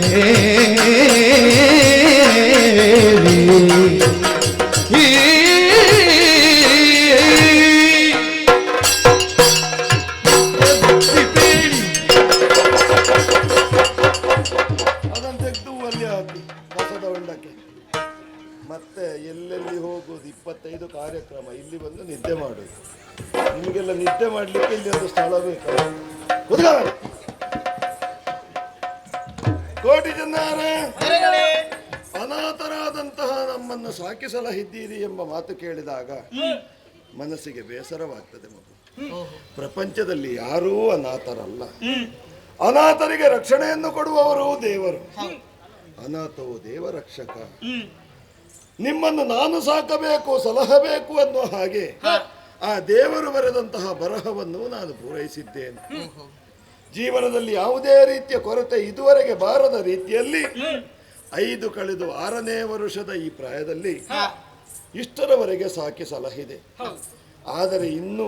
ಅದನ್ನು ತೆಗೆದು ಅಲ್ಲಿ ಹಾಕಿ ಕಸದ ಹೊಂಡಕ್ಕೆ. ಮತ್ತೆ ಎಲ್ಲೆಲ್ಲಿ ಹೋಗುವುದು? 25 ಕಾರ್ಯಕ್ರಮ. ಇಲ್ಲಿ ಬಂದು ನಿದ್ದೆ ಮಾಡುದು. ನಿಮಗೆಲ್ಲ ನಿದ್ದೆ ಮಾಡಲಿಕ್ಕೆ ಇಲ್ಲಿ ಒಂದು ಸ್ಥಳ ಬೇಕು. ಕೋಟಿ ಜನರೇ, ಅನಾಥರಾದಂತಹ ನಮ್ಮನ್ನು ಸಾಕಿ ಸಲಹಿದ್ದೀರಿ ಎಂಬ ಮಾತು ಕೇಳಿದಾಗ ಮನಸ್ಸಿಗೆ ಬೇಸರವಾಗ್ತದೆ ಮಗು. ಪ್ರಪಂಚದಲ್ಲಿ ಯಾರೂ ಅನಾಥರಲ್ಲ. ಅನಾಥರಿಗೆ ರಕ್ಷಣೆಯನ್ನು ಕೊಡುವವರು ದೇವರು. ಅನಾಥವು ದೇವರಕ್ಷಕ. ನಿಮ್ಮನ್ನು ನಾನು ಸಾಕಬೇಕು, ಸಲಹಬೇಕು ಅನ್ನುವ ಹಾಗೆ ಆ ದೇವರು ಬರೆದಂತಹ ಬರಹವನ್ನು ನಾನು ಪೂರೈಸಿದ್ದೇನೆ. ಜೀವನದಲ್ಲಿ ಯಾವುದೇ ರೀತಿಯ ಕೊರತೆ ಇದುವರೆಗೆ ಬಾರದ ರೀತಿಯಲ್ಲಿ 5 ಕಳೆದು 6ನೇ ವರುಷದ ಈ ಪ್ರಾಯದಲ್ಲಿ ಇಷ್ಟರವರೆಗೆ ಸಾಕಿ ಸಲಹಿದೆ. ಆದರೆ ಇನ್ನು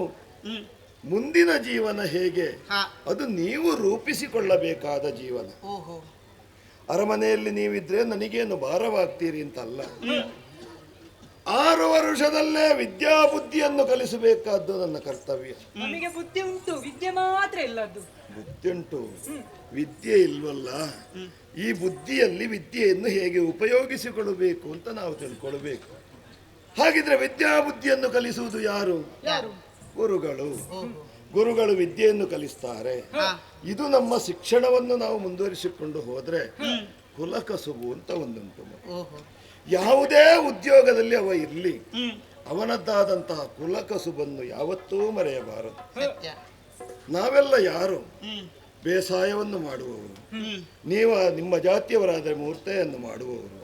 ಮುಂದಿನ ಜೀವನ ಹೇಗೆ, ಅದು ನೀವು ರೂಪಿಸಿಕೊಳ್ಳಬೇಕಾದ ಜೀವನ. ಅರಮನೆಯಲ್ಲಿ ನೀವಿದ್ರೆ ನನಗೇನು ಭಾರವಾಗ್ತೀರಿ ಅಂತಲ್ಲ. 6 ವರ್ಷದಲ್ಲೇ ವಿದ್ಯಾಬುದ್ಧಿಯನ್ನು ಕಲಿಸಬೇಕಾದ್ದು ನನ್ನ ಕರ್ತವ್ಯ. ನಮಗೆ ಬುದ್ಧಿ ಉಂಟು, ವಿದ್ಯೆ ಮಾತ್ರ ಇಲ್ಲದ್ದು. ಬುದ್ಧಿ ಉಂಟು, ವಿದ್ಯೆ ಇಲ್ವಲ್ಲ. ಈ ಬುದ್ಧಿಯಲ್ಲಿ ವಿದ್ಯೆಯನ್ನು ಹೇಗೆ ಉಪಯೋಗಿಸಿಕೊಳ್ಳಬೇಕು ಅಂತ ನಾವು ತಿಳ್ಕೊಳ್ಬೇಕು. ಹಾಗಿದ್ರೆ ವಿದ್ಯಾಬುದ್ಧಿಯನ್ನು ಕಲಿಸುವುದು ಯಾರು? ಗುರುಗಳು. ಗುರುಗಳು ವಿದ್ಯೆಯನ್ನು ಕಲಿಸ್ತಾರೆ. ಇದು ನಮ್ಮ ಶಿಕ್ಷಣವನ್ನು ನಾವು ಮುಂದುವರಿಸಿಕೊಂಡು ಹೋದ್ರೆ ಕುಲಕಸುಬು ಅಂತ ಒಂದುಂಟು. ಯಾವುದೇ ಉದ್ಯೋಗದಲ್ಲಿ ಅವ ಇರಲಿ, ಅವನದ್ದಾದಂತಹ ಕುಲಕಸುಬನ್ನು ಯಾವತ್ತೂ ಮರೆಯಬಾರದು. ನಾವೆಲ್ಲ ಯಾರು? ಬೇಸಾಯವನ್ನು ಮಾಡುವವರು. ನಿಮ್ಮ ಜಾತಿಯವರಾದರೆ ಮೂರ್ತೆಯನ್ನು ಮಾಡುವವರು.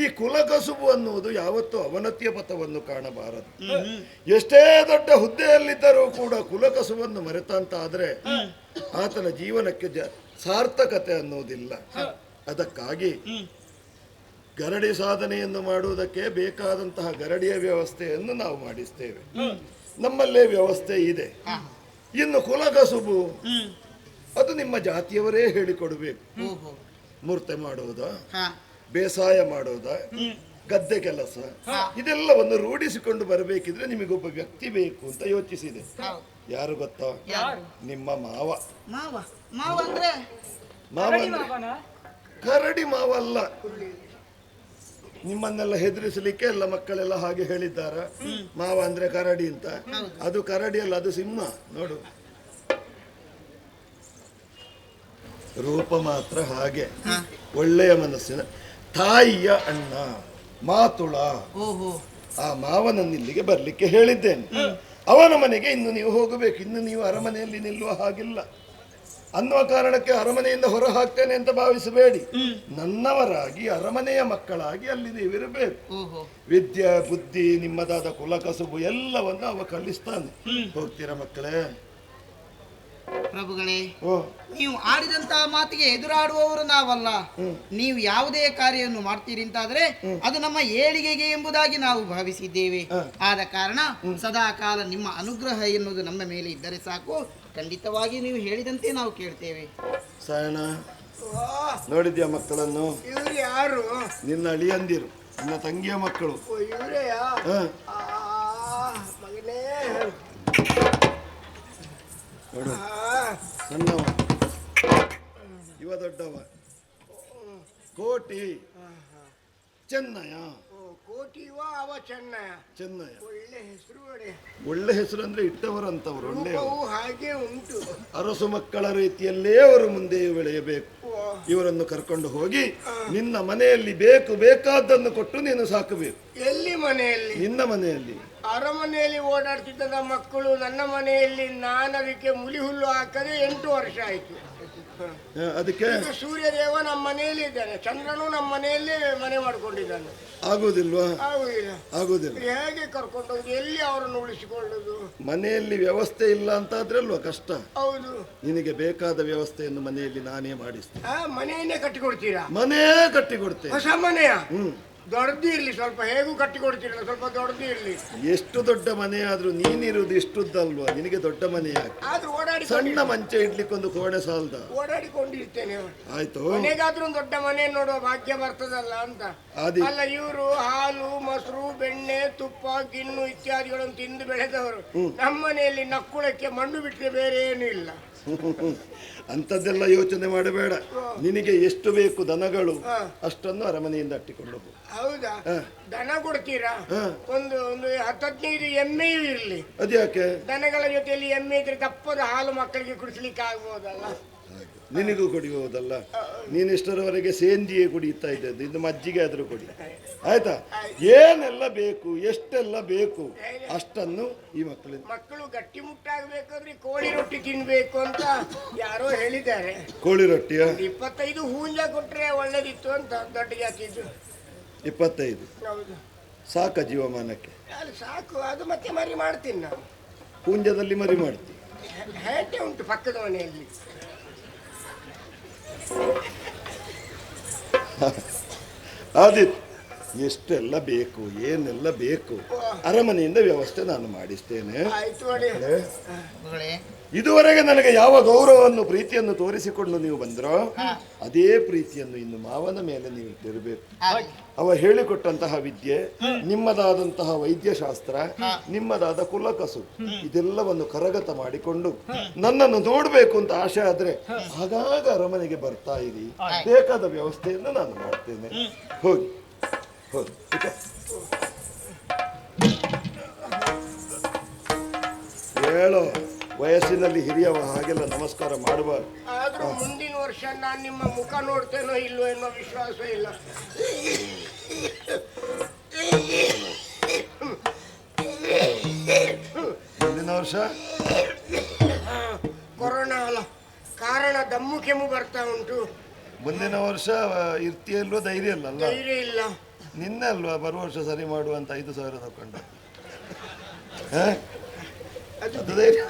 ಈ ಕುಲಕಸುಬು ಅನ್ನುವುದು ಯಾವತ್ತೂ ಅವನತಿಯ ಪಥವನ್ನು ಕಾಣಬಾರದು. ಎಷ್ಟೇ ದೊಡ್ಡ ಹುದ್ದೆಯಲ್ಲಿದ್ದರೂ ಕೂಡ ಕುಲಕಸುಬನ್ನು ಮರೆತಂತಾದ್ರೆ ಆತನ ಜೀವನಕ್ಕೆ ಸಾರ್ಥಕತೆ ಅನ್ನುವುದಿಲ್ಲ. ಅದಕ್ಕಾಗಿ ಗರಡಿ ಸಾಧನೆಯನ್ನು ಮಾಡುವುದಕ್ಕೆ ಬೇಕಾದಂತಹ ಗರಡಿಯ ವ್ಯವಸ್ಥೆಯನ್ನು ನಾವು ಮಾಡಿಸ್ತೇವೆ. ನಮ್ಮಲ್ಲೇ ವ್ಯವಸ್ಥೆ ಇದೆ. ಇನ್ನು ಕುಲಕಸುಬು ಅದು ನಿಮ್ಮ ಜಾತಿಯವರೇ ಹೇಳಿಕೊಡ್ಬೇಕು. ಮೂರ್ತೆ ಮಾಡುವುದ, ಬೇಸಾಯ ಮಾಡುವುದ, ಗದ್ದೆ ಕೆಲಸ ಇದೆಲ್ಲವನ್ನು ರೂಢಿಸಿಕೊಂಡು ಬರಬೇಕಿದ್ರೆ ನಿಮಗೊಬ್ಬ ವ್ಯಕ್ತಿ ಬೇಕು ಅಂತ ಯೋಚಿಸಿದೆ. ಯಾರು ಗೊತ್ತಾ? ನಿಮ್ಮ ಮಾವ. ಮಾವ ಮಾವ ಅಂದ್ರೆ ಮಾವ ಅಂದ್ರೆ ಕರಡಿ ಮಾವ ಅಲ್ಲ. ನಿಮ್ಮನ್ನೆಲ್ಲ ಹೆದರಿಸಲಿಕ್ಕೆ ಎಲ್ಲ ಮಕ್ಕಳೆಲ್ಲ ಹಾಗೆ ಹೇಳಿದ್ದಾರ. ಮಾವ ಅಂದ್ರೆ ಕರಡಿ ಅಂತ. ಅದು ಕರಡಿ ಅಲ್ಲ, ಅದು ಸಿಂಹ. ನೋಡು, ರೂಪ ಮಾತ್ರ ಹಾಗೆ. ಒಳ್ಳೆಯ ಮನಸ್ಸಿನ ತಾಯಿಯ ಅಣ್ಣ ಮಾತುಳ. ಆ ಮಾವನನ್ನು ಇಲ್ಲಿಗೆ ಬರ್ಲಿಕ್ಕೆ ಹೇಳಿದ್ದೇನೆ. ಅವನ ಮನೆಗೆ ಇನ್ನು ನೀವು ಹೋಗಬೇಕು. ಇನ್ನು ನೀವು ಅರಮನೆಯಲ್ಲಿ ನಿಲ್ಲುವ ಹಾಗಿಲ್ಲ ಅನ್ನುವ ಕಾರಣಕ್ಕೆ ಅರಮನೆಯಿಂದ ಹೊರ ಹಾಕ್ತೇನೆ ಅಂತ ಭಾವಿಸಬೇಡಿ. ನನ್ನವರಾಗಿ ಅರಮನೆಯ ಮಕ್ಕಳಾಗಿ ಅಲ್ಲಿ ನೀವಿರಬೇಕು. ವಿದ್ಯೆ ಬುದ್ಧಿ ನಿಮ್ಮದಾದ ಕುಲಕಸುಬು ಎಲ್ಲವನ್ನು ಅವ ಕಲಿಸ್ತಾನೆ. ಹೋಗ್ತೀರಾ ಮಕ್ಕಳೇ? ಪ್ರಭುಗಳೇ, ನೀವು ಆಡಿದಂತಹ ಮಾತಿಗೆ ಎದುರಾಡುವವರು ನಾವಲ್ಲ. ನೀವು ಯಾವುದೇ ಕಾರ್ಯವನ್ನು ಮಾಡ್ತೀರಿ ಅಂತಾದ್ರೆ ಅದು ನಮ್ಮ ಏಳಿಗೆಗೆ ಎಂಬುದಾಗಿ ನಾವು ಭಾವಿಸಿದ್ದೇವೆ. ಆದ ಕಾರಣ ಸದಾ ಕಾಲ ನಿಮ್ಮ ಅನುಗ್ರಹ ಎನ್ನುವುದು ನಮ್ಮ ಮೇಲೆ ಇದ್ದರೆ ಸಾಕು. ಖಂಡಿತವಾಗಿ ನೀವು ಹೇಳಿದಂತೆ ನಾವು ಕೇಳ್ತೇವೆ. ಸಾಯಣ, ನೋಡಿದ್ಯಾ ಮಕ್ಕಳನ್ನು? ಇವ್ರು ಯಾರು? ನಿನ್ನ ಅಳಿಯಂದಿರು, ನಿನ್ನ ತಂಗಿಯ ಮಕ್ಕಳು. ಇವರೆಯಾ? ಮಗನೇ ನೋಡು, ಸಣ್ಣವ ಇವ ದೊಡ್ಡವ. ಕೋಟಿ ಚೆನ್ನಯ. ಕೋಟಿವ ಅವ ಚೆನ್ನಯ. ಚೆನ್ನಯ ಒಳ್ಳೆ ಹೆಸರು. ಒಳ್ಳೆ ಹೆಸರು ಅಂದ್ರೆ ಇಟ್ಟವರಂತವ್ರು ಒಳ್ಳೆಯ. ಹಾಗೆ ಉಂಟು. ಅರಸು ಮಕ್ಕಳ ರೀತಿಯಲ್ಲೇ ಅವರು ಮುಂದೆ ಬೆಳೆಯಬೇಕು. ಇವರನ್ನು ಕರ್ಕೊಂಡು ಹೋಗಿ ನಿನ್ನ ಮನೆಯಲ್ಲಿ ಬೇಕಾದ್ದನ್ನು ಕೊಟ್ಟು ನೀನು ಸಾಕಬೇಕು. ಎಲ್ಲಿ ಮನೆಯಲ್ಲಿ? ನಿನ್ನ ಮನೆಯಲ್ಲಿ. ಅರಮನೆಯಲ್ಲಿ ಓಡಾಡ್ತಿದ್ದ ಮಕ್ಕಳು ನನ್ನ ಮನೆಯಲ್ಲಿ ನಾನು ಅದಕ್ಕೆ ಮುಲಿ ಹುಲ್ಲು ಹಾಕದೆ 8 ವರ್ಷ ಆಯ್ತು. ಅದಕ್ಕೆ ಸೂರ್ಯದೇವ ನಮ್ಮ ಮನೆಯಲ್ಲಿ ಇದ್ದಾನೆ, ಚಂದ್ರನು ನಮ್ಮ ಮನೆಯಲ್ಲಿ ಮನೆ ಮಾಡ್ಕೊಂಡಿದ್ದಾನೆ. ಆಗುದಿಲ್ವಾ? ಆಗುದಿಲ್ಲ. ಹೇಗೆ ಕರ್ಕೊಂಡು ಹೋಗಿ ಎಲ್ಲಿ ಅವರನ್ನು ಉಳಿಸಿಕೊಳ್ಳುದು? ಮನೆಯಲ್ಲಿ ವ್ಯವಸ್ಥೆ ಇಲ್ಲ ಅಂತ ಆದ್ರಲ್ವಾ ಕಷ್ಟ. ಹೌದು. ನಿನಗೆ ಬೇಕಾದ ವ್ಯವಸ್ಥೆಯನ್ನು ಮನೆಯಲ್ಲಿ ನಾನೇ ಮಾಡಿಸ್ತೇನೆ. ಮನೆಯನ್ನೇ ಕಟ್ಟಿಕೊಡ್ತೀರಾ? ಮನೇ ಕಟ್ಟಿಕೊಡ್ತೇನೆ. ಹೊಸ ಮನೆಯ? ದೊಡ್ಡದು ಇರ್ಲಿ ಸ್ವಲ್ಪ. ಹೇಗೂ ಕಟ್ಟಿಕೊಡ್ತೀರಲ್ಲ, ಸ್ವಲ್ಪ ದೊಡ್ಡದು ಇರ್ಲಿ. ಎಷ್ಟು ದೊಡ್ಡ ಮನೆ ಆದ್ರೂ ನೀನಿರುವುದು ಇಷ್ಟುದ್ದಲ್ವಾ? ನಿನಗೆ ದೊಡ್ಡ ಮನೆ ಆದ್ರೂ ಓಡಾಡಿ ಸಣ್ಣ ಮಂಚ ಇಡ್ಲಿಕ್ಕೊಂದು ಕೋಣೆ ಸಾಲದ? ಓಡಾಡಿಕೊಂಡಿರ್ತೇನೆ. ಆಯ್ತು, ಮನೆಗಾದ್ರೂ ದೊಡ್ಡ ಮನೆ ನೋಡುವ ಭಾಗ್ಯ ಬರ್ತದಲ್ಲ ಅಂತ. ಅಲ್ಲ, ಇವರು ಹಾಲು ಮೊಸರು ಬೆಣ್ಣೆ ತುಪ್ಪ ಗಿಣ್ಣು ಇತ್ಯಾದಿಗಳನ್ನು ತಿಂದು ಬೆಳೆದವರು. ನಮ್ಮ ಮನೆಯಲ್ಲಿ ನಕ್ಕುಳಕ್ಕೆ ಮಣ್ಣು ಬಿಟ್ಟರೆ ಬೇರೆ ಏನು ಇಲ್ಲ. ಅಂಥದ್ದೆಲ್ಲ ಯೋಚನೆ ಮಾಡಬೇಡ. ನಿನಗೆ ಎಷ್ಟು ಬೇಕು ದನಗಳು ಅಷ್ಟನ್ನು ಅರಮನೆಯಿಂದ ಅಟ್ಟಿಕೊಂಡು ಹೋಗು. ಹೌದಾ? ದನ ಕೊಡ್ತೀರಾ? ಒಂದು 10-15 ಎಮ್ಮೆಯೂ ಇರ್ಲಿ. ಅದ್ಯಾಕೆ? ದನಗಳ ಜೊತೆಯಲ್ಲಿ ಎಮ್ಮೆ ಇದ್ರೆ ದಪ್ಪದ ಹಾಲು ಮಕ್ಕಳಿಗೆ ಕುಡಿಸ್ಲಿಕ್ಕೆ ಆಗ್ಬೋದಲ್ಲ? ನಿನಗೂ ಕುಡಿಯುವುದಲ್ಲ. ನೀನಿಷ್ಟರವರೆಗೆ ಸೇಂದಿಯೇ ಕುಡಿಯುತ್ತಾ ಇದ್ದದ್ದು, ಇನ್ನು ಮಜ್ಜಿಗೆ ಆದ್ರೂ ಕುಡಿ. ಆಯ್ತಾ? ಏನೆಲ್ಲ ಬೇಕು, ಎಷ್ಟೆಲ್ಲ ಬೇಕು ಅಷ್ಟನ್ನು ಈ ಮಕ್ಕಳು ಗಟ್ಟಿ ಮುಟ್ಟಾಗಬೇಕಾದ್ರೆ ಕೋಳಿ ರೊಟ್ಟಿ ತಿನ್ಬೇಕು ಅಂತ ಯಾರೋ ಹೇಳಿದ್ದಾರೆ. ಕೋಳಿ ರೊಟ್ಟಿಯ 25 ಹೂಂಜ ಕೊಟ್ರೆ ಒಳ್ಳೇದಿತ್ತು ಅಂತ. ದೊಡ್ಡ ಜಾತಿದ್ದು 25 ಸಾಕ ಜೀವಮಾನಕ್ಕೆ? ಸಾಕು. ಅದು ಮತ್ತೆ ಮರಿ ಮಾಡ್ತೀನಿ ನಾನು. ಪುಂಜದಲ್ಲಿ ಮರಿ ಮಾಡ್ತೀನಿ. ಹೇಟೆ ಉಂಟು ಪಕ್ಕದ ಮನೆಯಲ್ಲಿ. ಆದಿತ್, ಎಷ್ಟೆಲ್ಲ ಬೇಕು, ಏನೆಲ್ಲ ಬೇಕು ಅರಮನೆಯಿಂದ ವ್ಯವಸ್ಥೆ ನಾನು ಮಾಡಿಸ್ತೇನೆ. ಇದುವರೆಗೆ ನನಗೆ ಯಾವ ಗೌರವವನ್ನು ಪ್ರೀತಿಯನ್ನು ತೋರಿಸಿಕೊಂಡು ನೀವು ಬಂದ್ರೋ ಅದೇ ಪ್ರೀತಿಯನ್ನು ಇನ್ನು ಮಾವನ ಮೇಲೆ ನೀವು ಇಟ್ಟಿರಬೇಕು. ಅವ ಹೇಳಿಕೊಟ್ಟಂತಹ ವಿದ್ಯೆ, ನಿಮ್ಮದಾದಂತಹ ವೈದ್ಯಶಾಸ್ತ್ರ, ನಿಮ್ಮದಾದ ಕುಲಕಸು ಇದೆಲ್ಲವನ್ನು ಕರಗತ ಮಾಡಿಕೊಂಡು ನನ್ನನ್ನು ನೋಡಬೇಕು ಅಂತ ಆಶೆ ಆದ್ರೆ ಆಗಾಗ ಅರಮನೆಗೆ ಬರ್ತಾ ಇರಿ. ಬೇಕಾದ ವ್ಯವಸ್ಥೆಯನ್ನು ನಾನು ಮಾಡ್ತೇನೆ. ಹೋಗಿ ಹೋಗಿ. ಹೇಳೋ, ವಯಸ್ಸಿನಲ್ಲಿ ಹಿರಿಯವ ಹಾಗೆಲ್ಲ ನಮಸ್ಕಾರ ಮಾಡಬಾರ್ದು. ಆದ್ರೂ ಮುಂದಿನ ವರ್ಷ ನಾನು ನಿಮ್ಮ ಮುಖ ನೋಡ್ತೇನೋ ಇಲ್ಲೋ ಎನ್ನುವ ವಿಶ್ವಾಸ ಇಲ್ಲ. ಮುಂದಿನ ವರ್ಷ ಕೊರೋನಾ ಅಲ್ಲ ಕಾರಣ ದಮ್ಮು ಕೆಮ್ಮು ಬರ್ತಾ ಉಂಟು. ಮುಂದಿನ ವರ್ಷ ಇರ್ತಿಯಲ್ವ? ಧೈರ್ಯ ಇಲ್ಲ. ಧೈರ್ಯ ಇಲ್ಲ. ನಿನ್ನೆ ಅಲ್ವಾ ಬರುವ ವರ್ಷ ಸರಿ ಮಾಡುವಂತ 5,000 ತಗೊಂಡ ಅದು ಧೈರ್ಯ.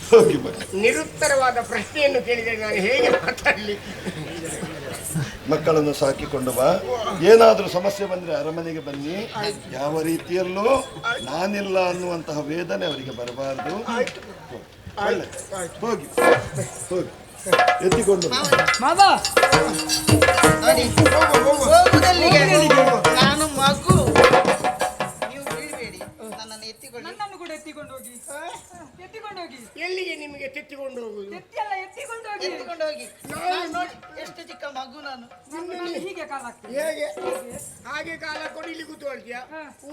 ಹೋಗಿ ಬನ್ನಿ. ನಿರುತ್ತರವಾದ ಪ್ರಶ್ನೆಯನ್ನು ಕೇಳಿದರೆ ನಾನು ಹೇಗೆ ಮಾತಾಡಲಿ? ಮಕ್ಕಳನ್ನು ಸಾಕಿಕೊಂಡು ಬಾ. ಏನಾದರೂ ಸಮಸ್ಯೆ ಬಂದ್ರೆ ಅರಮನೆಗೆ ಬನ್ನಿ. ಯಾವ ರೀತಿಯಲ್ಲೂ ನಾನಿಲ್ಲ ಅನ್ನುವಂತಹ ವೇದನೆ ಅವರಿಗೆ ಬರಬಾರದು. ಹೋಗಿ ಹೋಗಿ. ಎತ್ತಿಕೊಂಡು ಮಾವ ನೋಡಿ ಹೋಗುದಲ್ಲಿಗೆ ನಾನು ಮಗು ನೀವು ಬೀಳ್ಬೇಡಿ ನನ್ನನ್ನು ಎತ್ತಿಕೊಳ್ಳಿ ನನ್ನನ್ನು ಕೂಡ ಎತ್ತಿಕೊಂಡು ಹೋಗಿ ಎತ್ತಿಕೊಂಡು ಹೋಗಿ ಎಲ್ಲಿಗೆ ನಿಮಗೆ ತೆತ್ತಿಕೊಂಡು ಹೋಗುದು? ಎತ್ತಿಯಲ್ಲ ಎತ್ತಿಕೊಂಡು ಹೋಗಿ ಎತ್ತಿಕೊಂಡು ಹೋಗಿ ನಾನು ನೋಡಿ ಎಷ್ಟು ಚಿಕ್ಕ ಮಗು ನಾನು ನನಗೆ ಹೀಗೆ ಕಾಲ ಆಗ್ತದೆ ಹೇಗೆ ಹಾಗೆ ಕಾಲ ಕೊಡಿಲಿ ಕೂತ್ಕೊಳ್ತೀಯ?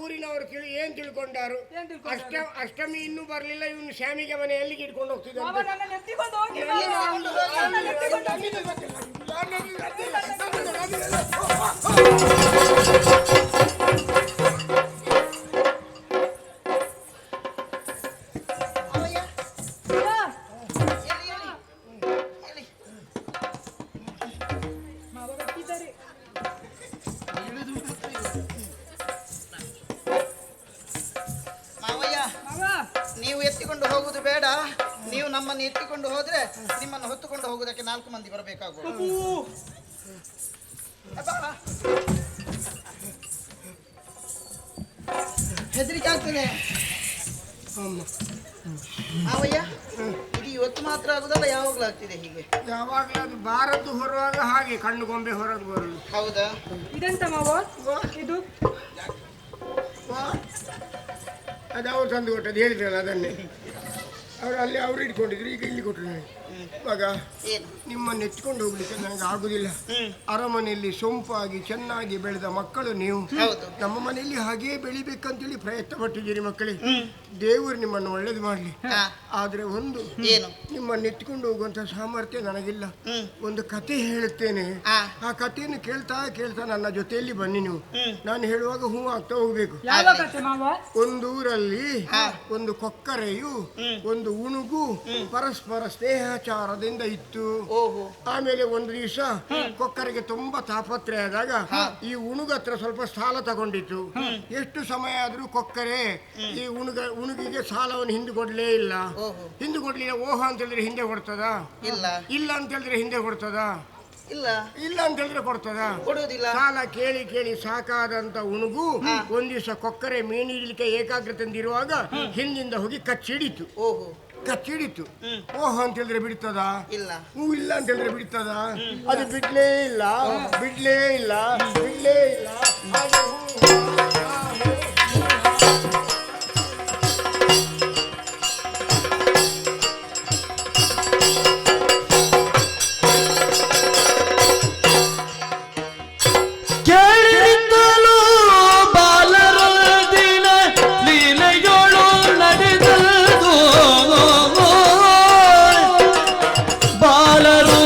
ಊರಿನವರು ಏನ್ ತಿಳ್ಕೊಂಡಾರು? ಏನ್ ತಿಳ್ಕೊಂಡಾರು? ಅಷ್ಟಮಿ ಇನ್ನೂ ಬರ್ಲಿಲ್ಲ, ಇವನು ಶ್ಯಾಮಿಗೆ ಮನೆ ಎಲ್ಲಿಗೆ ಇಟ್ಕೊಂಡು ಹೋಗ್ತಿದ್ದ? ಮಾವ ನನ್ನನ್ನು ಎತ್ತಿಕೊಂಡು ಹೋಗಿ ನನ್ನನ್ನು ಎತ್ತಿಕೊಂಡು ಹೋಗಿ ಅಮ್ಮಯ್ಯ, ಎಲ್ಲಿ ಎಲ್ಲಿ ಎಲ್ಲಿ ಮಾವ ಬರ್ತಿದ್ದಾರೆ ಮಾವಯ್ಯ ಮಾವ ನೀವು ಎತ್ತಿಕೊಂಡು ಹೋಗುದು ಬೇಡ, ನೀವು ನಮ್ಮನ್ನು ಎತ್ತಿಕೊಂಡು ಹೋದ್ರೆ ನಿಮ್ಮನ್ನು ಹೊತ್ತುಕೊಂಡು ಹೋಗುವುದಕ್ಕೆ 4 ಮಂದಿ ಬರಬೇಕಾಗುವುದು. ಹೆದರಿಕೆ ಆಗ್ತದೆ ಮಾವಯ್ಯ. ಇದು ಇವತ್ತು ಮಾತ್ರ ಆಗುದಲ್ಲ, ಯಾವಾಗಲೂ ಆಗ್ತಿದೆ ಹೀಗೆ? ಯಾವಾಗಲೂ ಅದು ಬಾರದ್ದು ಹೊರುವಾಗ ಹಾಗೆ ಕಣ್ಣು ಗೊಂಬೆ ಹೊರದು ಬರುದು. ಹೌದಾ? ಇದೆಂತ ಮಾವ ಇದು ಅದು ಅವ್ರು ತಂದು ಕೊಟ್ಟದ್ದು, ಹೇಳಿದ್ರಲ್ಲ ಅದನ್ನೇ. ಅವರು ಅಲ್ಲಿ ಅವ್ರು ಇಟ್ಕೊಂಡಿದ್ರು, ಈಗ ಇಲ್ಲಿ ಕೊಟ್ಟರು. ನನಗೆ ಮಗ, ಏನು? ನಿಮ್ಮನ್ನು ಎತ್ಕೊಂಡು ಹೋಗ್ಲಿಕ್ಕೆ ನನಗೆ ಆಗುದಿಲ್ಲ. ಅರಮನೆಯಲ್ಲಿ ಸೊಂಪಾಗಿ ಚೆನ್ನಾಗಿ ಬೆಳೆದ ಮಕ್ಕಳು ನೀವು. ಹೌದು. ನಮ್ಮ ಮನೆಯಲ್ಲಿ ಹಾಗೇ ಬೆಳಿಬೇಕಂತೇಳಿ ಪ್ರಯತ್ನ ಪಟ್ಟಿದ್ದೀರಿ ಮಕ್ಕಳಿಗೆ. ದೇವರು ನಿಮ್ಮನ್ನು ಒಳ್ಳೇದು ಮಾಡಲಿ. ಆದ್ರೆ ಒಂದು ಏನು? ನಿಮ್ಮನ್ನು ಎತ್ಕೊಂಡು ಹೋಗುವಂತ ಸಾಮರ್ಥ್ಯ ನನಗಿಲ್ಲ. ಒಂದು ಕತೆ ಹೇಳುತ್ತೇನೆ, ಆ ಕಥೆಯನ್ನು ಕೇಳ್ತಾ ಕೇಳ್ತಾ ನನ್ನ ಜೊತೆಯಲ್ಲಿ ಬನ್ನಿ ನೀವು. ನಾನು ಹೇಳುವಾಗ ಹೂ ಆಗ್ತಾ ಹೋಗ್ಬೇಕು. ಯಾವ ಕಥೆ ಮಾವ? ಒಂದೂರಲ್ಲಿ ಒಂದು ಕೊಕ್ಕರೆಯು ಒಂದು ಉಣುಗು ಪರಸ್ಪರ ಸ್ನೇಹಾಚಾರದಿಂದ ಇತ್ತು. ಆಮೇಲೆ ಒಂದು ದಿವಸ ಕೊಕ್ಕರೆಗೆ ತುಂಬಾ ತಾಪತ್ರೆ ಆದಾಗ ಈ ಉಣುಗತ್ರ ಸ್ವಲ್ಪ ಸಾಲ ತಗೊಂಡಿತ್ತು. ಎಷ್ಟು ಸಮಯ ಆದ್ರೂ ಕೊಕ್ಕರೆ ಈ ಉಣುಗಿಗೆ ಸಾಲವನ್ನು ಹಿಂದೆ ಕೊಡ್ಲೇ ಇಲ್ಲ. ಹಿಂದೆ ಕೊಡ್ಲಿಲ್ಲ. ಓಹ ಅಂತ ಹೇಳಿದ್ರೆ ಹಿಂದೆ ಕೊಡ್ತದ? ಇಲ್ಲ. ಇಲ್ಲ ಅಂತ ಹೇಳಿದ್ರೆ ಹಿಂದೆ ಕೊಡ್ತದ? ಇಲ್ಲ. ಇಲ್ಲ ಅಂತ ಹೇಳಿದ್ರೆ ಕೊಡ್ತದ? ಕೊಡುವುದಿಲ್ಲ. ಸಾಲ ಕೇಳಿ ಕೇಳಿ ಸಾಕಾದಂತ ಉಣುಗು ಒಂದ್ ದಿವಸ ಕೊಕ್ಕರೆ ಮೀನಿಡ್ಲಿಕ್ಕೆ ಏಕಾಗ್ರತೆಯಿಂದಿರುವಾಗ ಹಿಂದಿಂದ ಹೋಗಿ ಕಚ್ಚಿಡಿತು. ಕಚ್ಚಿಡಿತು. ಓಹೋ ಅಂತ ಹೇಳಿದ್ರೆ ಬಿಡ್ತದ? ಇಲ್ಲ. ಹೂ ಇಲ್ಲ ಅಂತ ಹೇಳಿದ್ರೆ ಬಿಡ್ತದ? ಅದು ಬಿಡ್ಲೇ ಇಲ್ಲ, ಬಿಡ್ಲೇ ಇಲ್ಲ, ಬಿಡ್ಲೇ ಇಲ್ಲ. ಹಾಗೆ ಕೇಳಿರಿದ್ದಲು ಬಾಲರೊಂದಿನ ಲೀಲೆಯೊಳು ನಡೆದದು ಬಾಲರು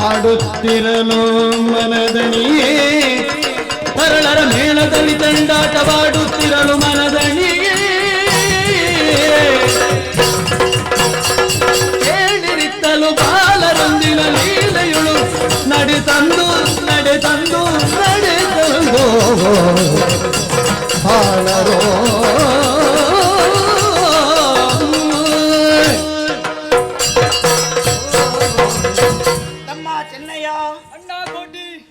ಆಡುತ್ತಿರಲು ಮನದಣಿಯೇ ತರಳರ ಮೇಳದಲ್ಲಿ ತಂಡಾಟವಾಡುತ್ತಿರಲು ಮನದಣಿಯೇ ಕೇಳಿರಿತ್ತಲು ಬಾಲರೊಂದಿನ ಲೀಲೆಯುಳು ನಡೆತಂದು ನಡೆತಂದು ನಡೆತಂದು ಬಾಲರೋ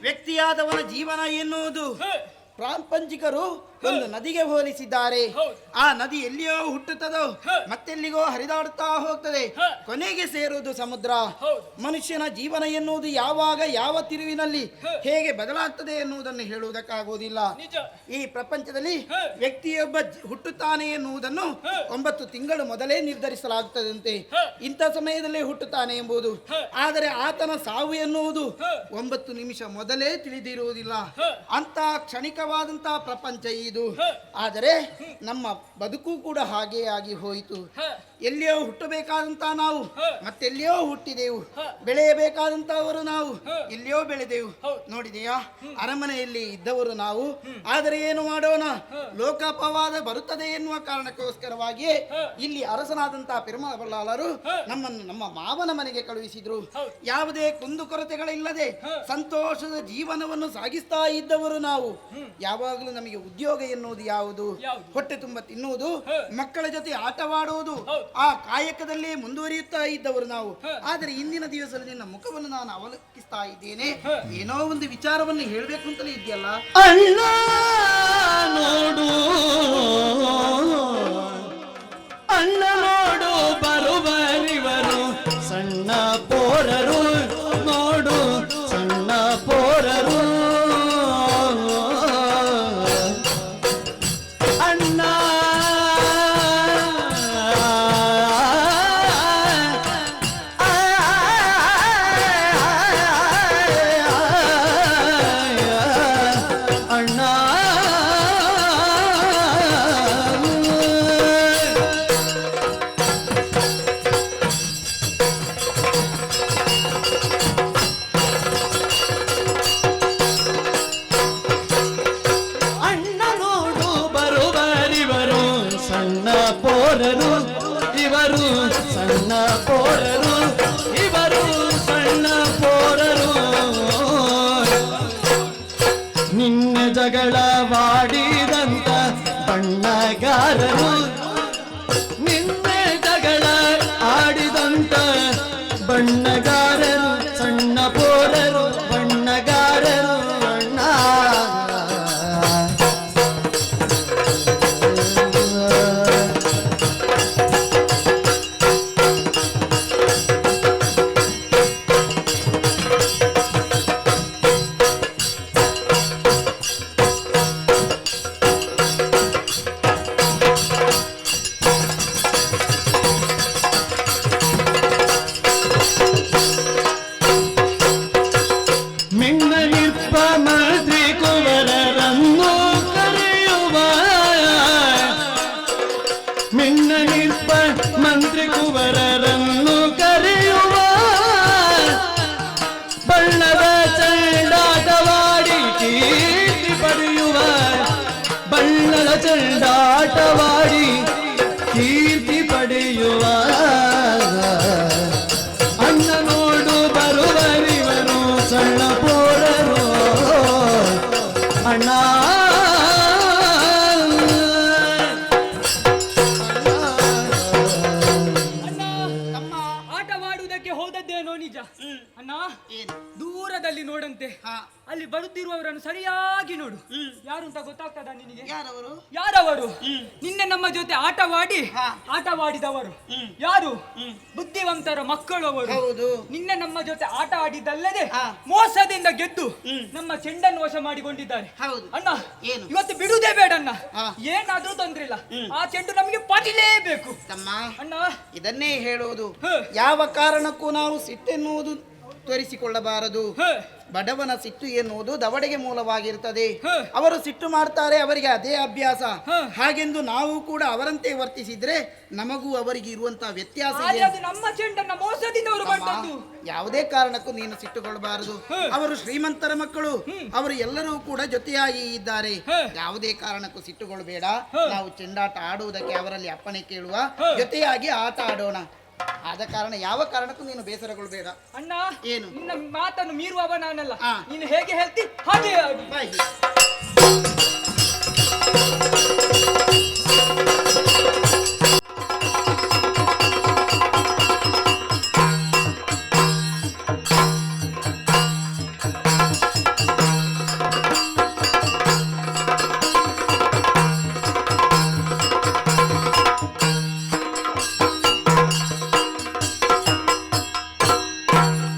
ವ್ಯಕ್ತಿಯಾದವನ ಜೀವನ ಎನ್ನುವುದು ಪ್ರಾಪಂಚಿಕರು ಒಂದು ನದಿಗೆ ಹೋಲಿಸಿದ್ದಾರೆ. ಆ ನದಿ ಎಲ್ಲಿಯೋ ಹುಟ್ಟುತ್ತದೋ ಮತ್ತೆಲ್ಲಿಗೋ ಹರಿದಾಡುತ್ತಾ ಹೋಗ್ತದೆ, ಕೊನೆಗೆ ಸೇರುವುದು ಸಮುದ್ರ. ಮನುಷ್ಯನ ಜೀವನ ಎನ್ನುವುದು ಯಾವಾಗ ಯಾವ ತಿರುವಿನಲ್ಲಿ ಹೇಗೆ ಬದಲಾಗ್ತದೆ ಎನ್ನುವುದನ್ನು ಹೇಳುವುದಕ್ಕಾಗುವುದಿಲ್ಲ. ಈ ಪ್ರಪಂಚದಲ್ಲಿ ವ್ಯಕ್ತಿಯೊಬ್ಬ ಹುಟ್ಟುತ್ತಾನೆ ಎನ್ನುವುದನ್ನು 9 ತಿಂಗಳು ಮೊದಲೇ ನಿರ್ಧರಿಸಲಾಗುತ್ತದಂತೆ. ಇಂಥ ಸಮಯದಲ್ಲೇ ಹುಟ್ಟುತ್ತಾನೆ ಎಂಬುದು. ಆದರೆ ಆತನ ಸಾವು ಎನ್ನುವುದು 9 ನಿಮಿಷ ಮೊದಲೇ ತಿಳಿದಿರುವುದಿಲ್ಲ. ಅಂತ ಕ್ಷಣಿಕವಾದಂತಹ ಪ್ರಪಂಚ ಇದು. ಆದರೆ ನಮ್ಮ ಬದುಕು ಕೂಡ ಹಾಗೇ ಆಗಿ ಹೋಯಿತು. ಎಲ್ಲಿಯೋ ಹುಟ್ಟಬೇಕಾದಂತ ನಾವು ಮತ್ತೆಲ್ಲಿಯೋ ಹುಟ್ಟಿದೆವು, ಬೆಳೆಯಬೇಕಾದಂತವರು ನಾವು ಎಲ್ಲಿಯೋ ಬೆಳೆದೆವು. ನೋಡಿದೆಯಾ, ಅರಮನೆಯಲ್ಲಿ ಇದ್ದವರು ನಾವು. ಆದರೆ ಏನು ಮಾಡೋಣ, ಲೋಕಾಪವಾದ ಬರುತ್ತದೆ ಎನ್ನುವ ಕಾರಣಕ್ಕೋಸ್ಕರವಾಗಿಯೇ ಇಲ್ಲಿ ಅರಸನಾದಂತಹ ಪೆರುಮಾಳ ಬಲ್ಲಾಳರು ನಮ್ಮನ್ನು ನಮ್ಮ ಮಾವನ ಮನೆಗೆ ಕಳುಹಿಸಿದ್ರು. ಯಾವುದೇ ಕುಂದುಕೊರತೆಗಳಿಲ್ಲದೆ ಸಂತೋಷದ ಜೀವನವನ್ನು ಸಾಗಿಸ್ತಾ ಇದ್ದವರು ನಾವು. ಯಾವಾಗಲೂ ನಮಗೆ ಉದ್ಯೋಗ ಎನ್ನುವುದು ಯಾವುದು? ಹೊಟ್ಟೆ ತುಂಬ ತಿನ್ನುವುದು, ಮಕ್ಕಳ ಜೊತೆ ಆಟವಾಡುವುದು, ಆ ಕಾಯಕದಲ್ಲಿ ಮುಂದುವರಿಯುತ್ತಾ ಇದ್ದವರು ನಾವು. ಆದರೆ ಇಂದಿನ ದಿವಸದಲ್ಲಿ ನಿನ್ನ ಮುಖವನ್ನು ನಾನು ಅವಲೋಕಿಸ್ತಾ ಇದ್ದೇನೆ. ಏನೋ ಒಂದು ವಿಚಾರವನ್ನು ಹೇಳಬೇಕು ಅಂತಲೇ ಇದೆಯಲ್ಲ. ಅಣ್ಣ ನೋಡು, ಅಣ್ಣ ನೋಡು, ಬರುವರಿವರು ಸಣ್ಣ ಪೋರರು, ನೋಡು ಸಣ್ಣ ಪೋರರು. ಅಣ್ಣ ಅಣ್ಣ ಅಣ್ಣ ನೋಡು, ಬರುವರಿವರು ಸಣ್ಣ ಪೋರರು, ಇವರು ಸಣ್ಣ ಪೋರರು, ಇವರು ಸಣ್ಣ ಪೋರರು. ನಿನ್ನ ಜಗಳವಾಡಿದಂತ ಬಣ್ಣಗಾರರು, ನಿನ್ನೆ ಜಗಳ ಆಡಿದಂತ ಬಣ್ಣಗಾರರು, ಸಣ್ಣ ಪೋರರು, ಬಣ್ಣಗಾರರು. ಅಣ್ಣ ಮಿನ್ನ ನಿರ್ಪ ಮಂತ್ರಿ ಕುವರರನ್ನು ಕರೆಯುವ, ಮಿನ್ನ ನಿರ್ಪ ಮಂತ್ರಿ ಕುವರರನ್ನು ಕರೆಯುವ, ಬಣ್ಣದ ಚಂಡಾಟವಾಡಿ ಕೀರ್ತಿ ಪಡೆಯುವ, ಬಣ್ಣದ ಚಂಡಾಟವಾಡಿ ಕೀರ್ತಿ ಪಡೆಯುವ. ಅಣ್ಣ ನೋಡು, ಬರುವರಿವರು ಸಣ್ಣ ಪೋರರು. ಅಣ್ಣ ತಮ್ಮ ಆಟವಾಡುವುದಕ್ಕೆ ಹೋದದ್ದೇನೋ ನಿಜ ಅಣ್ಣ. ಏನು? ದೂರದಲ್ಲಿ ನೋಡಂತೆ, ಹಾ, ಅಲ್ಲಿ ಬರುತ್ತಿರುವವರನ್ನು ಸರಿಯಾಗಿ ನೋಡು. ಯಾರು ಅಂತ ಗೊತ್ತಾಗ್ತದ ನಿನಗೆ? ಯಾರವರು? ಯಾರವರು? ನಿನ್ನೆ ನಮ್ಮ ಜೊತೆ ಆಟವಾಡಿ ಹಾ. ಆಟವಾಡಿದವರು ಯಾರು? ಬುದ್ಧಿವಂತರ ಮಕ್ಕಳು ಅವರು. ಹೌದು. ನಿನ್ನೆ ನಮ್ಮ ಜೊತೆ ಆಟ ಆಡಿದ್ದಲ್ಲದೆ ಹಾ. ಮೋಸದಿಂದ ಗೆದ್ದು ನಮ್ಮ ಚೆಂಡನ್ನು ವಶ ಮಾಡಿಕೊಂಡಿದ್ದಾರೆ. ಹೌದು. ಅಣ್ಣ, ಏನು? ಇವತ್ತು ಬಿಡುವುದೇ ಬೇಡ ಅಣ್ಣ. ಹಾ. ಏನಾದ್ರೂ ತೊಂದ್ರೆ ಇಲ್ಲ, ಆ ಚೆಂಡು ನಮಗೆ ಪಡಿಲೇಬೇಕು ತಮ್ಮ, ಅಣ್ಣ. ಇದನ್ನೇ ಹೇಳುವುದು. ಹ. ಯಾವ ಕಾರಣಕ್ಕೂ ನಾವು ಸಿಟ್ಟೆನ್ನುವುದು ತೋರಿಸಿಕೊಳ್ಳಬಾರದು. ಹ. ಬಡವನ ಸಿಟ್ಟು ಎನ್ನುವುದು ದವಡೆಗೆ ಮೂಲವಾಗಿರುತ್ತದೆ. ಹ. ಅವರು ಸಿಟ್ಟು ಮಾಡ್ತಾರೆ, ಅವರಿಗೆ ಅದೇ ಅಭ್ಯಾಸ. ಹ. ಹಾಗೆಂದು ನಾವು ಕೂಡ ಅವರಂತೆ ವರ್ತಿಸಿದ್ರೆ ನಮಗೂ ಅವರಿಗೆ ಇರುವಂತಹ ವ್ಯತ್ಯಾಸ ಆದ್ರೆ ಏನು? ಅದು ನಮ್ಮ ಚೆಂಡನ್ನ ಮೋಸದಿಂದ ಅವರು ಬಂದದ್ದು. ಯಾವುದೇ ಕಾರಣಕ್ಕೂ ನೀನು ಸಿಟ್ಟುಕೊಳ್ಬಾರದು. ಹ. ಅವರು ಶ್ರೀಮಂತರ ಮಕ್ಕಳು, ಅವರು ಎಲ್ಲರೂ ಕೂಡ ಜೊತೆಯಾಗಿ ಇದ್ದಾರೆ. ಹ. ಯಾವುದೇ ಕಾರಣಕ್ಕೂ ಸಿಟ್ಟುಕೊಳ್ಬೇಡ. ಹ. ನಾವು ಚೆಂಡಾಟ ಆಡುವುದಕ್ಕೆ ಅವರಲ್ಲಿ ಅಪ್ಪಣೆ ಕೇಳುವ, ಹ. ಜೊತೆಯಾಗಿ ಆಟ ಆಡೋಣ. ಆದ ಕಾರಣ ಯಾವ ಕಾರಣಕ್ಕೂ ನೀನು ಬೇಸರಗೊಳ್ಬೇಡ. ಅಣ್ಣ, ಏನು? ನಿನ್ನ ಮಾತನ್ನು ಮೀರುವವ ನಾನಲ್ಲ. ಆ. ನೀನು ಹೇಗೆ ಹೇಳ್ತಿ ಹಾಗೆ ಆಡು. ಬಾಯ್.